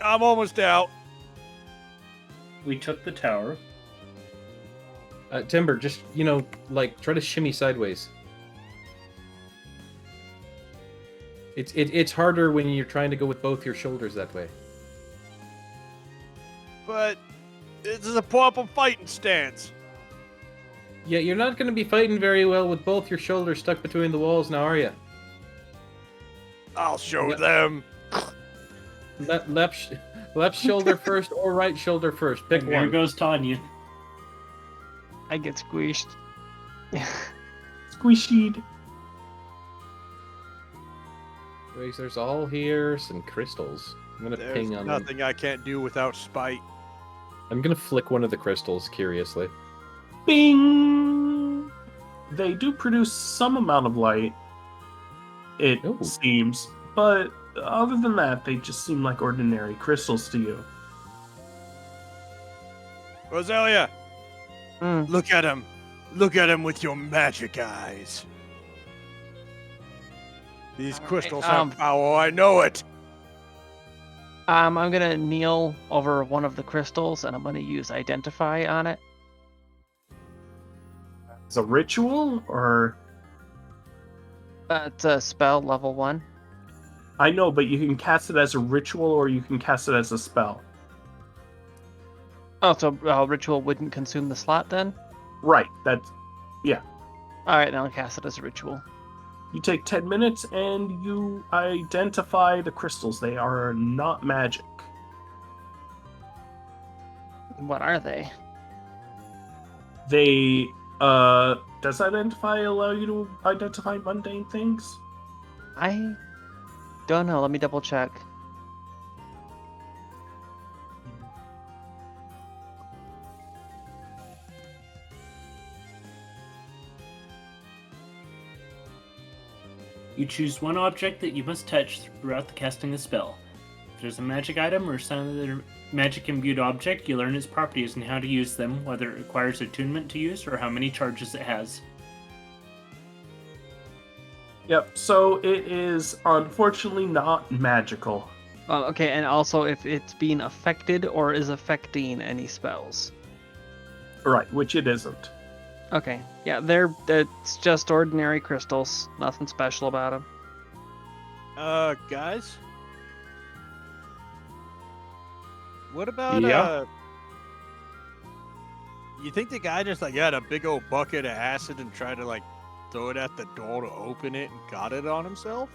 Speaker 6: I'm almost out.
Speaker 3: We took the tower.
Speaker 5: Timber, just try to shimmy sideways. It's harder when you're trying to go with both your shoulders that way.
Speaker 6: But this is a proper fighting stance.
Speaker 5: Yeah, you're not going to be fighting very well with both your shoulders stuck between the walls now, are you?
Speaker 6: I'll show
Speaker 5: Yep.
Speaker 6: them.
Speaker 5: Left shoulder first or right shoulder first. Pick
Speaker 3: And there
Speaker 5: one.
Speaker 3: goes Tanya.
Speaker 4: I get squished.
Speaker 2: Squishied.
Speaker 5: Anyways, there's all here some crystals. I'm gonna
Speaker 6: There's
Speaker 5: ping on them.
Speaker 6: nothing I can't do without spite.
Speaker 5: I'm gonna flick one of the crystals curiously.
Speaker 2: Bing! They do produce some amount of light, it
Speaker 5: Ooh.
Speaker 2: seems, but other than that, they just seem like ordinary crystals to you.
Speaker 6: Roselia,
Speaker 4: Mm.
Speaker 6: look at him. Look at him with your magic eyes. These
Speaker 4: All right,
Speaker 6: crystals have power, I know it.
Speaker 4: I'm gonna kneel over one of the crystals and I'm gonna use Identify on it.
Speaker 2: It's a ritual, or
Speaker 4: It's a spell level 1.
Speaker 2: I know, but you can cast it as a ritual or you can cast it as a spell.
Speaker 4: Oh, so ritual wouldn't consume the slot then?
Speaker 2: Right, that's
Speaker 4: Alright, then I'll cast it as a ritual.
Speaker 2: you take 10 minutes and you identify the crystals. They are not magic.
Speaker 4: What are they?
Speaker 2: They does Identify allow you to identify mundane things?
Speaker 4: I don't know. Let me double check.
Speaker 3: You choose one object that you must touch throughout the casting the spell. If there's a magic item or some other magic imbued object, you learn its properties and how to use them, whether it requires attunement to use or how many charges it has.
Speaker 2: Yep, so it is unfortunately not magical.
Speaker 4: Okay, and also if it's being affected or is affecting any spells.
Speaker 2: Right, which it isn't.
Speaker 4: Okay, yeah, it's just ordinary crystals. Nothing special about them.
Speaker 6: Guys? What about,
Speaker 5: Yeah?
Speaker 6: you think the guy just, like, had a big old bucket of acid and tried to, like, throw it at the door to open it and got it on himself?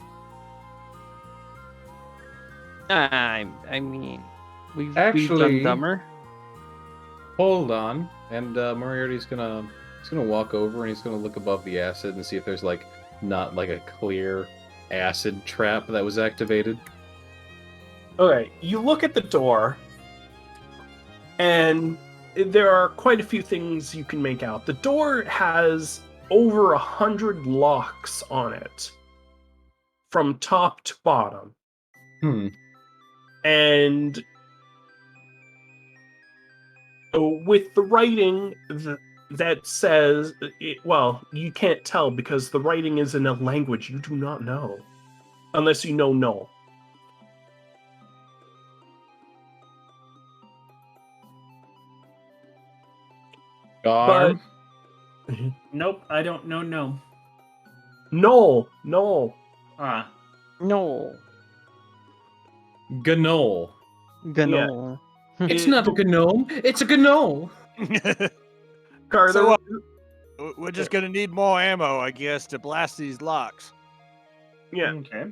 Speaker 4: I mean, we've
Speaker 5: Actually-
Speaker 4: done dumber.
Speaker 5: Hold on. And Moriarty's gonna walk over and he's gonna look above the acid and see if there's like not like a clear acid trap that was activated.
Speaker 2: Okay, you look at the door, and there are quite a few things you can make out. The door has over 100 locks on it, from top to bottom. And with the writing that says, well, you can't tell because the writing is in a language you do not know, unless you know Null.
Speaker 5: Garm.
Speaker 3: Nope, I don't know. No.
Speaker 2: Null.
Speaker 3: Ah,
Speaker 4: No.
Speaker 5: Gnome.
Speaker 4: Gnome.
Speaker 5: It's not a gnome. It's a gnome.
Speaker 2: Carter,
Speaker 6: So, we're just gonna need more ammo, I guess, to blast these locks.
Speaker 2: yeah,
Speaker 3: okay.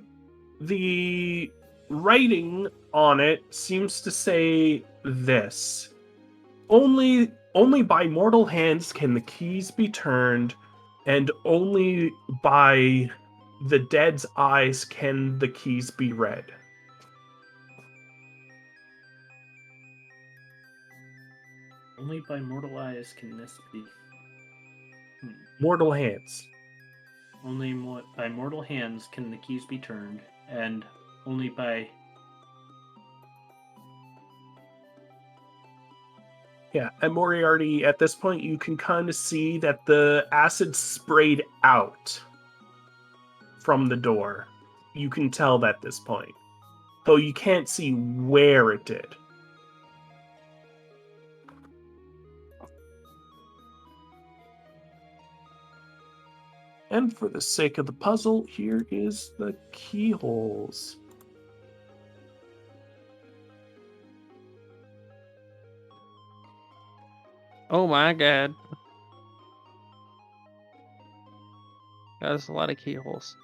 Speaker 2: the writing on it seems to say this: only by mortal hands can the keys be turned, and only by the dead's eyes can the keys be read.
Speaker 3: Only by mortal eyes can this be.
Speaker 2: Mortal hands.
Speaker 3: Only by mortal hands can the keys be turned, and only by.
Speaker 2: Yeah, and Moriarty, at this point, you can kind of see that the acid sprayed out from the door. You can tell that at this point. Though you can't see where it did. And for the sake of the puzzle, here is the keyholes.
Speaker 4: Oh my god. There's a lot of keyholes.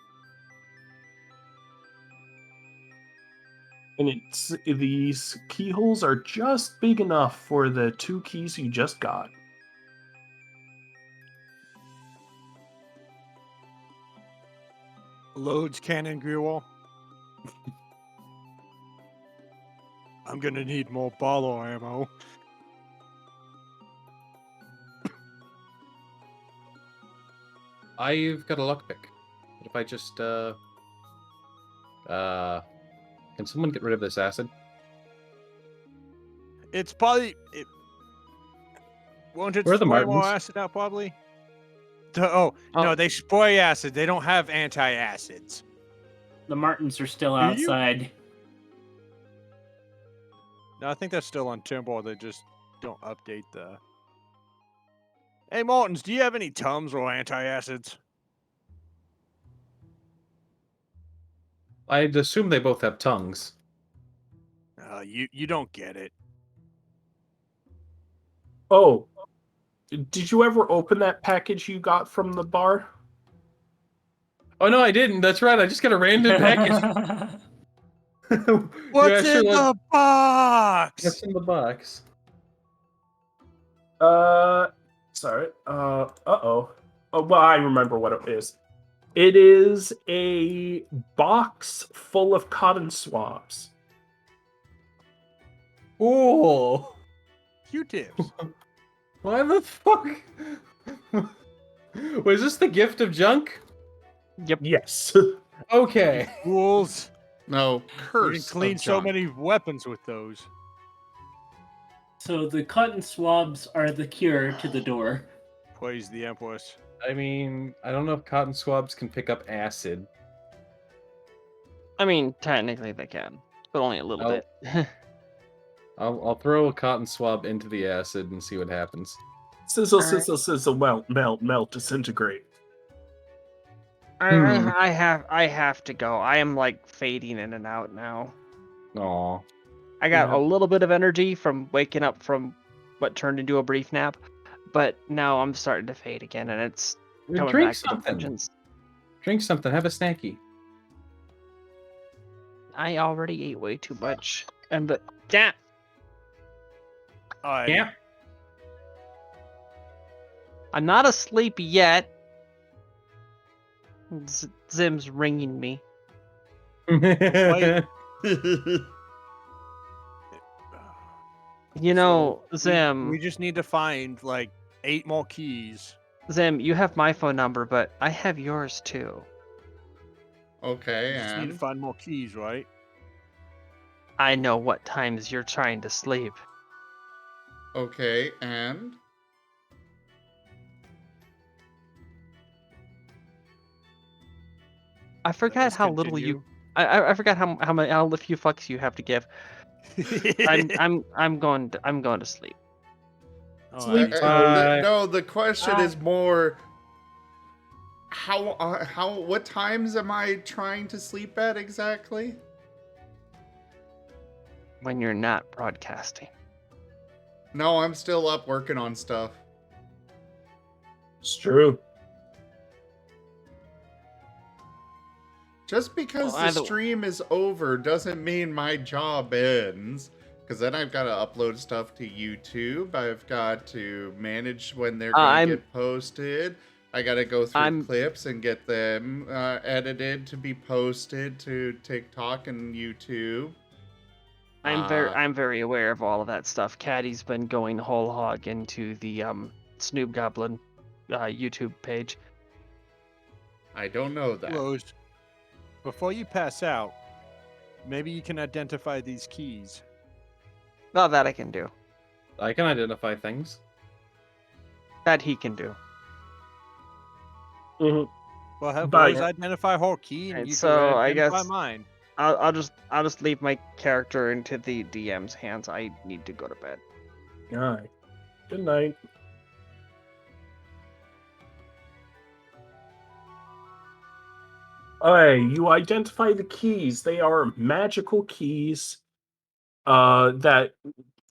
Speaker 2: And these keyholes are just big enough for the 2 keys you just got.
Speaker 6: Loads cannon gruel. I'm gonna need more bottle ammo.
Speaker 5: I've got a lockpick. What if I just can someone get rid of this acid?
Speaker 6: It's probably won't it
Speaker 5: Where are the
Speaker 6: spray more
Speaker 5: Martens?
Speaker 6: acid out probably? No, they spray acid. They don't have anti-acids.
Speaker 3: The Martens are still
Speaker 6: Do you?
Speaker 3: outside.
Speaker 6: No, I think that's still on Timber. They just don't update the. Hey, Martens, do you have any Tums or anti-acids?
Speaker 5: I'd assume they both have tongues.
Speaker 6: You don't get it.
Speaker 2: Oh, did you ever open that package you got from the bar?
Speaker 5: Oh no, I didn't. That's right. I just got a random package.
Speaker 6: What's in the box?
Speaker 5: What's in the box?
Speaker 2: Sorry. Uh-oh. Oh, well, I remember what it is. It is a box full of cotton swabs.
Speaker 5: Ooh.
Speaker 6: Q-tips.
Speaker 5: Why the fuck? Was this the gift of junk?
Speaker 2: Yes.
Speaker 5: Okay.
Speaker 6: Fools.
Speaker 1: No,
Speaker 6: You
Speaker 1: curse.
Speaker 6: can clean
Speaker 1: of
Speaker 6: so
Speaker 1: junk.
Speaker 6: many weapons with those.
Speaker 3: So the cotton swabs are the cure to the door.
Speaker 6: Praise the Empress.
Speaker 5: I mean, I don't know if cotton swabs can pick up acid.
Speaker 4: I mean, technically they can, but only a little
Speaker 5: Oh.
Speaker 4: bit.
Speaker 5: I'll throw a cotton swab into the acid and see what happens.
Speaker 2: Sizzle,
Speaker 4: All right.
Speaker 2: sizzle, sizzle, melt, disintegrate.
Speaker 4: I have to go. I am like fading in and out now.
Speaker 5: Aw.
Speaker 4: I got
Speaker 2: Yeah.
Speaker 4: a little bit of energy from waking up from what turned into a brief nap, but now I'm starting to fade again, and it's coming
Speaker 5: Drink
Speaker 4: back to the
Speaker 5: something.
Speaker 4: vengeance.
Speaker 5: Drink something. Have a snacky.
Speaker 4: I already ate way too much, and the yeah.
Speaker 5: Yeah.
Speaker 4: I'm not asleep yet. Zim's ringing me.
Speaker 6: Wait.
Speaker 4: You know,
Speaker 6: So,
Speaker 4: Zim.
Speaker 6: we just need to find like 8 more keys.
Speaker 4: Zim, you have my phone number, but I have yours too.
Speaker 1: Okay,
Speaker 6: We just need to
Speaker 1: and
Speaker 6: find more keys, right?
Speaker 4: I know what times you're trying to sleep.
Speaker 1: okay, and
Speaker 4: I forgot
Speaker 6: Let's
Speaker 4: how little
Speaker 6: continue.
Speaker 4: you. I forgot how few fucks you have to give. I'm going to sleep.
Speaker 6: Oh,
Speaker 2: Sleep
Speaker 6: I-
Speaker 2: tight.
Speaker 1: no, the question is more what times am I trying to sleep at exactly?
Speaker 4: When you're not broadcasting.
Speaker 1: No, I'm still up working on stuff.
Speaker 2: It's true.
Speaker 1: Just because
Speaker 4: Well,
Speaker 1: the stream is over doesn't mean my job ends. Because then I've got to upload stuff to YouTube. I've got to manage when they're going to get posted. I got to go through clips and get them edited to be posted to TikTok and YouTube.
Speaker 4: I'm very aware of all of that stuff. Caddy's been going whole hog into the Snoop Goblin YouTube page.
Speaker 1: I don't know that.
Speaker 6: Rose, before you pass out, maybe you can identify these keys.
Speaker 4: Not that I can do.
Speaker 5: I can identify things.
Speaker 4: That he can do.
Speaker 2: Mm-hmm.
Speaker 6: Well, have
Speaker 2: Bye.
Speaker 6: Rose identify her key, and
Speaker 4: Right,
Speaker 6: you
Speaker 4: so
Speaker 6: can
Speaker 4: I
Speaker 6: identify
Speaker 4: guess-
Speaker 6: mine.
Speaker 4: I'll just leave my character into the DM's hands. I need to go to bed.
Speaker 2: All right. Good night. Alright, you identify the keys. They are magical keys that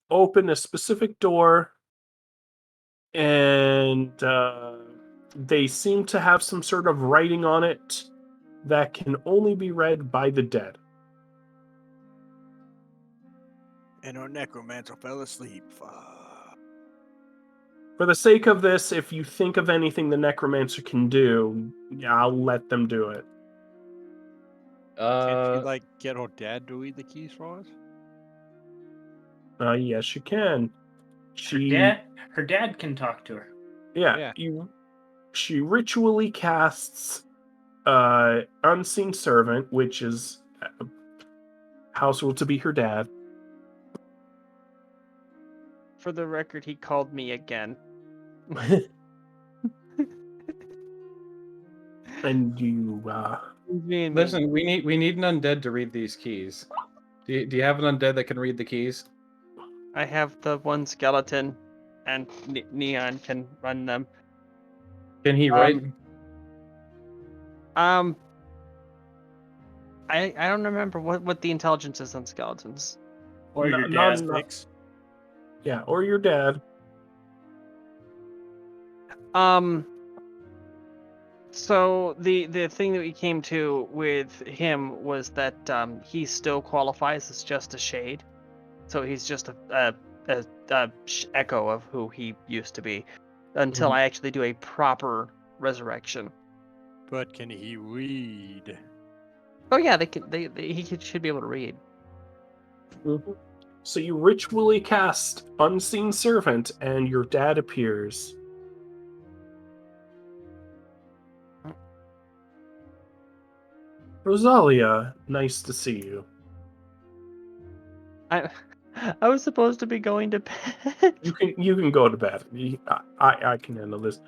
Speaker 2: open a specific door, and They seem to have some sort of writing on it that can only be read by the dead.
Speaker 6: And our necromancer fell asleep.
Speaker 2: For the sake of this, if you think of anything the necromancer can do, yeah, I'll let them do it.
Speaker 6: Can't she, like, get her dad to read the keys for us?
Speaker 2: Yes, you can.
Speaker 3: Her dad can talk to her.
Speaker 2: Yeah. She ritually casts Unseen Servant, which is household to be her dad.
Speaker 4: For the record, he called me again.
Speaker 2: And you,
Speaker 5: Listen, we need an undead to read these keys. Do you have an undead that can read the keys?
Speaker 4: I have the one skeleton, and Neon can run them.
Speaker 5: Can he write?
Speaker 4: I don't remember what the intelligence is on skeletons.
Speaker 3: Or your
Speaker 2: none-
Speaker 3: dad.
Speaker 2: yeah, or your dad.
Speaker 4: So the thing that we came to with him was that he still qualifies as just a shade, so he's just a echo of who he used to be, until I actually do a proper resurrection.
Speaker 6: But can he read?
Speaker 4: Oh yeah, he should be able to read.
Speaker 2: So you ritually cast Unseen Servant, and your dad appears. Rosalia, nice to see you.
Speaker 4: I was supposed to be going to bed.
Speaker 2: You can go to bed. I can handle this.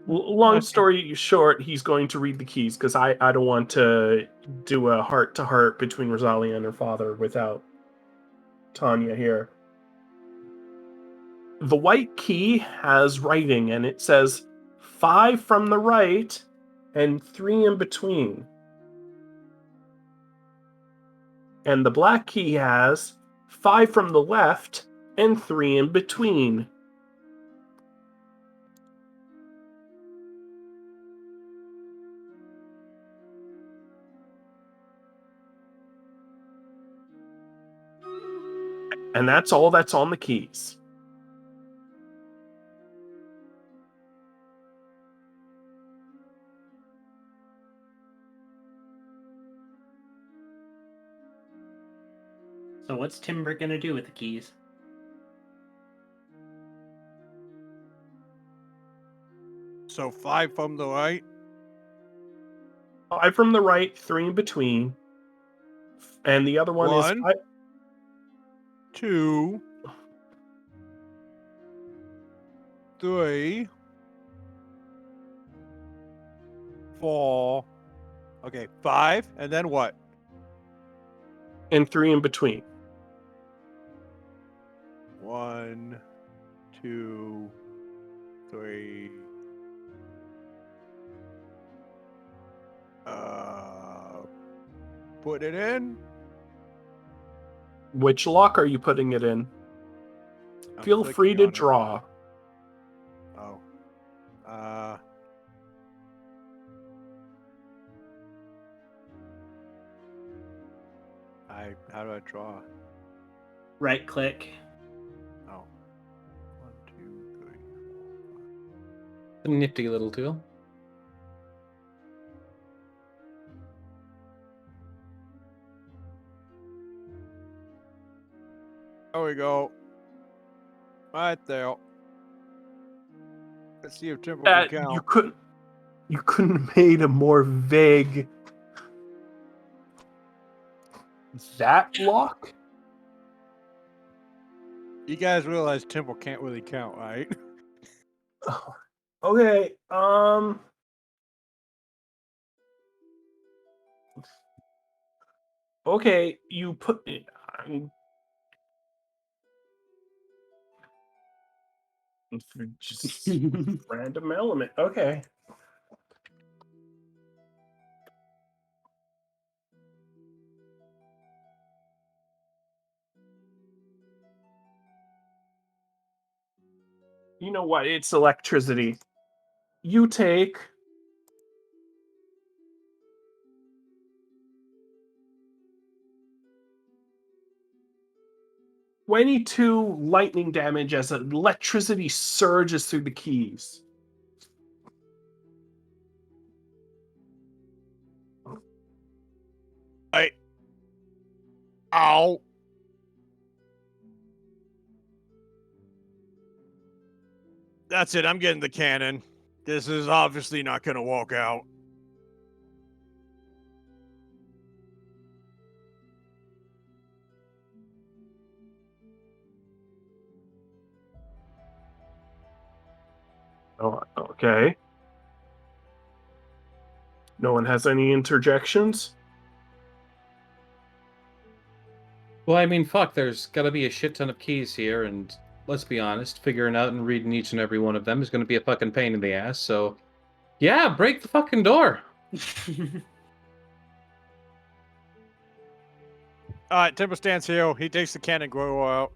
Speaker 2: Long story short, he's going to read the keys because I don't want to do a heart-to-heart between Rosalia and her father without Tanya here. The white key has writing, and it says 5 from the right and 3 in between. And the black key has 5 from the left and 3 in between. And that's all that's on the keys.
Speaker 3: So what's Timber gonna do with the keys?
Speaker 6: So 5 from the right.
Speaker 2: 5 from the right, 3 in between. And the other one is
Speaker 6: 1, 2, 3, 4. Okay, 5, and then what?
Speaker 2: and 3 in between.
Speaker 6: 1, 2, 3. Put it in.
Speaker 2: Which lock are you putting it in?
Speaker 6: I'm
Speaker 2: Feel
Speaker 6: clicking
Speaker 2: free to
Speaker 6: on it.
Speaker 2: draw.
Speaker 6: Oh. How do I draw?
Speaker 3: Right click.
Speaker 6: Oh. 1, 2, 3, 4, 5.
Speaker 5: A nifty little tool.
Speaker 6: There we go. Right there. Let's see if Timber can count.
Speaker 2: You couldn't have made a more vague. That lock?
Speaker 6: You guys realize Timber can't really count, right?
Speaker 2: Okay, okay, you put it. Just random element. Okay. You know what? It's electricity. you take 22 lightning damage as electricity surges through the keys.
Speaker 6: Ow. That's it. I'm getting the cannon. This is obviously not going to walk out.
Speaker 2: Oh, okay. No one has any interjections?
Speaker 5: Well, I mean, fuck, there's gotta be a shit ton of keys here, and let's be honest, figuring out and reading each and every one of them is gonna be a fucking pain in the ass, so yeah, break the fucking door.
Speaker 6: Alright, Temple stands here. He takes the cannon, go out.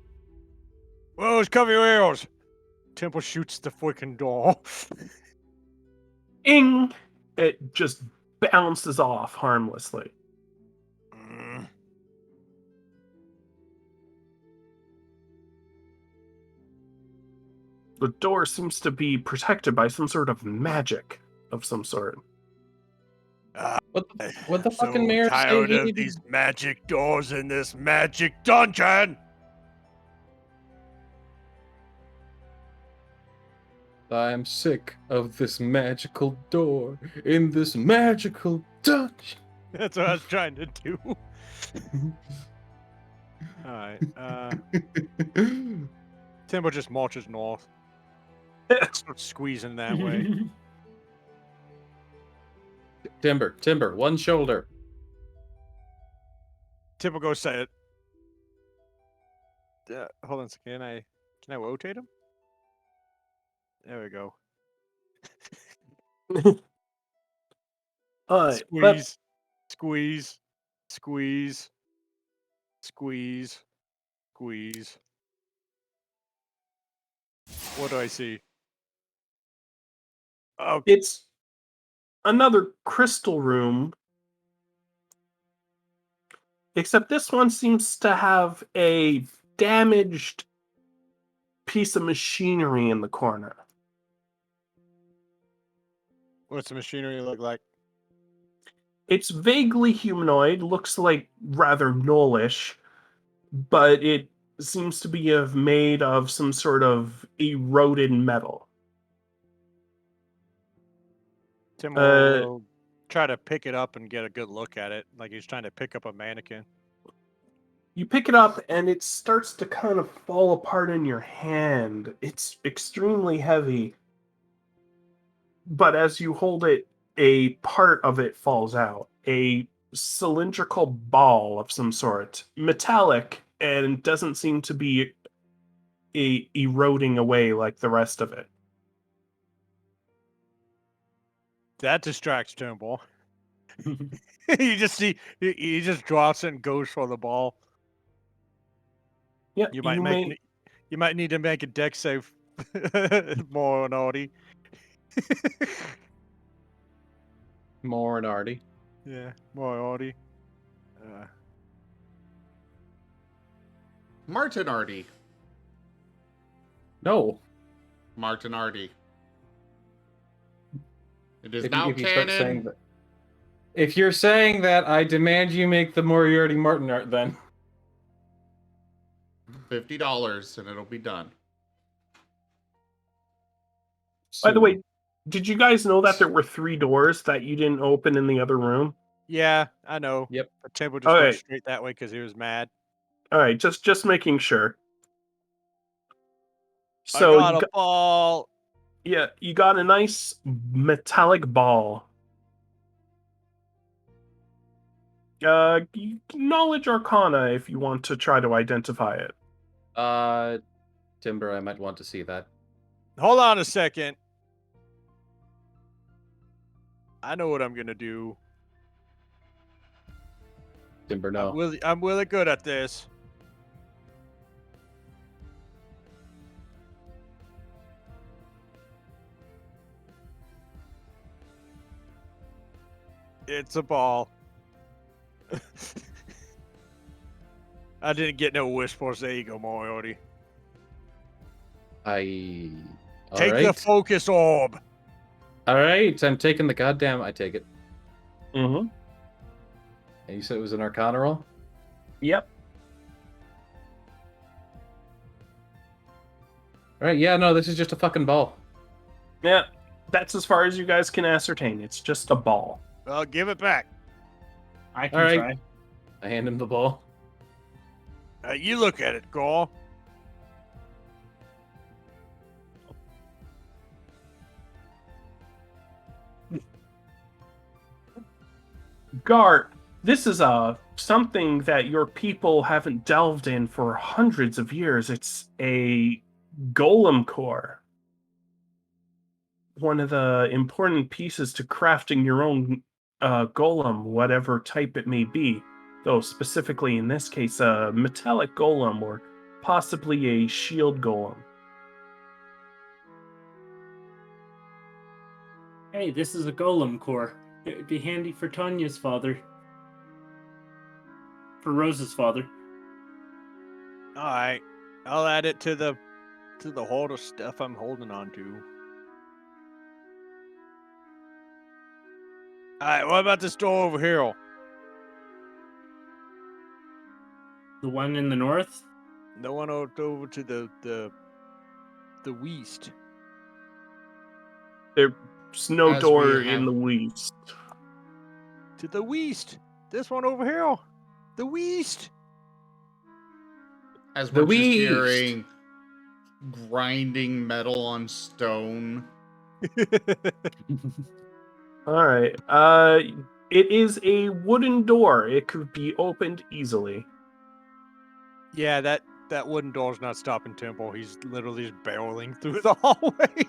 Speaker 6: Whoa, cover your ears! Temple shoots the freaking door.
Speaker 2: Ing! It just bounces off harmlessly.
Speaker 6: Mm.
Speaker 2: The door seems to be protected by some sort of magic of some sort.
Speaker 5: What the fucking mayor say
Speaker 6: tired
Speaker 5: he
Speaker 6: of
Speaker 5: needed?
Speaker 6: these magic doors in this magic dungeon.
Speaker 5: I'm sick of this magical door in this magical dungeon.
Speaker 6: That's what I was trying to do. Alright, Timber just marches north. Starts squeezing that way.
Speaker 5: Timber, one shoulder.
Speaker 6: Timber goes say it. Hold on a second. Can I rotate him? There we go.
Speaker 2: But
Speaker 6: Squeeze. Squeeze. Squeeze. Squeeze. What do I see? Oh,
Speaker 2: it's another crystal room, except this one seems to have a damaged piece of machinery in the corner.
Speaker 6: what's the machinery look like?
Speaker 2: It's vaguely humanoid, looks like rather gnollish, but it seems to be made of some sort of eroded metal.
Speaker 6: Tim will try to pick it up and get a good look at it, like he's trying to pick up a mannequin.
Speaker 2: You pick it up and it starts to kind of fall apart in your hand. It's extremely heavy. But as you hold it, a part of it falls out. A cylindrical ball of some sort. Metallic, and doesn't seem to be eroding away like the rest of it.
Speaker 6: That distracts Turnbull. You just see he just drops it and goes for the ball.
Speaker 2: Yeah,
Speaker 6: You might need to make a deck save more naughty.
Speaker 5: More and arty.
Speaker 6: Yeah, more naughty.
Speaker 1: Marten Arty.
Speaker 5: No.
Speaker 1: Marten Arty. It is
Speaker 5: If
Speaker 1: now
Speaker 5: you start saying
Speaker 1: canon.
Speaker 5: that. If you're saying that, I demand you make the Moriarty Martin art then.
Speaker 1: $50 and it'll be done.
Speaker 2: By the way, did you guys know that there were 3 doors that you didn't open in the other room?
Speaker 6: Yeah, I know.
Speaker 5: Yep.
Speaker 6: But Temple just went straight that way because he was mad.
Speaker 2: All right, just making sure. So
Speaker 6: I got a ball.
Speaker 2: Yeah, you got a nice metallic ball. Knowledge Arcana if you want to try to identify it.
Speaker 5: Timber, I might want to see that.
Speaker 6: Hold on a second. I know what I'm gonna do.
Speaker 5: Timber, no.
Speaker 6: I'm really good at this. It's a ball. I didn't get no whispers. There you go, Moriarty.
Speaker 5: Take
Speaker 6: Take the focus orb.
Speaker 5: All right, I'm taking the goddamn. I take it.
Speaker 2: Mm-hmm.
Speaker 5: And you said it was an Arcana roll?
Speaker 2: Yep.
Speaker 5: All right, yeah, no, this is just a fucking ball.
Speaker 2: Yeah. That's as far as you guys can ascertain. It's just a ball.
Speaker 6: Well, give it back.
Speaker 3: I can
Speaker 5: All right.
Speaker 3: try.
Speaker 5: I hand him the ball.
Speaker 6: You look at it, Gaul.
Speaker 2: Gart, this is something that your people haven't delved in for hundreds of years. It's a golem core. One of the important pieces to crafting your own golem, whatever type it may be. Though specifically in this case, a metallic golem or possibly a shield golem.
Speaker 3: Hey, this is a golem core. It'd be handy for Tanya's father. For Rose's father.
Speaker 6: All right, I'll add it to the hoard of stuff I'm holding on to. All right, what about this door over here?
Speaker 3: The one in the north?
Speaker 6: The one over to the west.
Speaker 2: There's no
Speaker 1: As we
Speaker 2: door
Speaker 1: have-
Speaker 2: in the west.
Speaker 6: To the west. This one over here. The west.
Speaker 1: As
Speaker 5: The
Speaker 1: we're just
Speaker 5: Weast.
Speaker 1: hearing grinding metal on stone.
Speaker 2: All right. It is a wooden door. It could be opened easily.
Speaker 6: Yeah, that wooden door's not stopping Temple. He's literally just barreling through the hallway.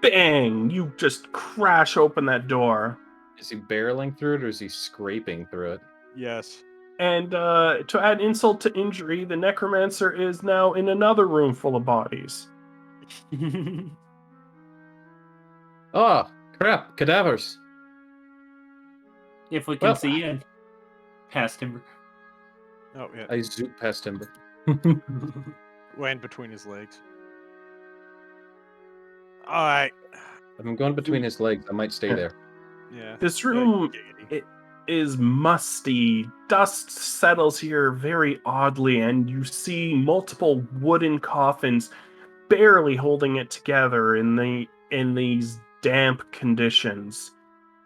Speaker 2: Bang! You just crash open that door.
Speaker 5: Is he barreling through it or is he scraping through it?
Speaker 6: Yes.
Speaker 2: And to add insult to injury, the necromancer is now in another room full of bodies.
Speaker 5: Oh, crap, cadavers.
Speaker 3: If we can
Speaker 5: Well-
Speaker 3: see in. Past him.
Speaker 6: Oh, yeah.
Speaker 5: I zoop past him.
Speaker 6: Went between his legs. All right.
Speaker 5: If I'm going between his legs, I might stay
Speaker 2: Yeah.
Speaker 5: there.
Speaker 6: Yeah.
Speaker 2: This room
Speaker 6: Giggity.
Speaker 2: is musty. Dust settles here very oddly, and you see multiple wooden coffins barely holding it together in these damp conditions.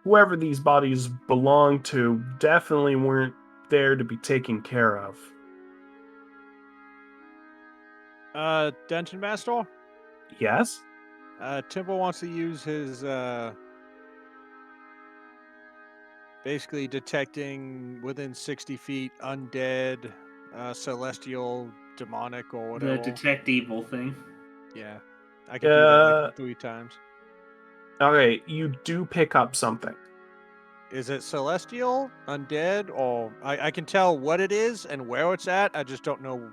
Speaker 2: Whoever these bodies belong to definitely weren't there to be taken care of.
Speaker 6: Dungeon Master?
Speaker 2: Yes?
Speaker 6: Temple wants to use his basically detecting within 60 feet undead, celestial, demonic, or
Speaker 3: The
Speaker 6: whatever.
Speaker 3: detect evil thing.
Speaker 6: Yeah. I can do that like 3 times.
Speaker 2: Okay, you do pick up something.
Speaker 6: Is it celestial, undead, or I can tell what it is and where it's at. I just don't know.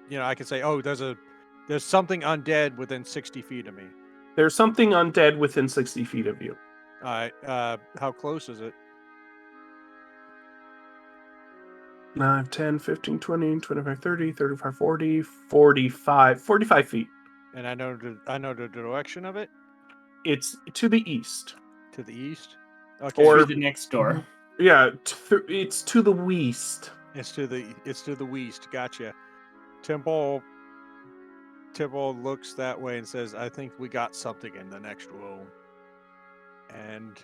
Speaker 6: You know, I can say, oh, there's something undead within 60 feet of me.
Speaker 2: There's something undead within 60 feet of you.
Speaker 6: All right. How close is it?
Speaker 2: 9, 10, 15, 20, 25, 30, 35, 40, 45. 45 feet.
Speaker 6: And I know the direction of it.
Speaker 2: It's to the east.
Speaker 6: To the east. Okay.
Speaker 2: Or-
Speaker 3: Through the next door.
Speaker 2: Yeah, it's to the west.
Speaker 6: It's to the west. Gotcha. Temple looks that way and says, "I think we got something in the next room." And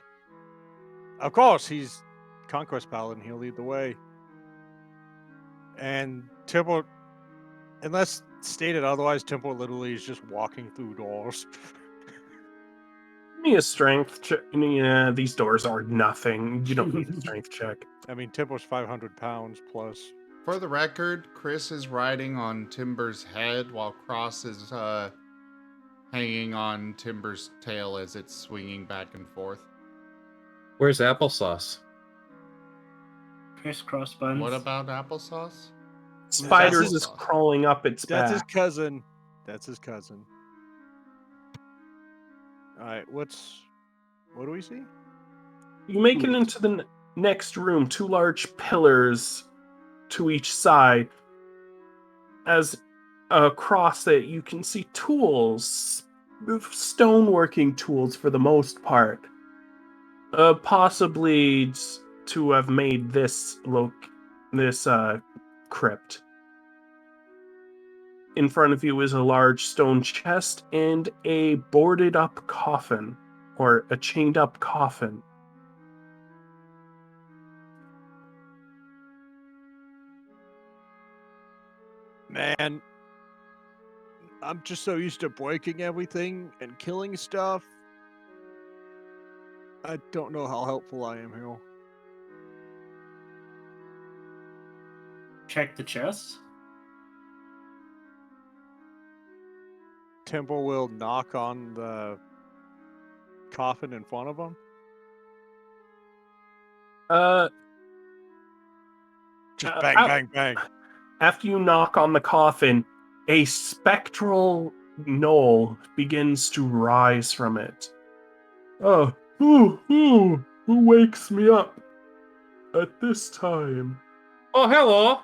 Speaker 6: of course, he's Conquest Paladin. He'll lead the way. And Temple, unless stated otherwise, Temple literally is just walking through doors.
Speaker 2: Give me a strength check. Yeah, these doors are nothing. You don't need a strength check.
Speaker 6: I mean, Temple's 500 pounds plus.
Speaker 1: For the record, Chris is riding on Timber's head while Cross is hanging on Timber's tail as it's swinging back and forth.
Speaker 5: Where's applesauce?
Speaker 3: Crisscross buns.
Speaker 1: What about applesauce?
Speaker 2: Spiders is
Speaker 1: Applesauce.
Speaker 2: crawling up its
Speaker 6: That's his
Speaker 2: back.
Speaker 6: cousin. That's his cousin. All right, what do we see?
Speaker 2: You make it into the next room, 2 large pillars to each side. As across it, you can see tools, stoneworking tools for the most part. Possibly to have made this crypt. In front of you is a large stone chest and a boarded up coffin, or a chained up coffin.
Speaker 6: Man, I'm just so used to breaking everything and killing stuff. I don't know how helpful I am here.
Speaker 3: Check the chest.
Speaker 6: Temple will knock on the coffin in front of him. Just bang, bang, bang.
Speaker 2: After you knock on the coffin, a spectral knoll begins to rise from it. Who wakes me up at this time?
Speaker 5: Oh, hello.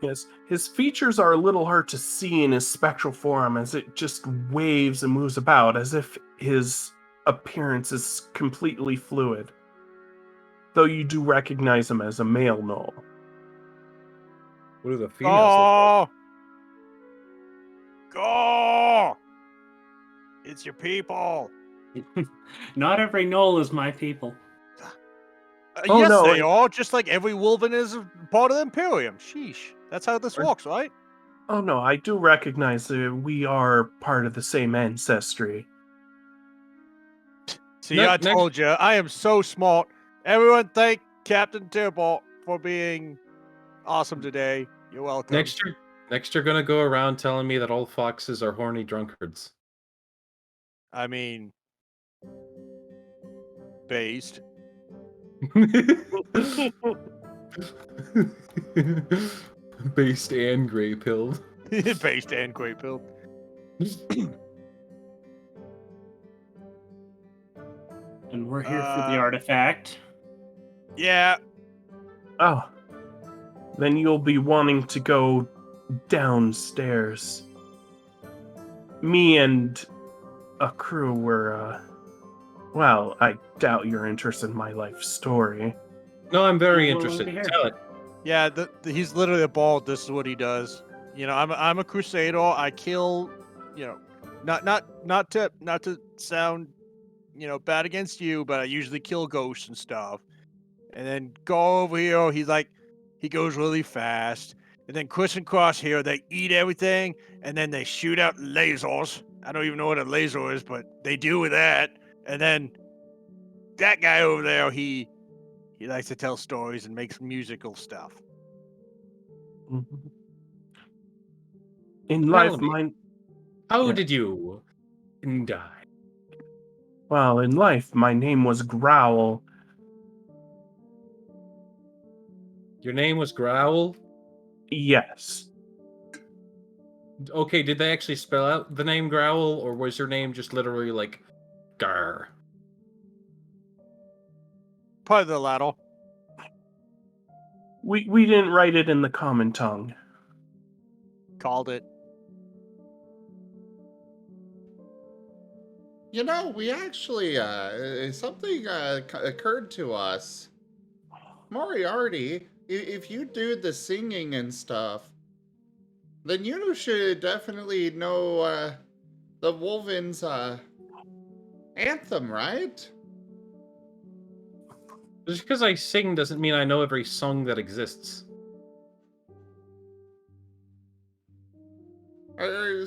Speaker 2: Yes, his features are a little hard to see in his spectral form as it just waves and moves about, as if his appearance is completely fluid. Though you do recognize him as a male knoll.
Speaker 5: What do the females look
Speaker 6: Go! Go! It's your people.
Speaker 3: Not every knoll is my people.
Speaker 2: Oh,
Speaker 6: yes,
Speaker 2: no,
Speaker 6: they are. Just like every Wolven is a part of the Imperium. Sheesh. That's how this works, right?
Speaker 2: Oh no, I do recognize that we are part of the same ancestry.
Speaker 6: See, I told you, I am so smart. Everyone thank Captain Tibalt for being awesome today. You're welcome.
Speaker 5: Next you're gonna go around telling me that all foxes are horny drunkards.
Speaker 6: I mean, based.
Speaker 5: Based and gray pilled.
Speaker 6: Based and great build.
Speaker 3: And we're here for the artifact.
Speaker 6: Yeah.
Speaker 2: Oh. Then you'll be wanting to go downstairs. Me and a crew were, well, I doubt you're interested in my life story.
Speaker 5: No, I'm very
Speaker 3: Well,
Speaker 5: interested.
Speaker 3: over here.
Speaker 5: Tell it.
Speaker 6: Yeah, he's literally a bald. This is what he does. You know, I'm a crusader. I kill, you know, not to sound, you know, bad against you, but I usually kill ghosts and stuff. And then go over here, he goes really fast. And then Chris and Cross here, they eat everything, and then they shoot out lasers. I don't even know what a laser is, but they do with that. And then that guy over there, he likes to tell stories and makes musical stuff.
Speaker 2: In
Speaker 5: Tell
Speaker 2: life,
Speaker 5: me. How
Speaker 2: Yeah.
Speaker 5: did you die?
Speaker 2: Well, in life, my name was Growl.
Speaker 5: Your name was Growl?
Speaker 2: Yes.
Speaker 5: Okay, did they actually spell out the name Growl, or was your name just literally like Gar?
Speaker 6: Probably the latter.
Speaker 2: We didn't write it in the common tongue.
Speaker 6: Called it.
Speaker 1: You know, we actually, something occurred to us. Moriarty, if you do the singing and stuff, then you should definitely know, the Wolven's, anthem, right?
Speaker 5: Just because I sing doesn't mean I know every song that exists.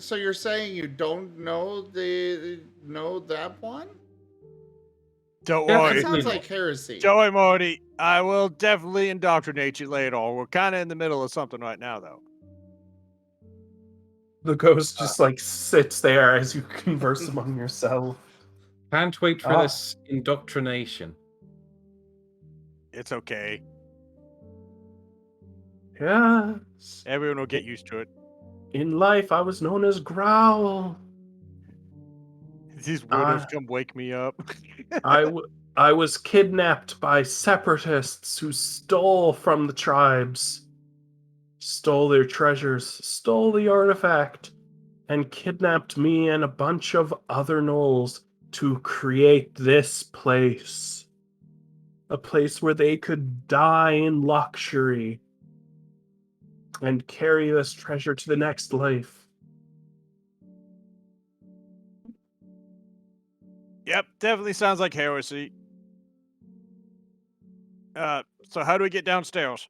Speaker 1: So you're saying you don't know that one?
Speaker 6: Don't
Speaker 5: Yeah,
Speaker 6: worry.
Speaker 1: That sounds like heresy.
Speaker 6: Joey Morty, I will definitely indoctrinate you later. We're kind of in the middle of something right now, though.
Speaker 2: The ghost just sits there as you converse among yourself.
Speaker 5: Can't wait for this indoctrination.
Speaker 6: It's okay.
Speaker 2: Yes.
Speaker 6: Everyone will get used to it.
Speaker 2: In life, I was known as Growl.
Speaker 6: These widows come wake me up.
Speaker 2: I was kidnapped by separatists who stole from the tribes, stole their treasures, stole the artifact, and kidnapped me and a bunch of other gnolls to create this place. A place where they could die in luxury and carry this treasure to the next life.
Speaker 6: Yep, definitely sounds like heresy. So how do we get downstairs?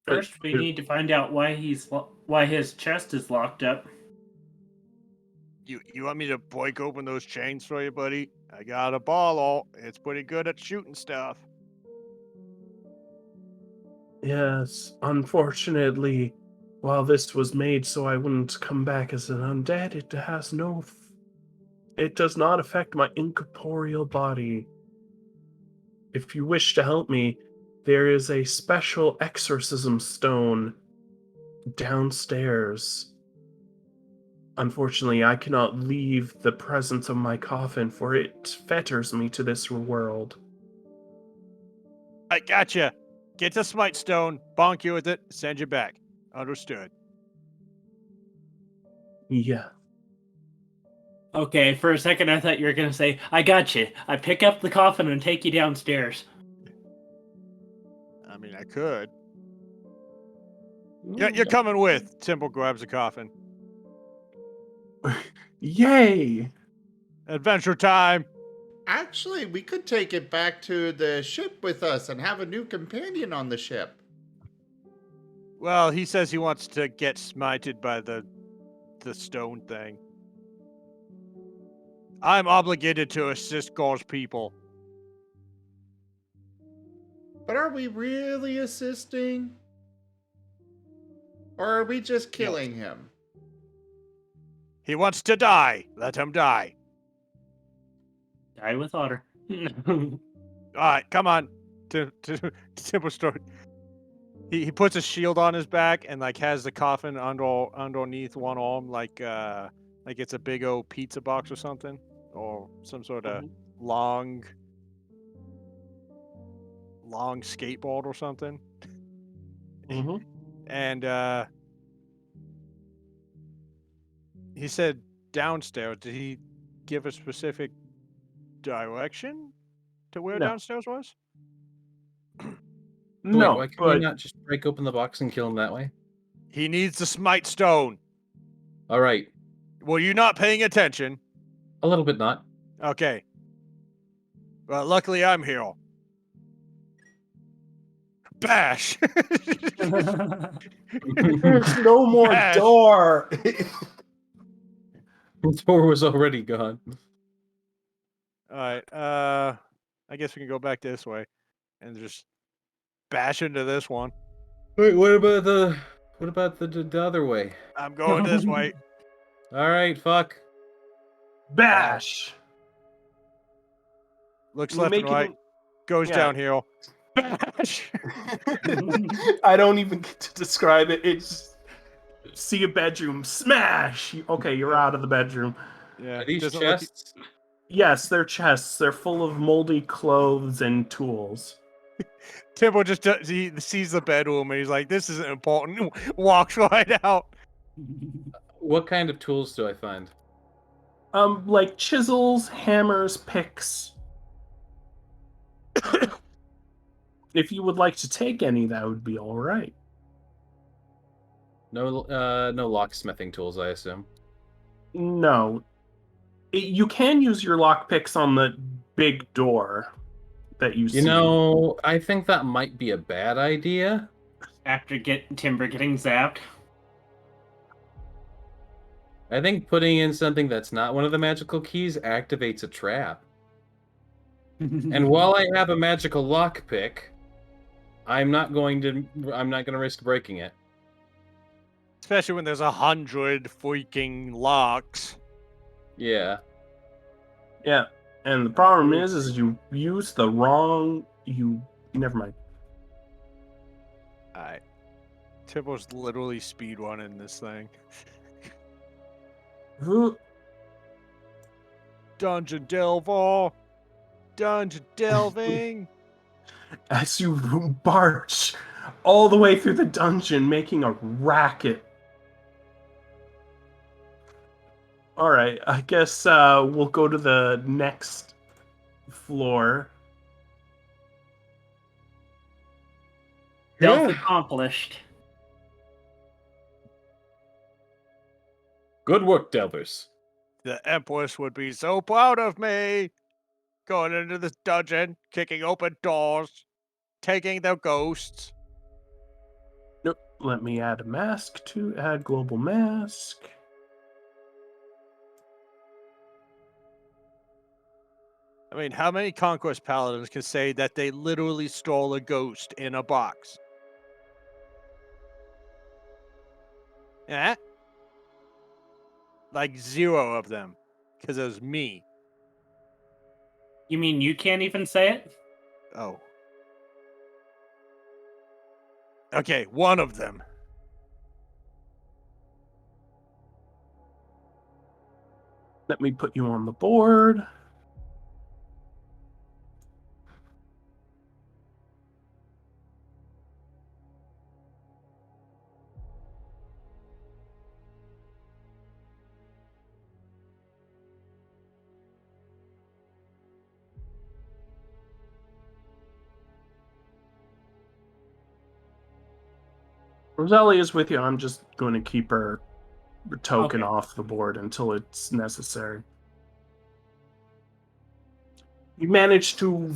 Speaker 3: First, we need to find out why his chest is locked up.
Speaker 6: You want me to break open those chains for you, buddy? I got a ball. It's pretty good at shooting stuff.
Speaker 2: Yes, unfortunately, while this was made so I wouldn't come back as an undead, it does not affect my incorporeal body. If you wish to help me, there is a special exorcism stone downstairs. Unfortunately, I cannot leave the presence of my coffin, for it fetters me to this world.
Speaker 6: I gotcha. Get the smite stone, bonk you with it, send you back. Understood.
Speaker 2: Yeah.
Speaker 3: Okay, for a second I thought you were going to say, I got you. I pick up the coffin and take you downstairs.
Speaker 6: I mean, I could. Yeah, you're coming with. Temple grabs a coffin.
Speaker 2: Yay!
Speaker 6: Adventure time.
Speaker 1: Actually, we could take it back to the ship with us and have a new companion on the ship.
Speaker 6: Well, he says he wants to get smited by the stone thing. I'm obligated to assist God's people.
Speaker 1: But are we really assisting? Or are we just killing him?
Speaker 6: He wants to die. Let him die.
Speaker 3: Die with honor.
Speaker 6: All right, come on. Temple start. He puts a shield on his back and like has the coffin underneath one arm, like it's a big old pizza box or something, or some sort of long skateboard or something.
Speaker 2: Mm-hmm.
Speaker 6: And he said downstairs. Did he give a specific direction to where
Speaker 2: No.
Speaker 6: downstairs was?
Speaker 2: No,
Speaker 5: Wait, why can
Speaker 2: but
Speaker 5: we not just break open the box and kill him that way?
Speaker 6: He needs the smite stone.
Speaker 5: All right,
Speaker 6: Were you not paying attention?
Speaker 5: a little bit not.
Speaker 6: Okay. Well, luckily I'm here. Bash!
Speaker 2: there's no more
Speaker 6: Bash.
Speaker 2: door.
Speaker 5: The door was already gone.
Speaker 6: Alright, I guess we can go back this way and just bash into this one.
Speaker 5: Wait, what about the other way?
Speaker 6: I'm going this way.
Speaker 5: All right, fuck.
Speaker 2: Bash.
Speaker 6: Looks
Speaker 2: We're
Speaker 6: left and right. Goes
Speaker 2: yeah.
Speaker 6: downhill. Bash!
Speaker 2: I don't even get to describe it. It's see a bedroom, smash. Okay, you're out of the bedroom.
Speaker 6: Yeah.
Speaker 5: Are these
Speaker 6: doesn't look-
Speaker 5: chests?
Speaker 2: Yes, they're chests. They're full of moldy clothes and tools.
Speaker 6: Timbo just he sees the bedroom and he's like, "This isn't important." Walks right out.
Speaker 5: What kind of tools do I find?
Speaker 2: Like chisels, hammers, picks. If you would like to take any, that would be all right.
Speaker 5: No locksmithing tools, I assume.
Speaker 2: No. You can use your lockpicks on the big door that you see.
Speaker 5: You know, I think that might be a bad idea.
Speaker 3: After Timber getting zapped.
Speaker 5: I think putting in something that's not one of the magical keys activates a trap. And while I have a magical lockpick, I'm not gonna risk breaking it.
Speaker 6: Especially when there's 100 freaking locks.
Speaker 5: Yeah.
Speaker 2: Yeah. And the problem is you use the wrong never mind.
Speaker 6: Alright. Timbo's literally speedrunning this thing. Dungeon Delver. Dungeon delving.
Speaker 2: As you march all the way through the dungeon, making a racket. All right, I guess we'll go to the next floor.
Speaker 3: Stealth accomplished.
Speaker 5: Good work, Delvers.
Speaker 6: The Empress would be so proud of me. Going into this dungeon, kicking open doors, taking their ghosts.
Speaker 2: Nope. Let me add a mask to add global mask.
Speaker 6: I mean, how many Conquest Paladins can say that they literally stole a ghost in a box? Eh? Like 0 of them. Because it was me.
Speaker 3: You mean you can't even say it?
Speaker 6: Oh. Okay, 1 of them.
Speaker 2: Let me put you on the board. Rosalie is with you. I'm just going to keep her token
Speaker 3: Okay.
Speaker 2: off the board until it's necessary. You manage to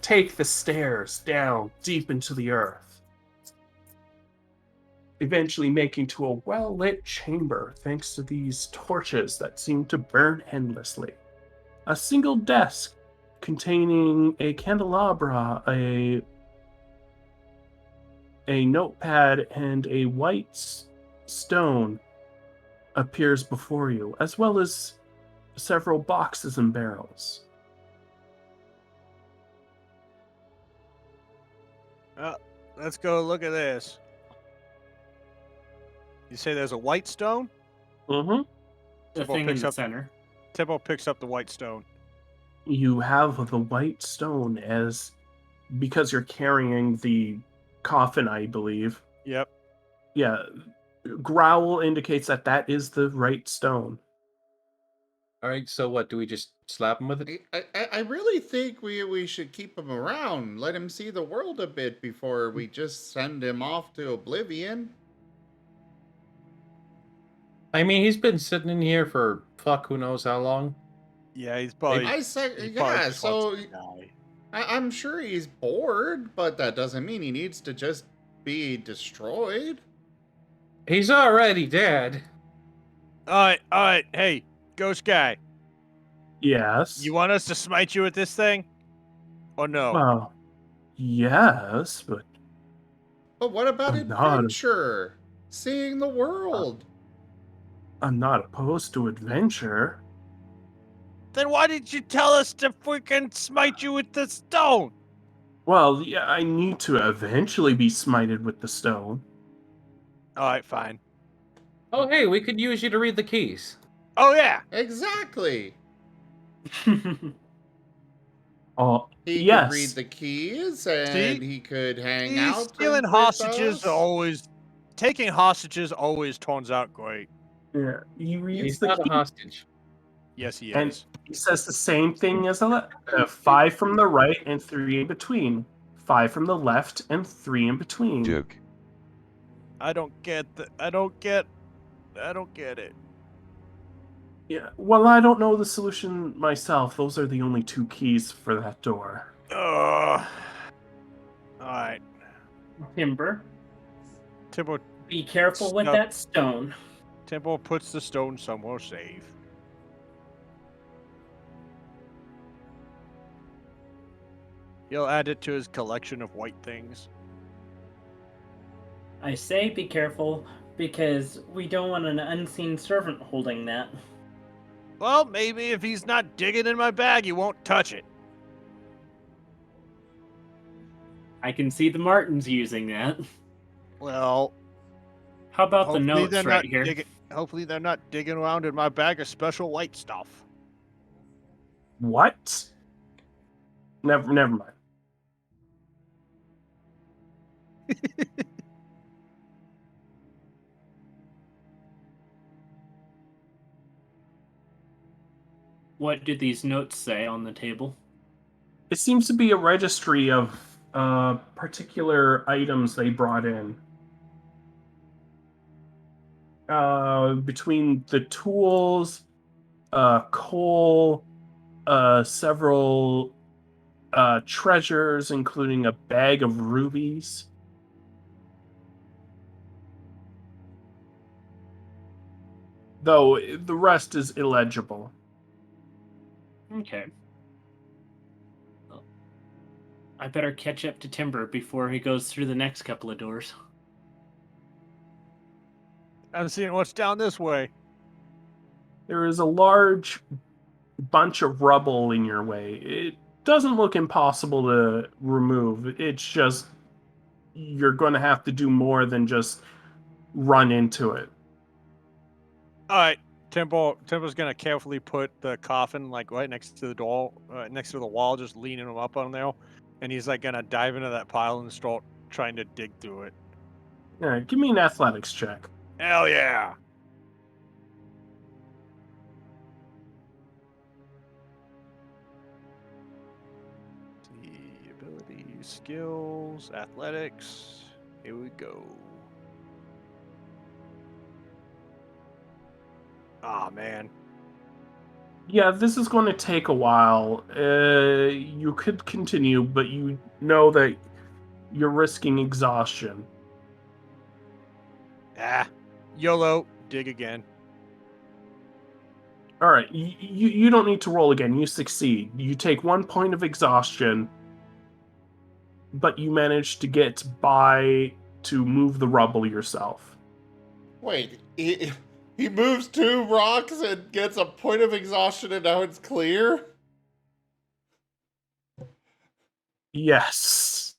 Speaker 2: take the stairs down deep into the earth, eventually making to a well-lit chamber thanks to these torches that seem to burn endlessly. A single desk containing a candelabra, a notepad, and a white stone appears before you, as well as several boxes and barrels.
Speaker 6: Let's go look at this. You say there's a white stone?
Speaker 2: Mm-hmm.
Speaker 3: The
Speaker 6: Temple
Speaker 3: thing in
Speaker 6: picks
Speaker 3: the
Speaker 6: up-
Speaker 3: center.
Speaker 6: Temple picks up the white stone.
Speaker 2: You have the white stone because you're carrying the coffin, I believe.
Speaker 6: Yep.
Speaker 2: Yeah, growl indicates that is the right stone.
Speaker 5: All right, so what? Do we just slap him with it?
Speaker 1: I really think we should keep him around, let him see the world a bit before we just send him off to oblivion.
Speaker 5: I mean, he's been sitting in here for who knows how long.
Speaker 6: Yeah, he's probably.
Speaker 1: I said,
Speaker 6: he probably
Speaker 1: yeah,
Speaker 6: just wants
Speaker 1: so
Speaker 6: to die.
Speaker 1: I'm sure he's bored, but that doesn't mean he needs to just be destroyed.
Speaker 5: He's already dead.
Speaker 6: All right. Hey, ghost guy.
Speaker 2: Yes.
Speaker 6: You want us to smite you with this thing? Or no?
Speaker 2: Well, yes, but
Speaker 1: But what about
Speaker 2: I'm not.
Speaker 1: adventure? Seeing the world.
Speaker 2: I'm not opposed to adventure.
Speaker 6: Then why did you tell us to freaking smite you with the stone?
Speaker 2: Well, yeah, I need to eventually be smited with the stone.
Speaker 6: All right, fine.
Speaker 5: Oh, hey, we could use you to read the keys.
Speaker 6: Oh yeah.
Speaker 1: Exactly.
Speaker 2: Oh,
Speaker 1: He
Speaker 2: yes.
Speaker 1: could read the keys and
Speaker 6: See?
Speaker 1: he could hang
Speaker 6: He's
Speaker 1: out.
Speaker 6: stealing
Speaker 1: with
Speaker 6: hostages.
Speaker 1: us.
Speaker 6: Taking hostages always turns out great.
Speaker 2: Yeah, he reads
Speaker 5: He's
Speaker 2: the
Speaker 5: not a
Speaker 2: key.
Speaker 5: hostage.
Speaker 6: Yes, he
Speaker 2: And
Speaker 6: is.
Speaker 2: he says the same thing as 5 from the right and 3 in between. 5 from the left and 3 in between.
Speaker 8: Joke.
Speaker 6: I don't get it.
Speaker 2: Yeah. Well, I don't know the solution myself. Those are the only 2 keys for that door.
Speaker 6: All right.
Speaker 3: Timber,
Speaker 6: Temple
Speaker 3: be careful with
Speaker 6: No.
Speaker 3: that stone.
Speaker 6: puts the stone somewhere safe. He'll add it to his collection of white things.
Speaker 3: I say be careful because we don't want an unseen servant holding that.
Speaker 6: Well, maybe if he's not digging in my bag, he won't touch it.
Speaker 3: I can see the Martens using that.
Speaker 6: Well,
Speaker 3: How about the
Speaker 6: hopefully
Speaker 3: notes
Speaker 6: they're
Speaker 3: right
Speaker 6: not
Speaker 3: here?
Speaker 6: hopefully they're not digging around in my bag of special white stuff.
Speaker 2: What? Never mind.
Speaker 3: What do these notes say on the table?
Speaker 2: It seems to be a registry of particular items they brought in. Between the tools, coal, several treasures, including a bag of rubies. Though the rest is illegible.
Speaker 3: Okay. Well, I better catch up to Timber before he goes through the next couple of doors.
Speaker 6: I'm seeing what's down this way.
Speaker 2: There is a large bunch of rubble in your way. It doesn't look impossible to remove. It's just you're going to have to do more than just run into it.
Speaker 6: All right, Timbo's gonna carefully put the coffin like right next to the door, next to the wall, just leaning him up on there, and he's like gonna dive into that pile and start trying to dig through it.
Speaker 2: All right, give me an athletics check.
Speaker 6: Hell yeah! The abilities, skills, athletics. Here we go. Ah, man.
Speaker 2: Yeah, this is going to take a while. You could continue, but you know that you're risking exhaustion.
Speaker 6: Ah, YOLO. Dig again.
Speaker 2: All right, you don't need to roll again. You succeed. You take 1 point of exhaustion, but you manage to get by to move the rubble yourself.
Speaker 1: Wait, he moves 2 rocks and gets a point of exhaustion and now it's clear?
Speaker 2: Yes.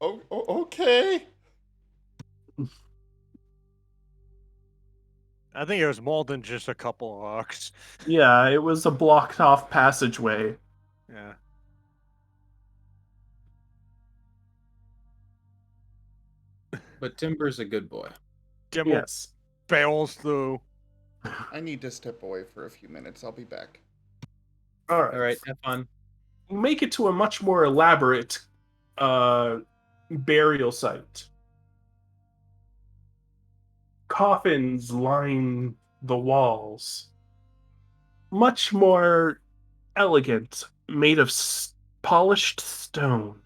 Speaker 1: Oh, okay.
Speaker 6: I think it was more than just a couple of rocks.
Speaker 2: Yeah, it was a blocked off passageway.
Speaker 6: Yeah.
Speaker 5: But Timber's a good boy.
Speaker 6: Timbo
Speaker 2: Yes.
Speaker 6: barrels through.
Speaker 1: I need to step away for a few minutes. I'll be back.
Speaker 2: All right.
Speaker 5: All right, have fun.
Speaker 2: You make it to a much more elaborate burial site. Coffins line the walls. Much more elegant, made of polished stone,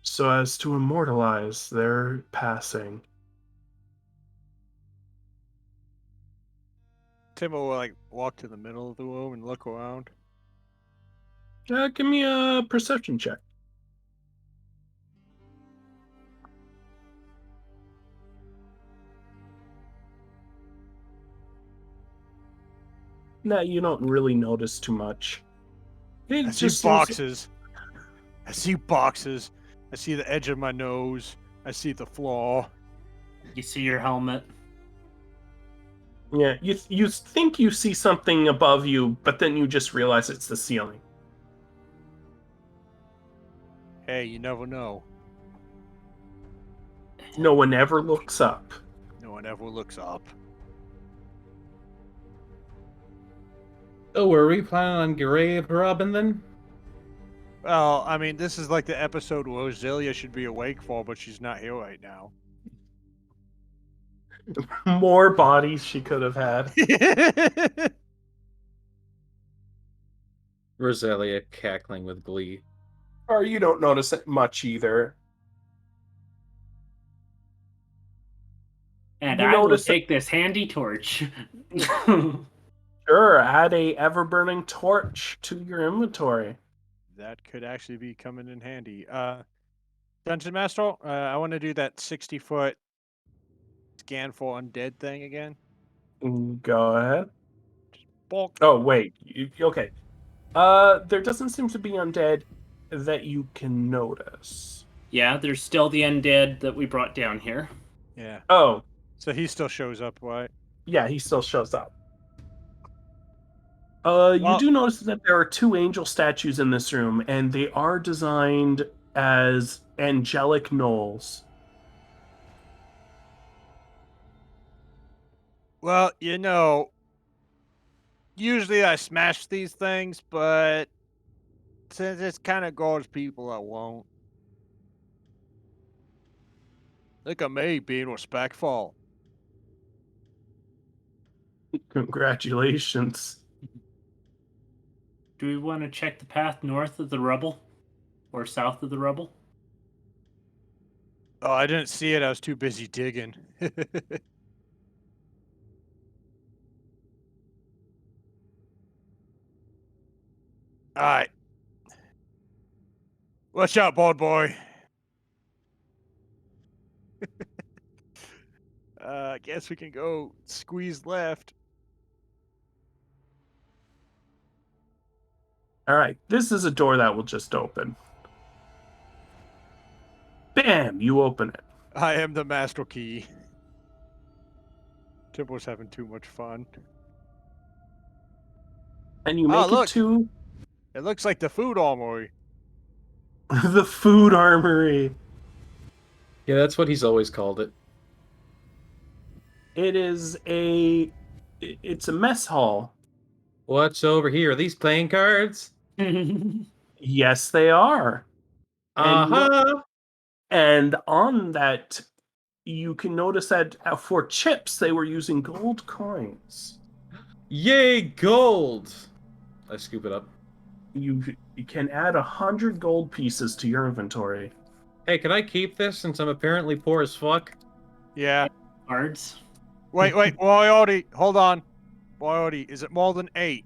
Speaker 2: so as to immortalize their passing.
Speaker 6: Timbo will like walk to the middle of the room and look around.
Speaker 2: Give me a perception check. Nah, you don't really notice too much. It
Speaker 6: I see
Speaker 2: just seems-
Speaker 6: boxes. I see boxes. I see the edge of my nose. I see the floor.
Speaker 3: You see your helmet?
Speaker 2: Yeah, you think you see something above you, but then you just realize it's the ceiling.
Speaker 6: Hey, you never know.
Speaker 2: No one ever looks up.
Speaker 6: No one ever looks up.
Speaker 5: Oh, were we planning on grave robbing then?
Speaker 6: Well, I mean, this is like the episode where Roselia should be awake for, but she's not here right now.
Speaker 2: More bodies she could have had.
Speaker 5: Roselia cackling with glee.
Speaker 2: Or you don't notice it much either.
Speaker 3: And
Speaker 2: You
Speaker 3: I will
Speaker 2: notice
Speaker 3: take this handy torch.
Speaker 2: Sure, add a ever-burning torch to your inventory.
Speaker 6: That could actually be coming in handy. Dungeon Master, I want to do that 60-foot scan for undead thing again.
Speaker 2: Go ahead.
Speaker 6: Bulk.
Speaker 2: Oh, wait. Okay. There doesn't seem to be undead that you can notice.
Speaker 3: Yeah, there's still the undead that we brought down here.
Speaker 6: Yeah.
Speaker 2: Oh,
Speaker 6: So he still shows up, right?
Speaker 2: yeah, he still shows up. You
Speaker 6: Well-
Speaker 2: do notice that there are two angel statues in this room, and they are designed as angelic gnolls.
Speaker 6: Well, usually I smash these things, but since it's kind of gauge people, I won't. Look at me being respectful.
Speaker 2: Congratulations.
Speaker 3: Do we want to check the path north of the rubble? Or south of the rubble?
Speaker 6: Oh, I didn't see it. I was too busy digging. All right. Watch out, bald boy. I guess we can go squeeze left.
Speaker 2: All right, this is a door that will just open. Bam! You open it.
Speaker 6: I am the master key. Timbo's having too much fun.
Speaker 2: And you
Speaker 6: Oh,
Speaker 2: make it
Speaker 6: look.
Speaker 2: to
Speaker 6: It looks like the food armory.
Speaker 2: the food armory.
Speaker 5: Yeah, that's what he's always called it.
Speaker 2: It's a mess hall.
Speaker 5: What's over here? Are these playing cards?
Speaker 2: Yes, they are. And
Speaker 5: Uh-huh.
Speaker 2: And on that, you can notice that for chips, they were using gold coins.
Speaker 5: Yay, gold! I scoop it up.
Speaker 2: You can add 100 gold pieces to your inventory.
Speaker 5: Hey, can I keep this since I'm apparently poor as fuck?
Speaker 6: Yeah.
Speaker 3: Cards.
Speaker 6: Wait, Boyardi, hold on. Boyardi, is it more than 8?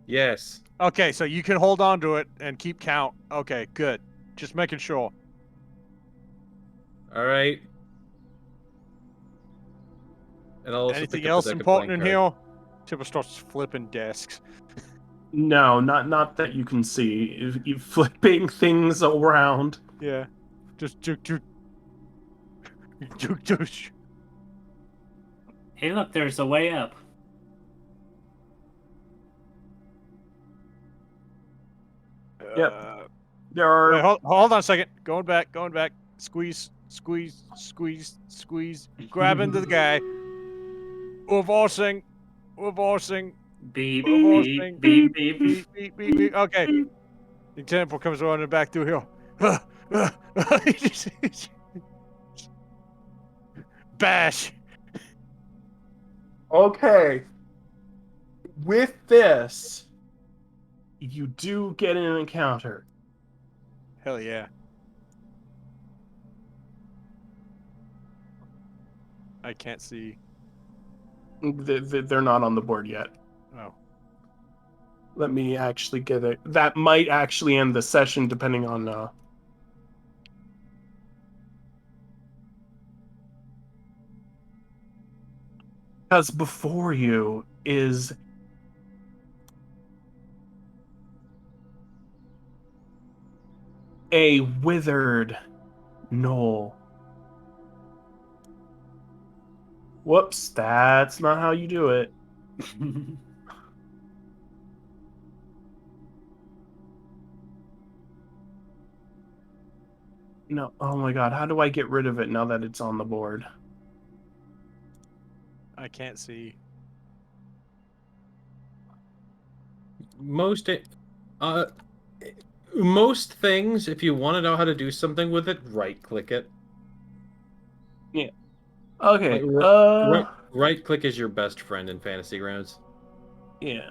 Speaker 5: Yes.
Speaker 6: Okay, so you can hold on to it and keep count. Okay, good. Just making sure.
Speaker 5: Alright. And I'll also
Speaker 6: Anything
Speaker 5: pick up
Speaker 6: else
Speaker 5: the deck of
Speaker 6: important in
Speaker 5: playing cards.
Speaker 6: here? Timbo starts flipping desks.
Speaker 2: No, not that you can see. You flipping things around.
Speaker 6: Yeah. Just juke.
Speaker 3: Hey, look, there's a way up.
Speaker 2: Yep. There are.
Speaker 6: Wait, hold on a second. Going back. Squeeze. Grab into the guy. Reversing.
Speaker 3: Beep,
Speaker 6: Reversing.
Speaker 3: beep, beep, beep.
Speaker 6: Beep. Okay. The temple comes running back through here. Bash.
Speaker 2: Okay. With this, you do get an encounter.
Speaker 6: Hell yeah. I can't see.
Speaker 2: They're not on the board yet.
Speaker 6: Oh.
Speaker 2: Let me actually get it. That might actually end the session, depending on. Because before you is a withered knoll. Whoops, that's not how you do it. No, oh my god, how do I get rid of it now that it's on the board?
Speaker 6: I can't see.
Speaker 5: Most things, if you want to know how to do something with it, right-click it.
Speaker 2: Yeah. Okay.
Speaker 5: Right-click is your best friend in Fantasy Grounds.
Speaker 2: Yeah.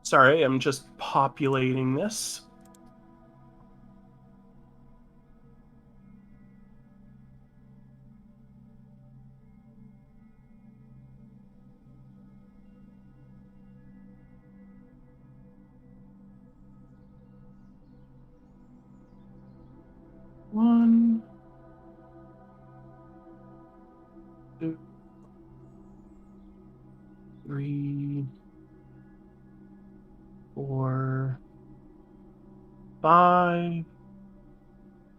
Speaker 2: Sorry, I'm just populating this.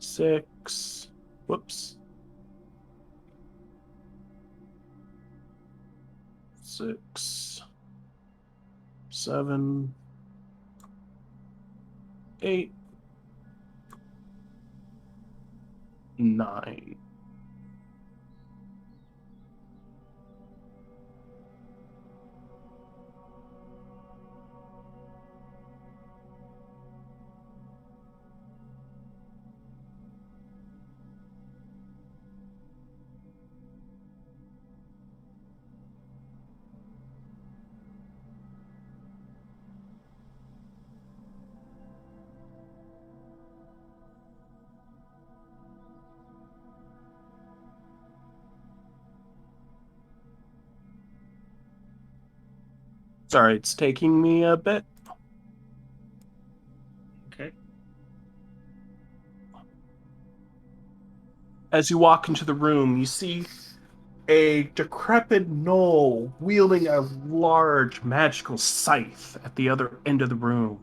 Speaker 2: 6. Whoops. 6, 7, 8, 9. Sorry, it's taking me a bit.
Speaker 3: Okay.
Speaker 2: As you walk into the room, you see a decrepit gnoll wielding a large magical scythe at the other end of the room.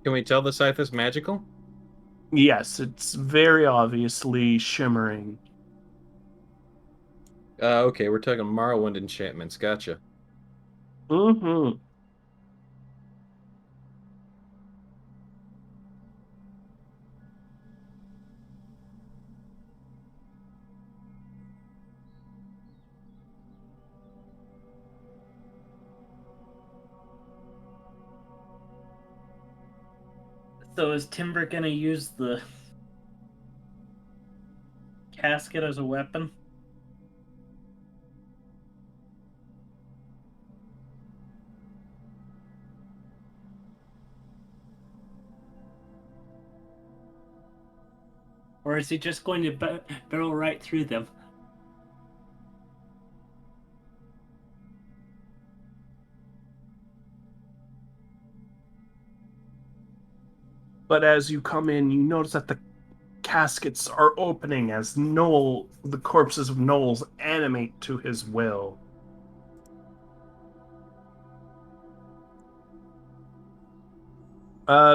Speaker 5: Can we tell the scythe is magical?
Speaker 2: Yes, it's very obviously shimmering.
Speaker 5: Okay, we're talking Morrowind enchantments. Gotcha.
Speaker 2: Mm-hmm.
Speaker 3: So is Timber gonna use the casket as a weapon? Or is he just going to barrel right through them?
Speaker 2: But as you come in, you notice that the caskets are opening as the corpses of gnolls animate to his will.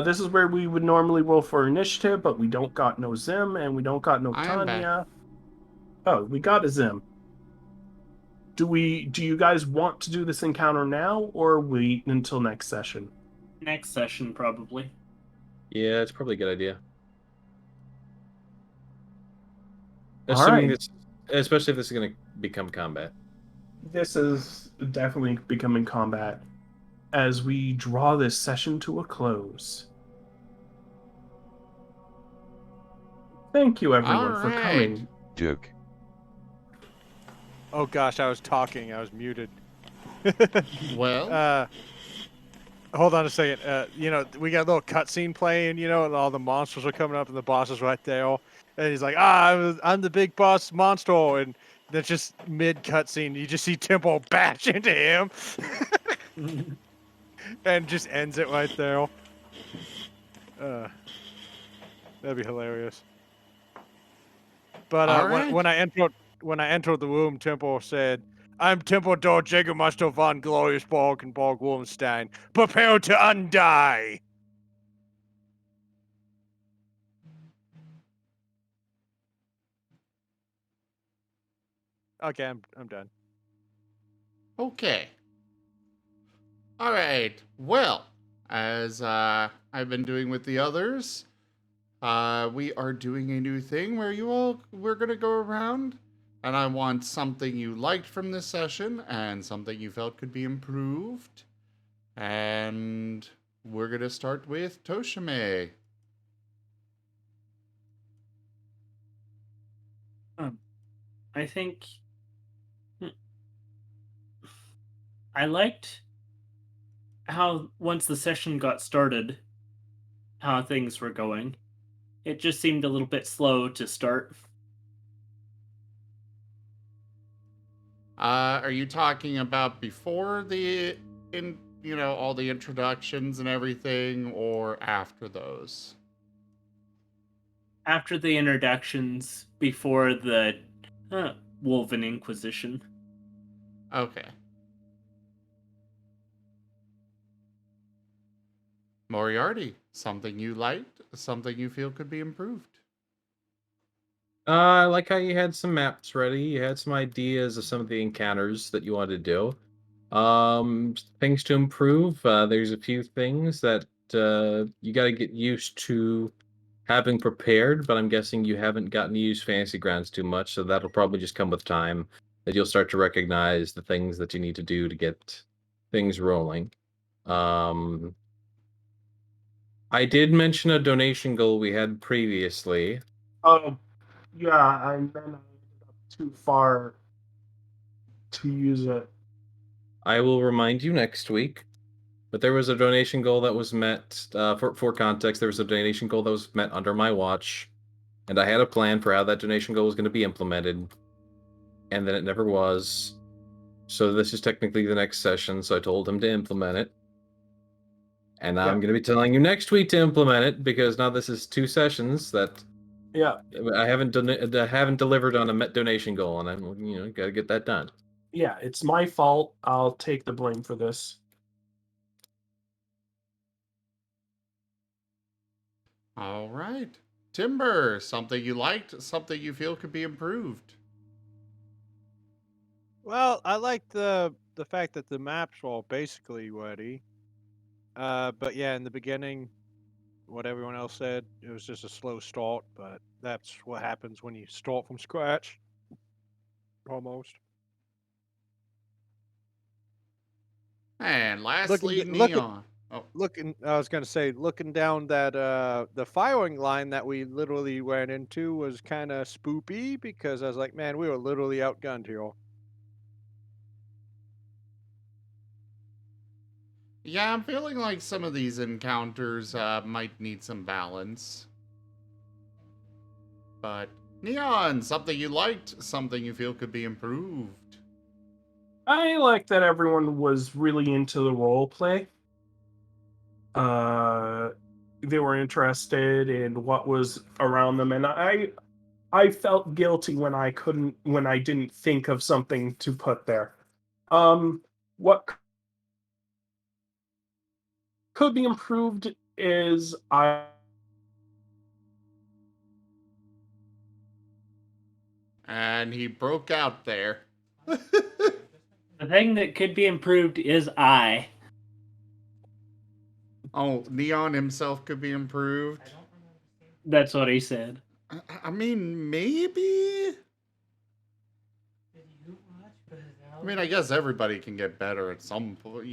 Speaker 2: This is where we would normally roll for initiative, but we don't got no Zim and we don't got no
Speaker 1: I am back.
Speaker 2: Tanya. Oh, we got a Zim. Do you guys want to do this encounter now or wait until next session?
Speaker 3: Next session, probably.
Speaker 5: Yeah, it's probably a good idea.
Speaker 2: All
Speaker 5: Assuming
Speaker 2: right.
Speaker 5: this, especially if this is going to become combat.
Speaker 2: This is definitely becoming combat as we draw this session to a close. Thank you, everyone,
Speaker 1: All
Speaker 2: for
Speaker 1: right.
Speaker 2: coming.
Speaker 8: Joke.
Speaker 6: Oh gosh, I was talking. I was muted.
Speaker 1: Well,
Speaker 6: Hold on a second. We got a little cutscene playing, and all the monsters are coming up, and the boss is right there. And he's like, I'm the big boss monster. And that's just mid cutscene. You just see Temple bash into him. And just ends it right there. That'd be hilarious. But
Speaker 1: all right.
Speaker 6: when I entered the room, Temple said, "I'm Temple Dor Jägermeister von Glorious Borg and Borg Wolfenstein. Prepare to undie." Okay, I'm done.
Speaker 1: Okay. All right. Well, as I've been doing with the others, we are doing a new thing where we're gonna go around, and I want something you liked from this session and something you felt could be improved, and we're gonna start with Toshime.
Speaker 3: I think I liked how once the session got started, how things were going. It just seemed a little bit slow to start.
Speaker 1: Are you talking about before all the introductions and everything, or after those?
Speaker 3: After the introductions, before the Wolven Inquisition.
Speaker 1: Okay. Moriarty, something you liked, something you feel could be improved.
Speaker 5: I like how you had some maps ready. You had some ideas of some of the encounters that you wanted to do. Things to improve. There's a few things that you got to get used to having prepared, but I'm guessing you haven't gotten to use Fantasy Grounds too much, so that'll probably just come with time. That you'll start to recognize the things that you need to do to get things rolling. Um, I did mention a donation goal we had previously.
Speaker 2: Oh, yeah, and then I ended up too far to use it.
Speaker 5: I will remind you next week. But there was a donation goal that was met. For context, there was a donation goal that was met under my watch, and I had a plan for how that donation goal was going to be implemented, and then it never was. So this is technically the next session. So I told him to implement it, and now
Speaker 2: Yeah.
Speaker 5: I'm going to be telling you next week to implement it because now this is 2 sessions that
Speaker 2: Yeah,
Speaker 5: I haven't delivered on a met donation goal, and I'm got to get that done.
Speaker 2: yeah, it's my fault. I'll take the blame for this.
Speaker 1: All right. Timber, something you liked, something you feel could be improved.
Speaker 6: Well, I like the fact that the maps were all basically ready. But yeah, in the beginning, what everyone else said, it was just a slow start. But that's what happens when you start from scratch. Almost.
Speaker 1: And
Speaker 6: Looking
Speaker 1: lastly,
Speaker 6: look at
Speaker 1: Neon. Oh,
Speaker 6: looking. I was gonna say, looking down that the firing line that we literally ran into was kind of spoopy because I was like, man, we were literally outgunned here.
Speaker 1: yeah, I'm feeling like some of these encounters might need some balance. But Neon, something you liked, something you feel could be improved.
Speaker 2: I like that everyone was really into the role play. They were interested in what was around them, and I felt guilty when I didn't think of something to put there. What could be improved is
Speaker 1: And he broke out there.
Speaker 3: The thing that could be improved is I.
Speaker 1: Oh, Neon himself could be improved.
Speaker 3: That's what he said.
Speaker 1: I mean, maybe? I mean, I guess everybody can get better at some point.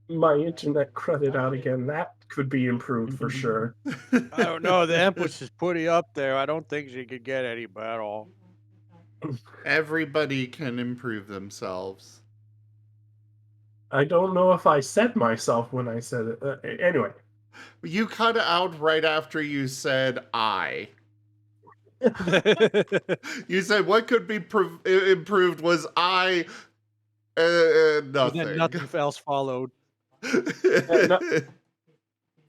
Speaker 2: my internet crudted out again. That could be improved for sure.
Speaker 6: I don't know. The Empress is pretty up there. I don't think she could get any better.
Speaker 1: Everybody can improve themselves.
Speaker 2: I don't know if I said myself when I said it. Anyway.
Speaker 1: You cut out right after you said I. You said what could be improved was I.
Speaker 6: But then
Speaker 1: Nothing.
Speaker 6: nothing else followed.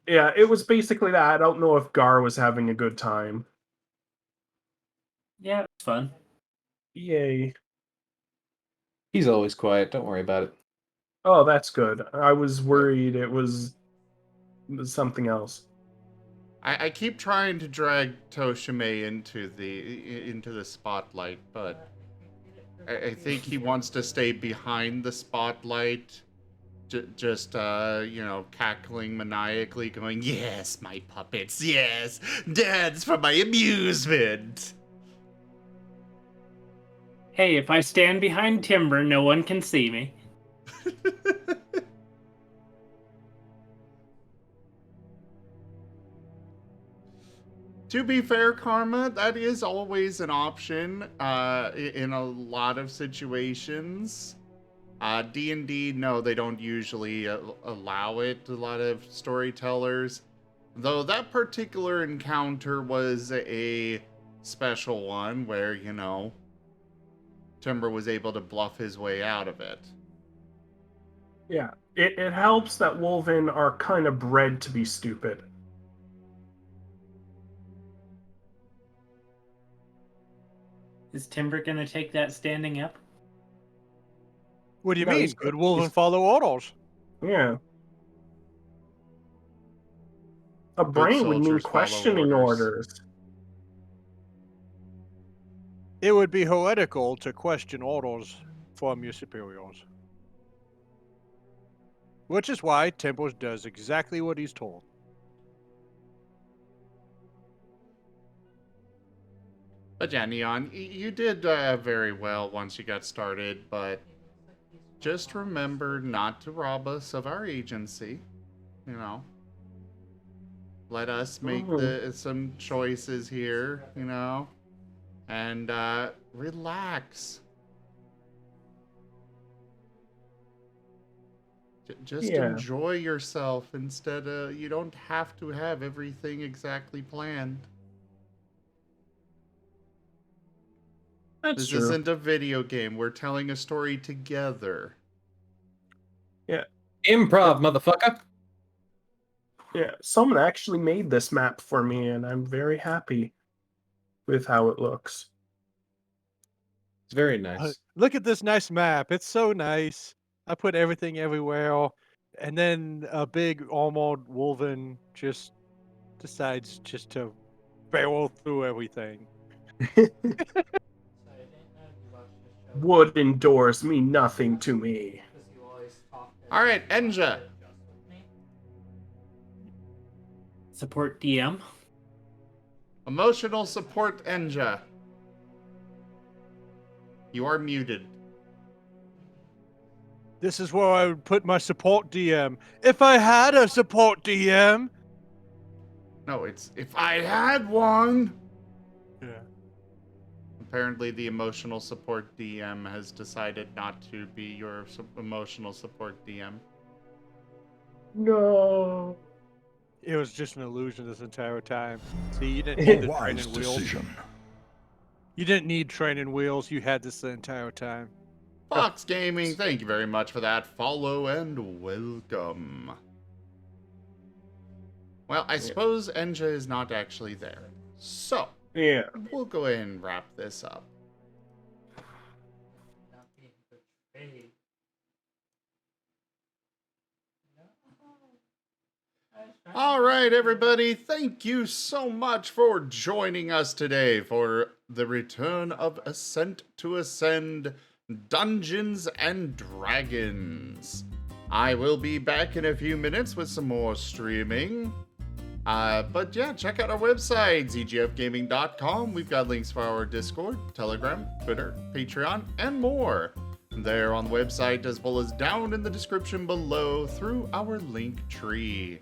Speaker 2: Yeah, it was basically that. I don't know if Gar was having a good time.
Speaker 3: Yeah, it's fun.
Speaker 2: Yay.
Speaker 5: He's always quiet. Don't worry about it.
Speaker 2: Oh, that's good. I was worried it was something else.
Speaker 1: I keep trying to drag Toshime into the spotlight, but I think he wants to stay behind the spotlight, just cackling maniacally, going, "Yes, my puppets, yes, dance for my amusement."
Speaker 3: Hey, if I stand behind Timber, no one can see me.
Speaker 1: To be fair, Karma, that is always an option in a lot of situations. D&D, no, they don't usually allow it, a lot of storytellers. Though that particular encounter was a special one where, Timber was able to bluff his way out of it.
Speaker 2: Yeah, it helps that Wolven are kind of bred to be stupid.
Speaker 3: Is Timber gonna take that standing up?
Speaker 6: What do you
Speaker 2: No,
Speaker 6: mean?
Speaker 2: he's-
Speaker 6: Good wolves
Speaker 2: he's-
Speaker 6: follow orders.
Speaker 2: Yeah. A brain would mean
Speaker 1: soldiers follow
Speaker 2: questioning orders.
Speaker 6: It would be heretical to question orders from your superiors. Which is why Temples does exactly what he's told.
Speaker 1: But yeah, Neon, you did very well once you got started, but just remember not to rob us of our agency, you know. Let us make some choices here, you know, and relax. Just enjoy yourself instead of, you don't have to have everything exactly planned.
Speaker 2: That's
Speaker 1: This
Speaker 2: true.
Speaker 1: isn't a video game. We're telling a story together.
Speaker 2: Yeah.
Speaker 5: Improv, motherfucker.
Speaker 2: Yeah. Someone actually made this map for me, and I'm very happy with how it looks.
Speaker 5: It's very nice.
Speaker 6: Look at this nice map. It's so nice. I put everything everywhere. And then a big armored wolven just decides just to barrel through everything.
Speaker 2: Wooden doors mean nothing to me.
Speaker 1: All right, Enja.
Speaker 3: Support DM.
Speaker 1: Emotional support, Enja. You are muted.
Speaker 6: This is where I would put my support DM. If I had a support DM.
Speaker 1: No, it's if I had one.
Speaker 6: Yeah.
Speaker 1: Apparently, the emotional support DM has decided not to be your emotional support DM.
Speaker 2: No.
Speaker 6: It was just an illusion this entire time. See, you didn't need the
Speaker 7: Wise
Speaker 6: training wheels.
Speaker 7: decision.
Speaker 6: You didn't need training wheels. You had this the entire time.
Speaker 1: Fox Gaming, thank you very much for that follow and welcome. Well, I suppose Enja is not actually there. So,
Speaker 2: Yeah.
Speaker 1: we'll go ahead and wrap this up. All right, everybody, thank you so much for joining us today for the return of Ascent to Ascend Dungeons and Dragons. I will be back in a few minutes with some more streaming. But yeah, check out our website, zgfgaming.com. We've got links for our Discord, Telegram, Twitter, Patreon, and more. There on the website, as well as down in the description below through our link tree.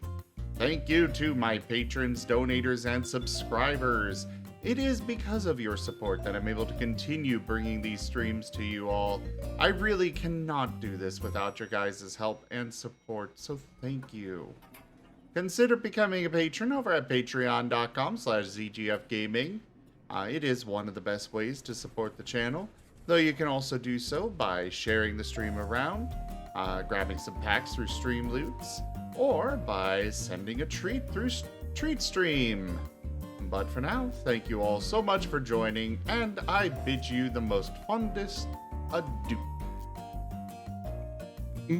Speaker 1: Thank you to my patrons, donators, and subscribers. It is because of your support that I'm able to continue bringing these streams to you all. I really cannot do this without your guys' help and support, so thank you. Consider becoming a patron over at patreon.com/zgfgaming. It is one of the best ways to support the channel, though you can also do so by sharing the stream around, grabbing some packs through Stream Loots, or by sending a treat through TreatStream. But for now, thank you all so much for joining, and I bid you the most fondest adieu.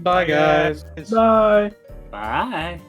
Speaker 5: Bye, guys.
Speaker 2: Bye.
Speaker 3: Bye.